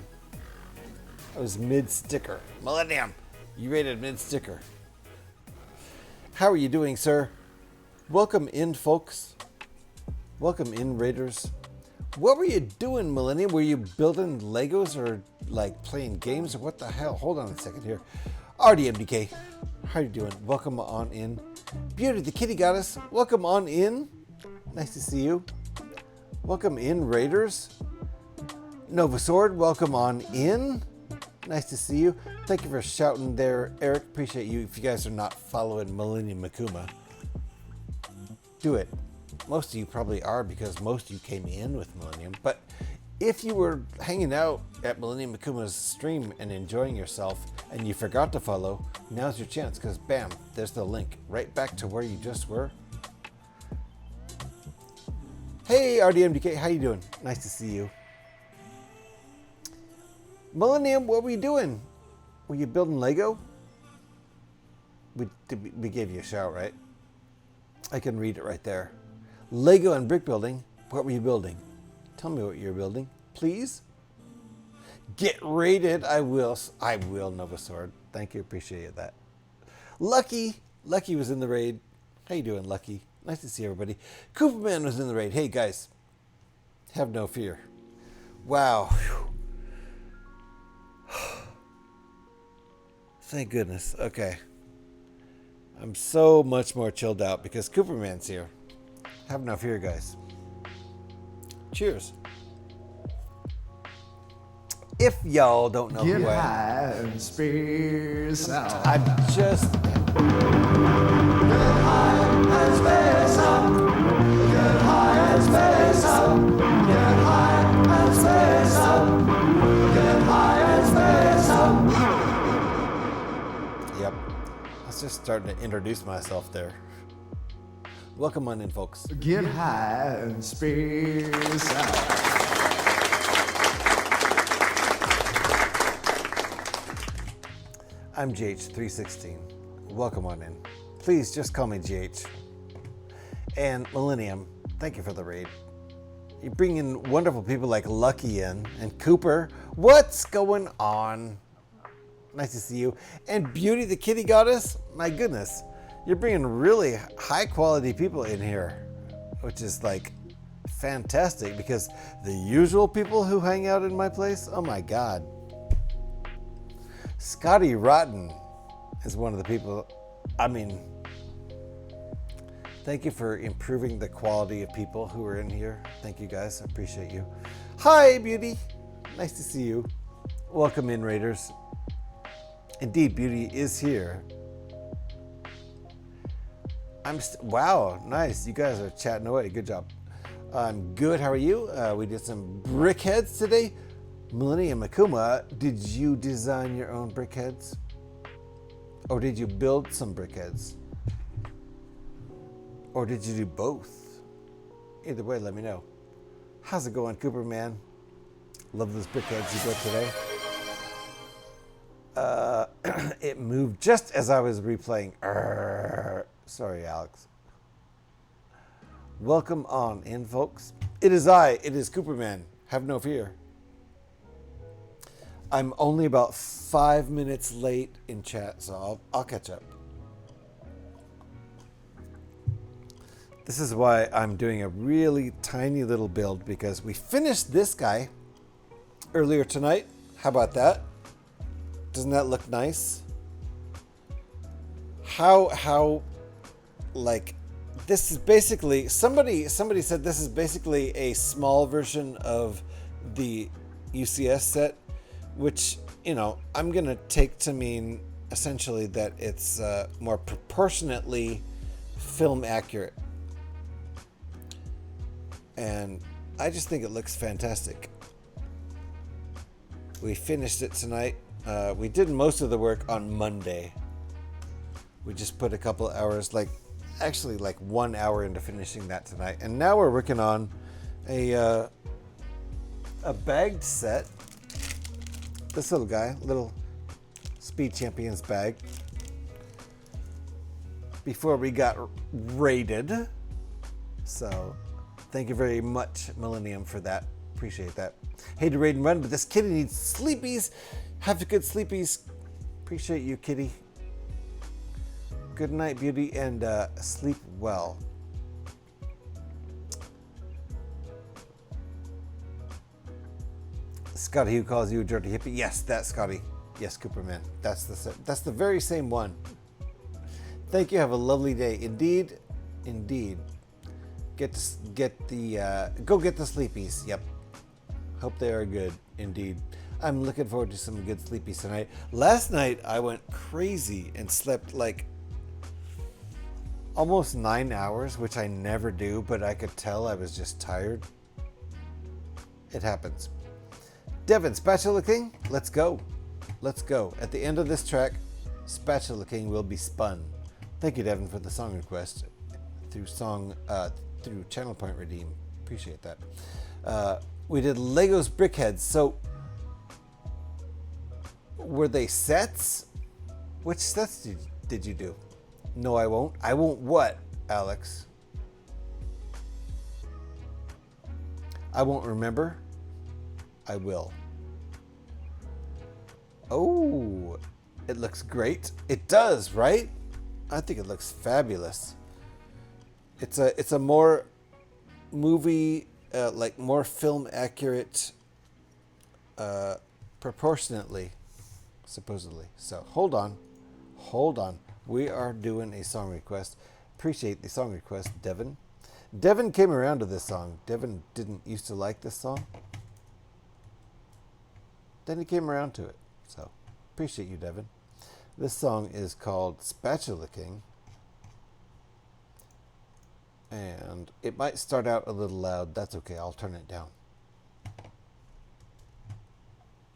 I was mid-sticker. Millennium! You rated mid-sticker. How are you doing, sir? Welcome in, folks. Welcome in, Raiders. What were you doing, Millennium? Were you building Legos or like playing games or what the hell? Hold on a second here. RDMDK, how you doing? Welcome on in. Beauty the Kitty Goddess, welcome on in. Nice to see you. Welcome in, Raiders. Nova Sword, welcome on in. Nice to see you. Thank you for shouting there, Eric. Appreciate you. If you guys are not following Millennium Makuma, do it. Most of you probably are because most of you came in with Millennium. But if you were hanging out at Millennium Makuma's stream and enjoying yourself and you forgot to follow, now's your chance because bam, there's the link right back to where you just were. Hey, RDMDK, how you doing? Nice to see you. Millennium, what were you doing? Were you building Lego? We gave you a shout, right? I can read it right there. Lego and Brickbuilding. What were you building? Tell me what you're building, please. Get raided. I will, Nova Sword. Thank you, appreciate that. Lucky was in the raid. How you doing, Lucky? Nice to see everybody. Cooperman was in the raid. Hey, guys. Have no fear. Wow. Thank goodness. Okay. I'm so much more chilled out because Cooperman's here. Have no fear, guys. Cheers. If y'all don't know who I am, and space out. I'm just... Get high and space up. Get high and space up. Get high and space up. Get high and space up. Yep. I was just starting to introduce myself there. Welcome on in, folks. Get high and space out. I'm GH316. Welcome on in. Please just call me GH. And Millennium, thank you for the raid. You bring in wonderful people like Lucky in and Cooper. What's going on? Nice to see you. And Beauty the Kitty Goddess. My goodness, you're bringing really high quality people in here, which is like fantastic because the usual people who hang out in my place, oh my God. Scotty Rotten is one of the people. I mean, thank you for improving the quality of people who are in here. Thank you guys, I appreciate you. Hi, Beauty, nice to see you. Welcome in, Raiders. Indeed, Beauty is here. Wow, nice. You guys are chatting away. Good job. I'm good. How are you? We did some brickheads today. Millennium Akuma, did you design your own brickheads? Or did you build some brickheads? Or did you do both? Either way, let me know. How's it going, Cooper man? Love those brickheads you built today. It moved just as I was replaying. Sorry, Alex. Welcome on in, folks. It is Cooperman. Have no fear. I'm only about 5 minutes late in chat, so I'll catch up. This is why I'm doing a really tiny little build because we finished this guy earlier tonight. How about that? Doesn't that look nice? How like this is basically somebody said this is basically a small version of the UCS set, which, you know, I'm gonna take to mean essentially that it's more proportionately film accurate. And I just think it looks fantastic. We finished it tonight. We did most of the work on Monday. We just put a couple hours, actually 1 hour into finishing that tonight. And now we're working on a bagged set. This little guy, little Speed Champions bag. Before we got raided. So thank you very much, Millennium, for that. Appreciate that. Hate to raid and run, but this kitty needs sleepies. Have a good sleepies. Appreciate you, kitty. Good night, Beauty, and sleep well. Scotty, who calls you a dirty hippie? Yes, that's Scotty. Yes, Cooperman. That's the very same one. Thank you. Have a lovely day. Indeed, indeed. Go get the sleepies. Yep. Hope they are good. Indeed. I'm looking forward to some good sleepies tonight. Last night I went crazy and slept almost 9 hours, which I never do, but I could tell I was just tired. It happens. Devin, Spatula King, let's go. Let's go. At the end of this track, Spatula King will be spun. Thank you, Devin, for the song request through Channel Point Redeem. Appreciate that. We did Legos Brickheads. So, were they sets? Which sets did you do? No, I won't. I won't what, Alex? I won't remember. I will. Oh, it looks great. It does, right? I think it looks fabulous. It's a more movie, like more film accurate, proportionately, supposedly. So hold on. We are doing a song request. Appreciate the song request, Devin. Devin came around to this song. Devin didn't used to like this song. Then he came around to it. So appreciate you, Devin. This song is called Spatula King. And it might start out a little loud. That's okay. I'll turn it down.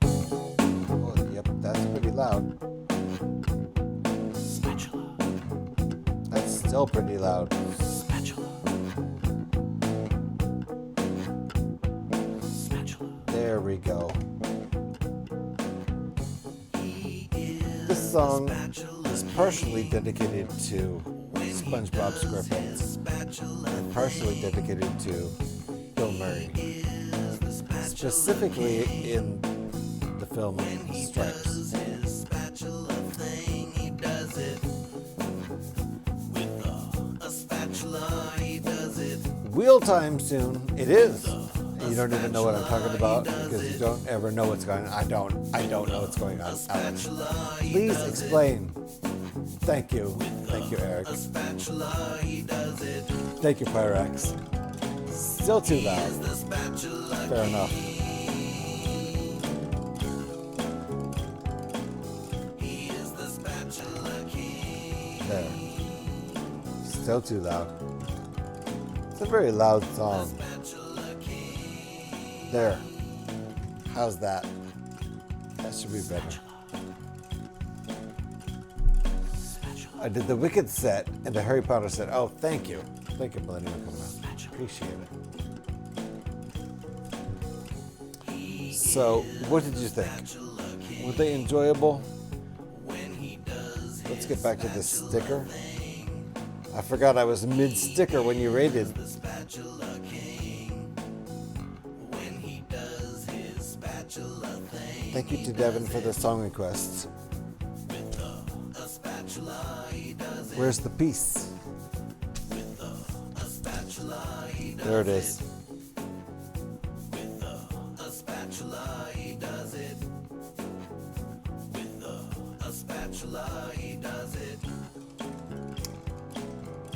Oh, yep, that's pretty loud. Spatula. That's still pretty loud. Spatula. Spatula. There we go. This song is partially dedicated to SpongeBob SquarePants and partially dedicated to Bill Murray, specifically in the film Stripes. Wheel time soon. It is. You don't even know what I'm talking about because you don't ever know what's going on. I don't know what's going on, Alex. Please explain. Thank you. Thank you, Eric. Thank you, Pyrex. Still too loud. Fair enough. There. Still too loud. It's a very loud song. There. How's that? That should be better. I did the Wicked set and the Harry Potter set. Oh, thank you. Thank you, Millennium, for coming out. Appreciate it. So, what did you think? Were they enjoyable? Let's get back to this sticker. I forgot I was mid-sticker when you rated. Thank you to Devin for the song requests. Where's the piece? There it is.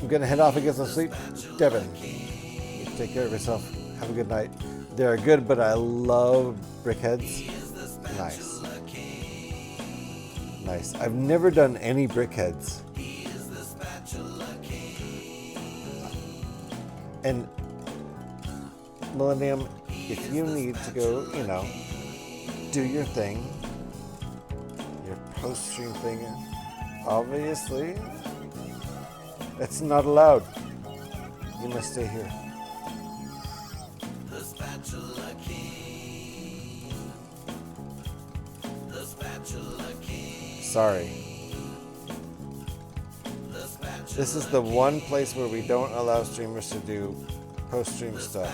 I'm gonna head off and get some sleep. Devin, you take care of yourself. Have a good night. They're good, but I love brickheads. Nice. Nice. I've never done any brickheads. And Millennium, if you need to go, do your thing, your post-stream thing, obviously, it's not allowed. You must stay here. The Spatula King. The Spatula King. Sorry. This is the one place where we don't allow streamers to do post-stream stuff.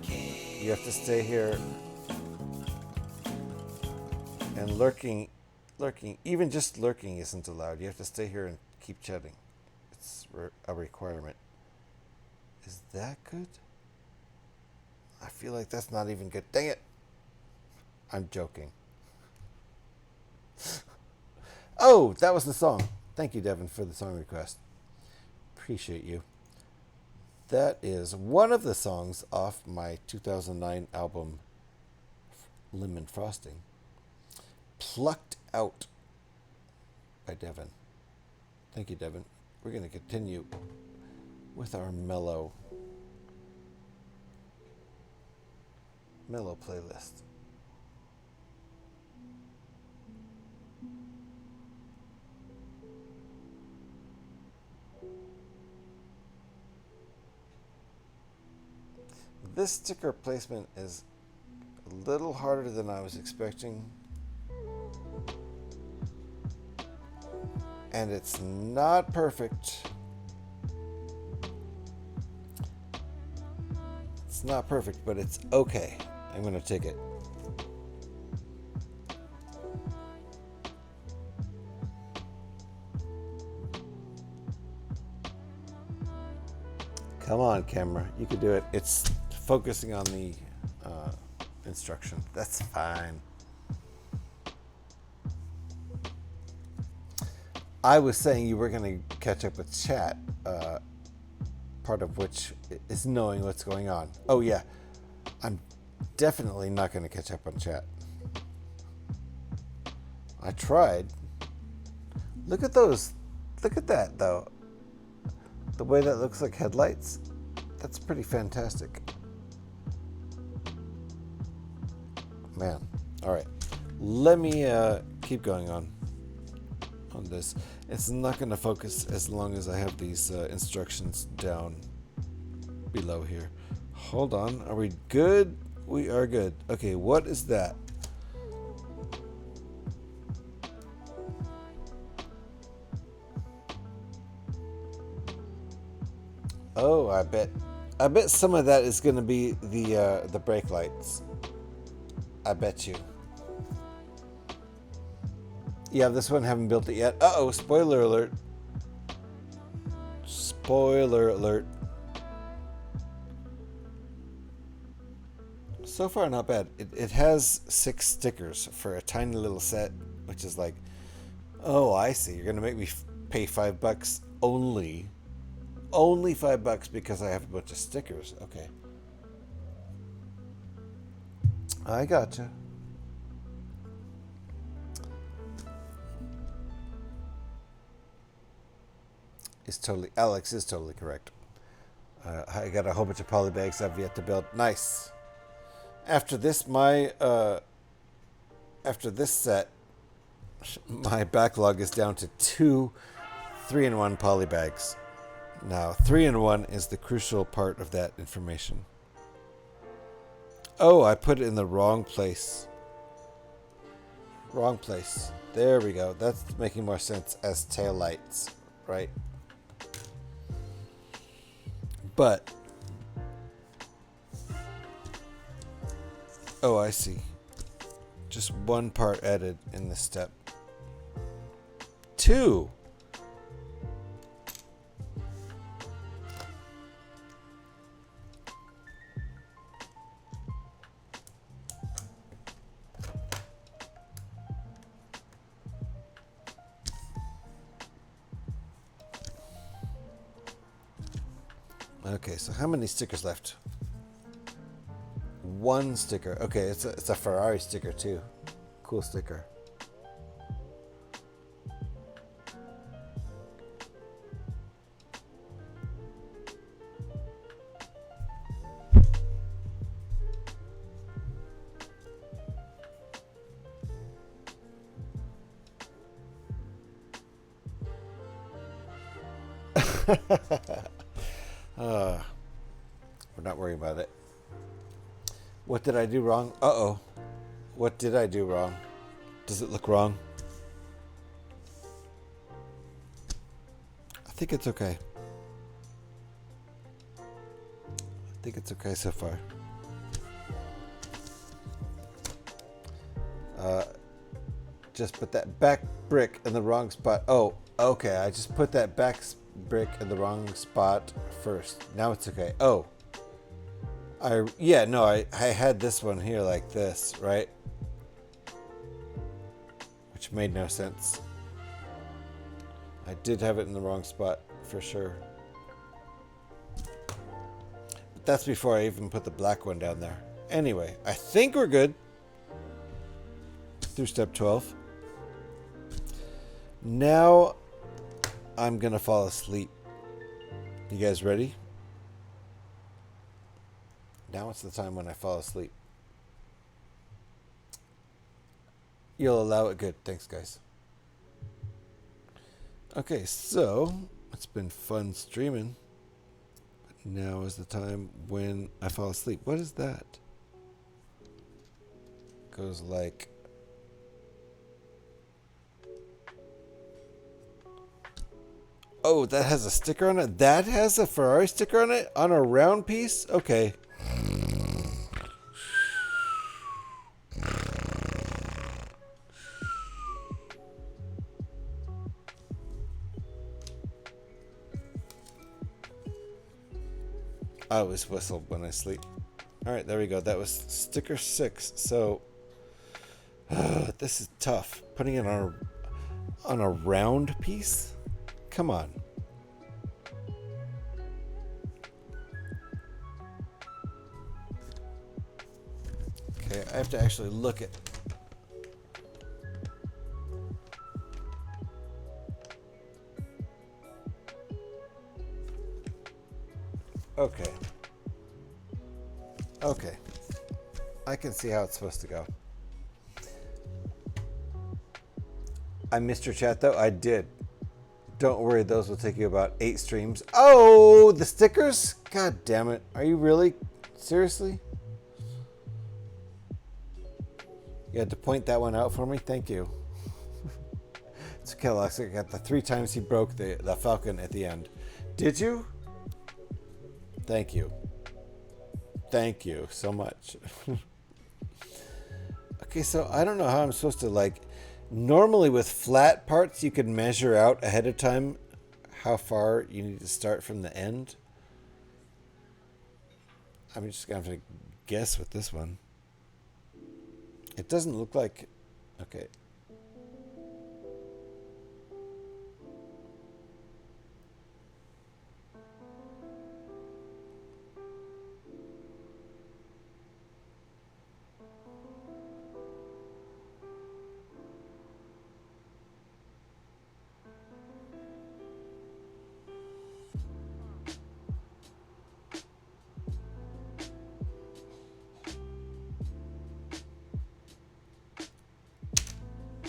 You have to stay here. And lurking, even just lurking isn't allowed. You have to stay here and keep chatting. It's a requirement. Is that good? I feel like that's not even good. Dang it. I'm joking. Oh, that was the song. Thank you, Devin, for the song request. Appreciate you. That is one of the songs off my 2009 album, Lemon Frosting. Plucked Out by Devin. Thank you, Devin. We're going to continue with our mellow playlist. This sticker placement is a little harder than I was expecting. And it's not perfect. It's not perfect, but it's okay. I'm going to take it. Come on, camera. You can do it. It's focusing on the instruction. That's fine. I was saying you were going to catch up with chat, part of which is knowing what's going on. Oh, yeah. I'm definitely not going to catch up on chat. I tried. Look at those. Look at that, though. The way that looks like headlights. That's pretty fantastic. Man. All right. Let me keep going on this. It's not going to focus as long as I have these instructions down below here. Hold on. Are we good? We are good. Okay, what is that? Oh, I bet some of that is going to be the brake lights. I bet you. Yeah, this one haven't built it yet. Uh-oh, spoiler alert. Spoiler alert. So far, not bad. It has 6 stickers for a tiny little set, which is like, oh, I see. You're going to make me pay $5 only. Only $5 because I have a bunch of stickers. Okay. I gotcha. Alex is totally correct. I got a whole bunch of poly bags I've yet to build. Nice. After this set, my backlog is down to 2 3-in-1 poly bags. Now, 3-in-1 is the crucial part of that information. Oh, I put it in the wrong place. Wrong place. There we go. That's making more sense as tail lights, right? But, oh, I see. Just one part added in this step. 2. Okay, so how many stickers left? 1 sticker. Okay, it's a Ferrari sticker too. Cool sticker. We're not worried about it. What did I do wrong? Uh-oh. What did I do wrong? Does it look wrong? I think it's okay. I think it's okay so far. Just put that back brick in the wrong spot. Oh, okay. I just put that back brick in the wrong spot first. Now it's okay. Oh. I had this one here like this, right? Which made no sense. I did have it in the wrong spot for sure. But that's before I even put the black one down there. Anyway, I think we're good. Through step 12. Now I'm gonna fall asleep. You guys ready? Now it's the time when I fall asleep. You'll allow it? Good. Thanks, guys. Okay, so it's been fun streaming. But now is the time when I fall asleep. What is that? Goes like... Oh, that has a sticker on it? That has a Ferrari sticker on it? On a round piece? Okay. I always whistle when I sleep. Alright, there we go. That was sticker 6. So, this is tough. Putting it on a round piece? Come on. Okay, I have to actually look at. Okay. Okay. I can see how it's supposed to go. I missed your chat though. I did. Don't worry, those will take you about 8 streams. Oh, the stickers? God damn it. Are you really? Seriously? You had to point that one out for me? Thank you. It's okay, Alex. I got the 3 times he broke the Falcon at the end. Did you? Thank you. Thank you so much. Okay, so I don't know how I'm supposed to, like, normally with flat parts you can measure out ahead of time how far you need to start from the end. I'm just gonna have to guess with this one. It doesn't look like, okay.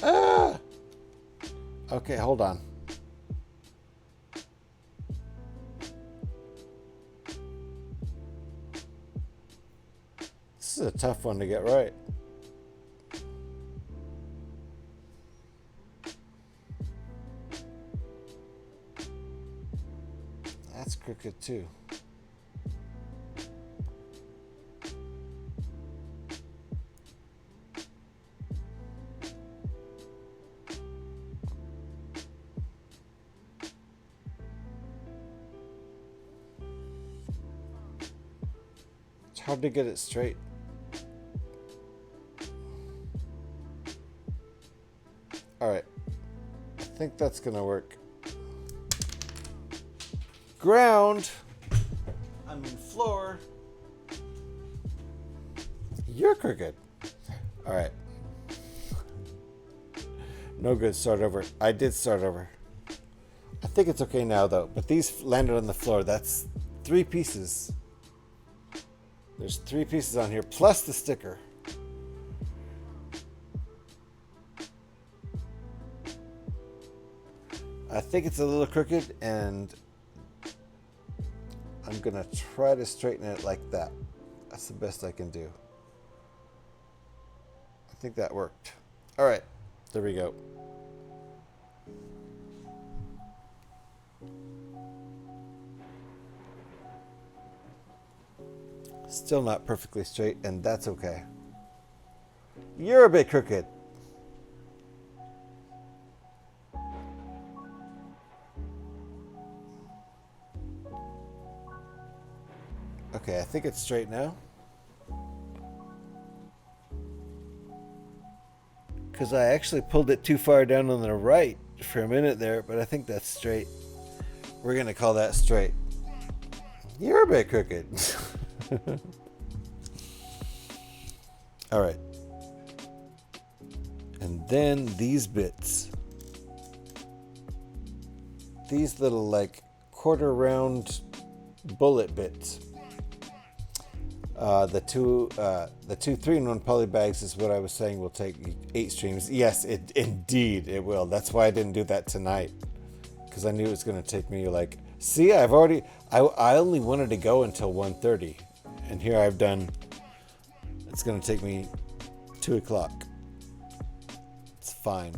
Ah! Okay, hold on. This is a tough one to get right. That's crooked too. Hard to get it straight. All right, I think that's gonna work. Ground. I mean floor. You're crooked. All right. No good. Start over. I did start over. I think it's okay now though. But these landed on the floor. That's 3 pieces. There's 3 pieces on here, plus the sticker. I think it's a little crooked, and I'm gonna try to straighten it like that. That's the best I can do. I think that worked. All right, there we go. Still not perfectly straight, and that's okay. You're a bit crooked. Okay, I think it's straight now. Because I actually pulled it too far down on the right for a minute there, but I think that's straight. We're going to call that straight. You're a bit crooked. All right. And then these bits. These little like quarter round bullet bits. The two 3-in-1 poly bags is what I was saying will take 8 streams. Yes, indeed it will. That's why I didn't do that tonight, because I knew it was going to take me like. See, I only wanted to go until 1:30, and here I've done. It's going to take me 2 o'clock. It's fine.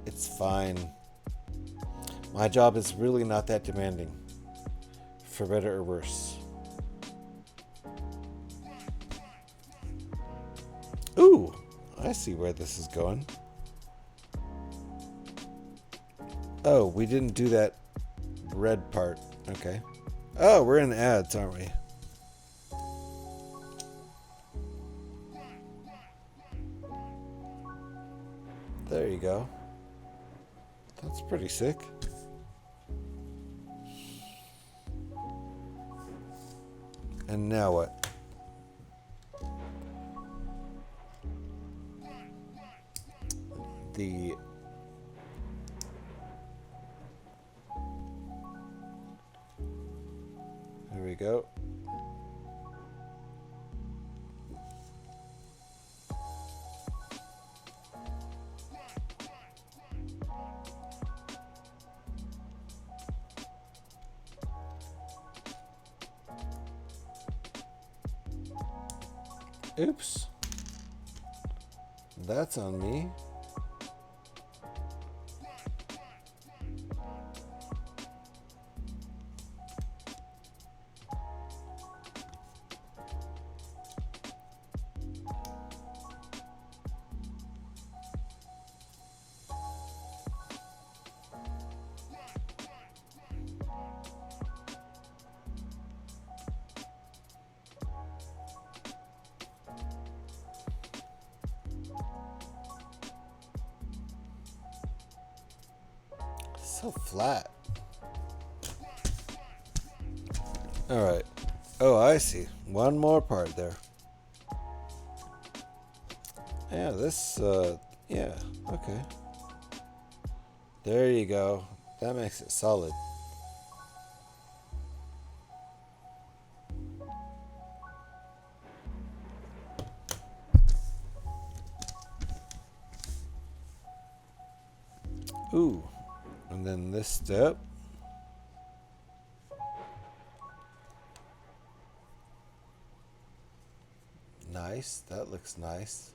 It's fine. My job is really not that demanding. For better or worse. Ooh, I see where this is going. Oh, we didn't do that red part. Okay. Oh, we're in ads, aren't we? There you go. That's pretty sick. And now what? There we go. Oops. That's on me. So flat. All right. Oh, I see. One more part there. Yeah, this, yeah, okay. There you go. That makes it solid. Ooh. And then this step. Nice. That looks nice.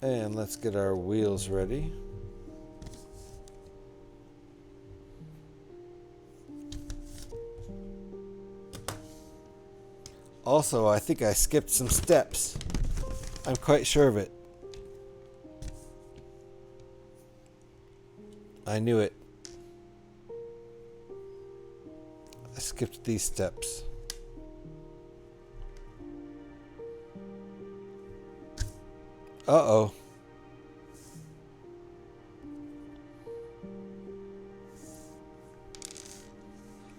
And let's get our wheels ready. Also, I think I skipped some steps. I'm quite sure of it. I knew it. I skipped these steps. Uh-oh.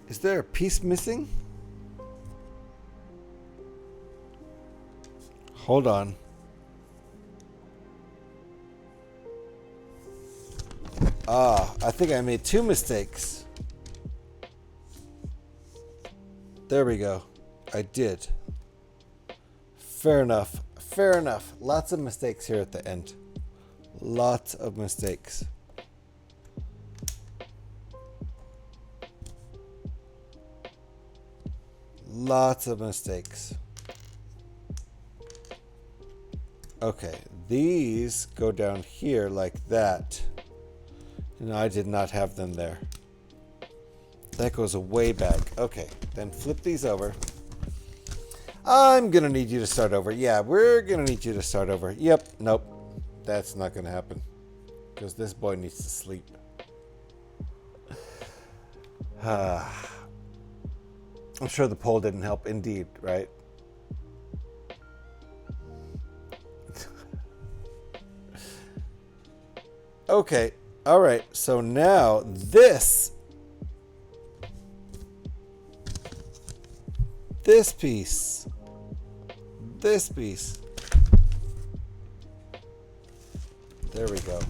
Is there a piece missing? Hold on. Ah, I think I made two mistakes. There we go. I did. Fair enough. Fair enough. Lots of mistakes here at the end. Lots of mistakes. Lots of mistakes. Okay, these go down here like that. And I did not have them there. That goes way back. Okay, then flip these over. I'm gonna need you to start over. Yeah, we're gonna need you to start over. Yep, nope. That's not gonna happen. Because this boy needs to sleep. I'm sure the poll didn't help indeed, right? Okay, alright, so now this piece. This piece. There we go.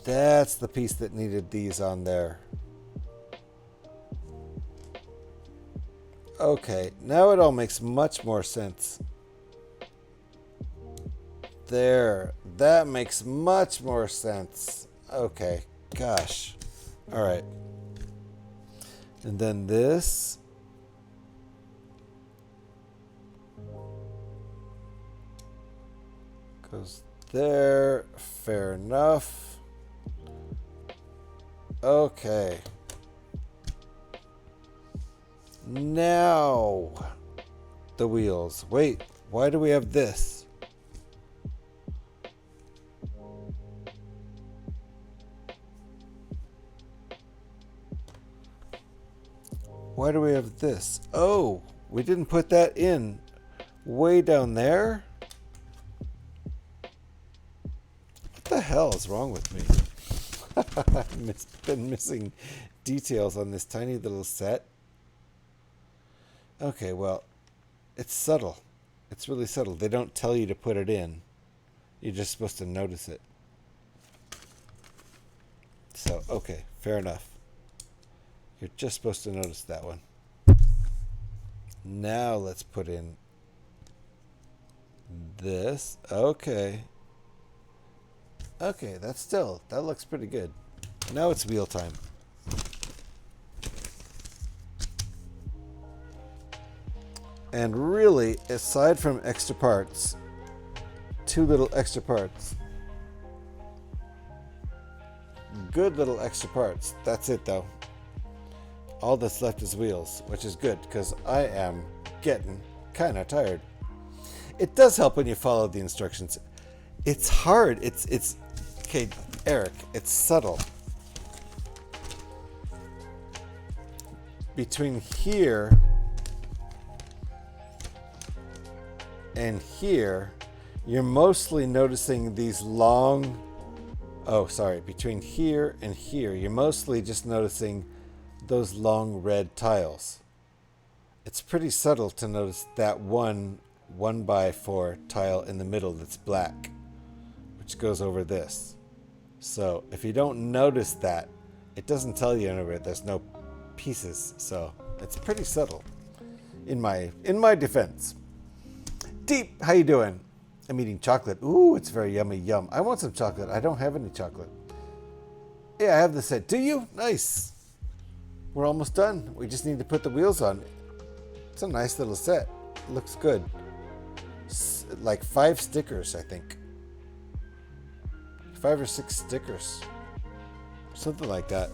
That's the piece that needed these on there. Okay, now it all makes much more sense. There. That makes much more sense. Okay, gosh. All right. And then this. Goes there. Fair enough. Okay. Now, the wheels. Wait, why do we have this? Why do we have this? Oh, we didn't put that in way down there? What the hell is wrong with me? I've been missing details on this tiny little set. Okay, well, it's subtle. It's really subtle. They don't tell you to put it in. You're just supposed to notice it. So, okay, fair enough. You're just supposed to notice that one. Now let's put in this. Okay. Okay, that looks pretty good. Now it's wheel time. And really, aside from extra parts, 2 little extra parts. Good little extra parts. That's it though. All that's left is wheels, which is good because I am getting kind of tired. It does help when you follow the instructions. It's hard. It's okay, Eric, it's subtle. Between here and here, you're mostly noticing these long, between here and here, you're mostly just noticing those long red tiles. It's pretty subtle to notice that one 1x4 tile in the middle that's black, which goes over this. So if you don't notice that, it doesn't tell you anywhere. There's no pieces, so it's pretty subtle. In my defense. Deep, how you doing? I'm eating chocolate. Ooh, it's very yummy. Yum. I want some chocolate. I don't have any chocolate. Yeah, I have the set. Do you? Nice. We're almost done. We just need to put the wheels on. It's a nice little set. It looks good. Like 5 stickers, I think. 5 or 6 stickers. Something like that.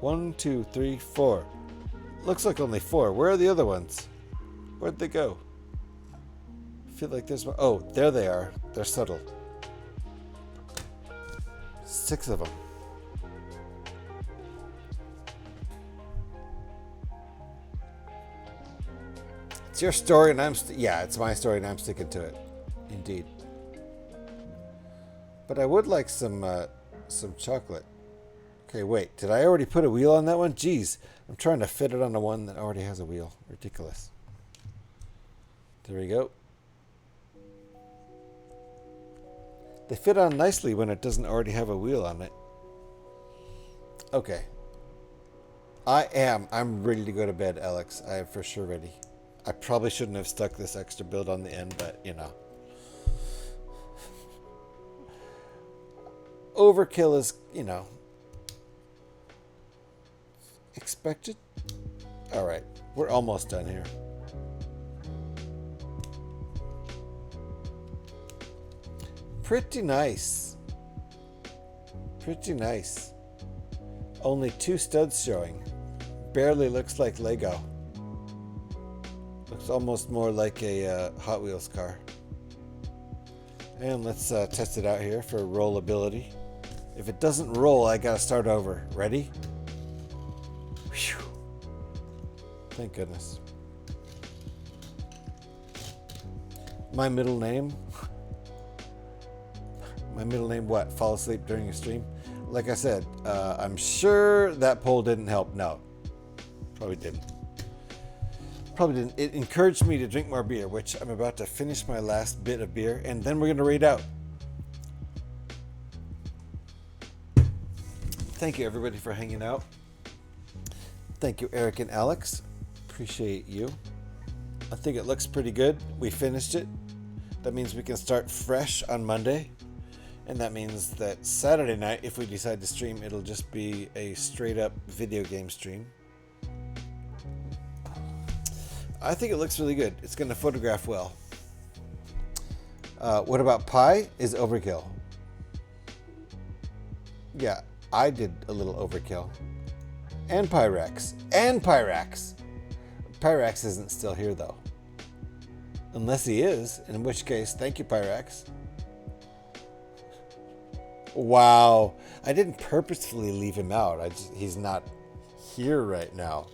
1, 2, 3, 4. Looks like only 4. Where are the other ones? Where'd they go? I feel like there's one. Oh, there they are. They're subtle. 6 of them. It's your story, and yeah, it's my story, and I'm sticking to it. Indeed. But I would like some chocolate. Okay, wait. Did I already put a wheel on that one? Jeez, I'm trying to fit it on the one that already has a wheel. Ridiculous. There we go. They fit on nicely when it doesn't already have a wheel on it. Okay. I'm ready to go to bed, Alex. I am for sure ready. I probably shouldn't have stuck this extra build on the end, but you know. Overkill is, you know, expected. All right, we're almost done here. Pretty nice. Pretty nice. Only 2 studs showing. Barely looks like Lego. Looks almost more like a Hot Wheels car. And let's test it out here for rollability. If it doesn't roll, I gotta start over. Ready? Whew. Thank goodness. My middle name? My middle name what? Fall asleep during your stream? Like I said, I'm sure that poll didn't help. No. Probably didn't. Probably didn't. It encouraged me to drink more beer, which I'm about to finish my last bit of beer, and then we're going to raid out. Thank you, everybody, for hanging out. Thank you, Eric and Alex. Appreciate you. I think it looks pretty good. We finished it. That means we can start fresh on Monday. And that means that Saturday night, if we decide to stream, it'll just be a straight up video game stream. I think it looks really good. It's going to photograph well. What about pie is overkill? Yeah, I did a little overkill. And Pyrex. And Pyrax. Pyrax isn't still here, though. Unless he is, in which case, thank you, Pyrax. Wow. I didn't purposefully leave him out. He's not here right now.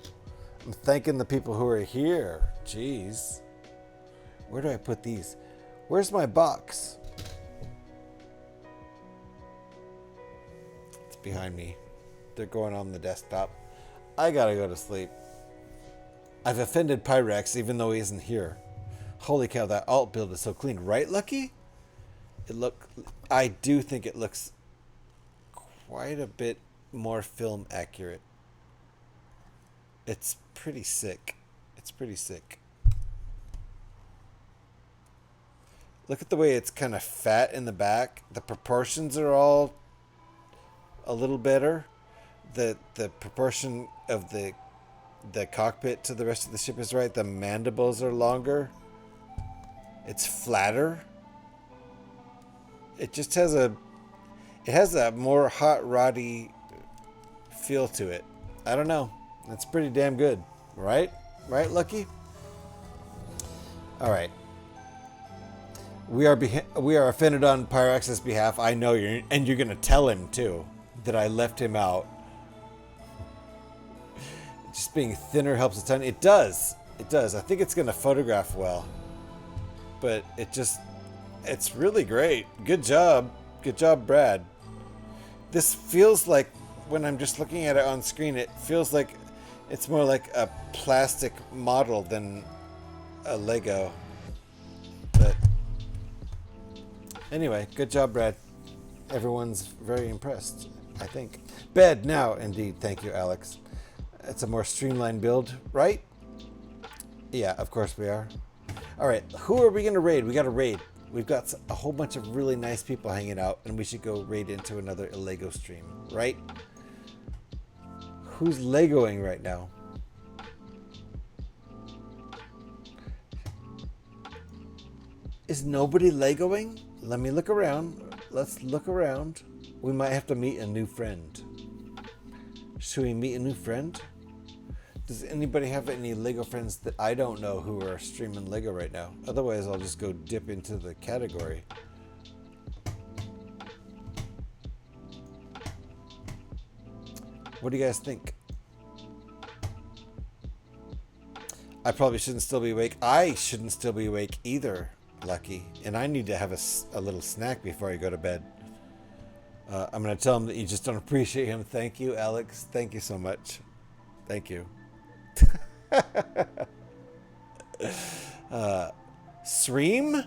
I'm thanking the people who are here. Jeez. Where do I put these? Where's my box? It's behind me. They're going on the desktop. I gotta go to sleep. I've offended Pyrex even though he isn't here. Holy cow, that alt build is so clean. Right, Lucky? I do think it looks quite a bit more film accurate. It's pretty sick. It's pretty sick. Look at the way it's kind of fat in the back. The proportions are all a little better. The proportion of the cockpit to the rest of the ship is right. The mandibles are longer. It's flatter. It just has a more hot roddy feel to it. I don't know. That's pretty damn good, right? Right, Lucky? All right. We are offended on Pyrax's behalf. I know you're gonna tell him too that I left him out. Just being thinner helps a ton. It does. It does. I think it's gonna photograph well. But it's really great. Good job. Good job, Brad. This feels like, when I'm just looking at it on screen, it feels like it's more like a plastic model than a Lego. But anyway, good job, Brad. Everyone's very impressed, I think. Bed now, indeed. Thank you, Alex. It's a more streamlined build, right? Yeah, of course we are. All right, who are we going to raid? We got to raid. We've got a whole bunch of really nice people hanging out, and we should go raid into another Lego stream, right? Who's Legoing right now? Is nobody Legoing? Let me look around. Let's look around. We might have to meet a new friend. Should we meet a new friend? Does anybody have any Lego friends that I don't know who are streaming Lego right now? Otherwise, I'll just go dip into the category. What do you guys think? I probably shouldn't still be awake. I shouldn't still be awake either, Lucky. And I need to have a little snack before I go to bed. I'm going to tell him that you just don't appreciate him. Thank you, Alex. Thank you so much. Thank you. Sream?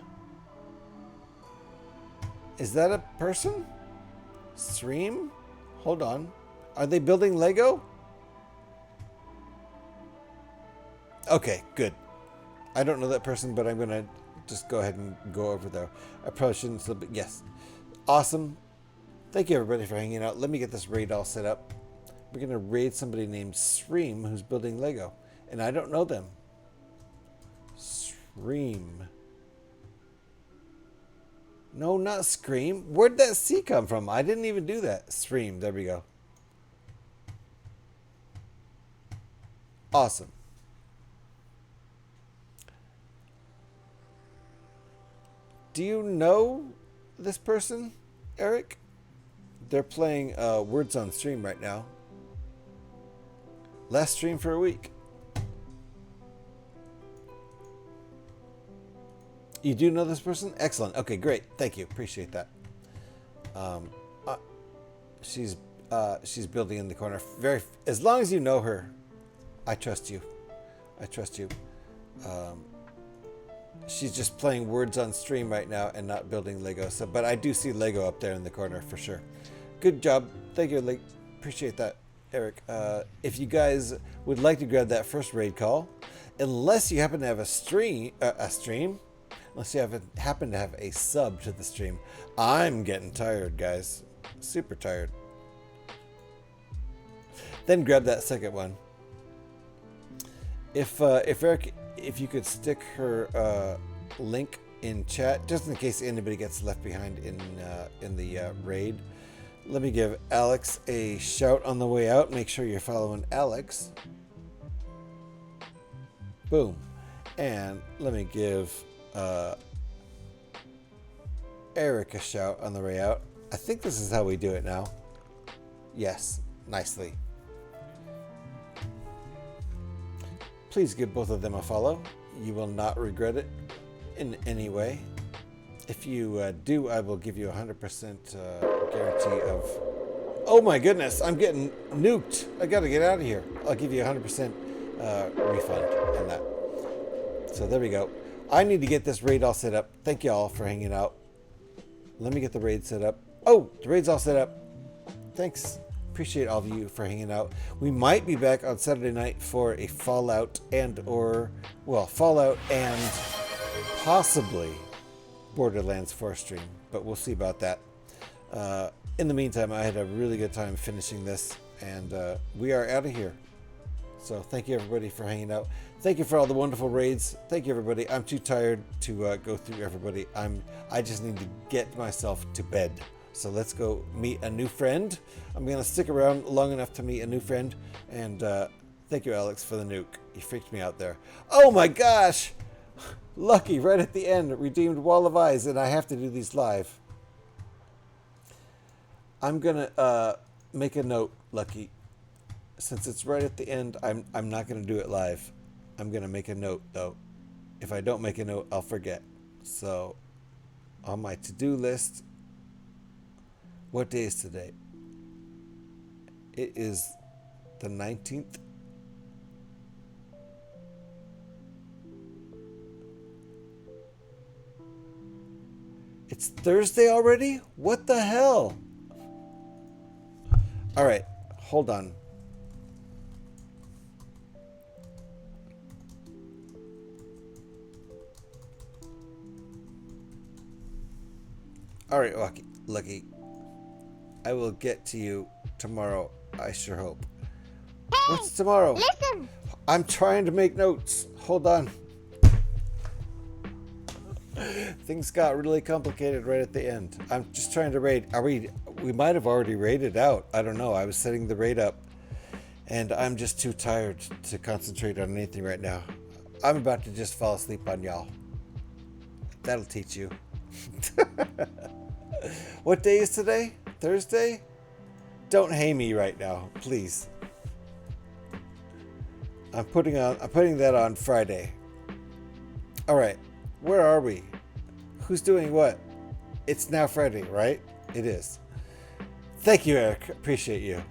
Is that a person? Sream? Hold on. Are they building Lego? Okay, good. I don't know that person, but I'm going to just go ahead and go over there. I probably shouldn't still be. Yes. Awesome. Thank you, everybody, for hanging out. Let me get this raid all set up. We're going to raid somebody named Sream who's building Lego. And I don't know them. Sream. No, not Scream. Where'd that C come from? I didn't even do that. Sream. There we go. Awesome. Do you know this person, Eric? They're playing Words on Stream right now. Last stream for a week. You do know this person? Excellent. Okay, great. Thank you. Appreciate that. She's building in the corner. As long as you know her, I trust you. I trust you. She's just playing Words on Stream right now and not building Lego. So, but I do see Lego up there in the corner for sure. Good job. Thank you. Appreciate that, Eric. If you guys would like to grab that first raid call, unless you happen to have a stream, unless you happen to have a sub to the stream, I'm getting tired, guys. Super tired. Then grab that second one. If Eric, if you could stick her link in chat, just in case anybody gets left behind in the raid. Let me give Alex a shout on the way out. Make sure you're following Alex. Boom. And let me give Eric a shout on the way out. I think this is how we do it now. Yes, nicely. Please give both of them a follow. You will not regret it in any way. If you do, I will give you 100% guarantee of... Oh my goodness, I'm getting nuked. I gotta get out of here. I'll give you 100% refund on that. So there we go. I need to get this raid all set up. Thank you all for hanging out. Let me get the raid set up. Oh, the raid's all set up. Thanks. Appreciate all of you for hanging out. We might be back on Saturday night for a Fallout and possibly Borderlands 4 stream, but we'll see about that. In the meantime, I had a really good time finishing this, and we are out of here. So thank you everybody for hanging out. Thank you for all the wonderful raids. Thank you everybody. I'm too tired to go through everybody. I just need to get myself to bed. So let's go meet a new friend. I'm gonna stick around long enough to meet a new friend. And thank you, Alex, for the nuke. You freaked me out there. Oh my gosh! Lucky, right at the end, redeemed Wall of Eyes, and I have to do these live. I'm gonna make a note, Lucky. Since it's right at the end, I'm not gonna do it live. I'm gonna make a note though. If I don't make a note, I'll forget. So on my to-do list, what day is today? It is the 19th. It's Thursday already? What the hell? All right, hold on. All right, Lucky. I will get to you tomorrow, I sure hope. Hey, what's tomorrow? Listen. I'm trying to make notes. Hold on. Things got really complicated right at the end. I'm just trying to raid. We might have already raided out. I don't know. I was setting the raid up, and I'm just too tired to concentrate on anything right now. I'm about to just fall asleep on y'all. That'll teach you. What day is today? Thursday? Don't hate me right now, please. I'm putting that on Friday. All right, where are we? Who's doing what? It's now Friday, right? It is. Thank you, Eric. Appreciate you.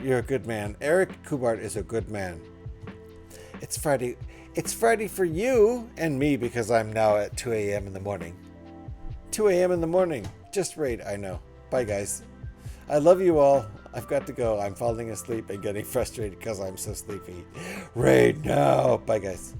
You're a good man. Eric Kubart is a good man. It's Friday. It's Friday for you and me because I'm now at 2 a.m. in the morning. 2 a.m. in the morning. Just raid, I know. Bye, guys. I love you all. I've got to go. I'm falling asleep and getting frustrated because I'm so sleepy. Raid now. Bye, guys.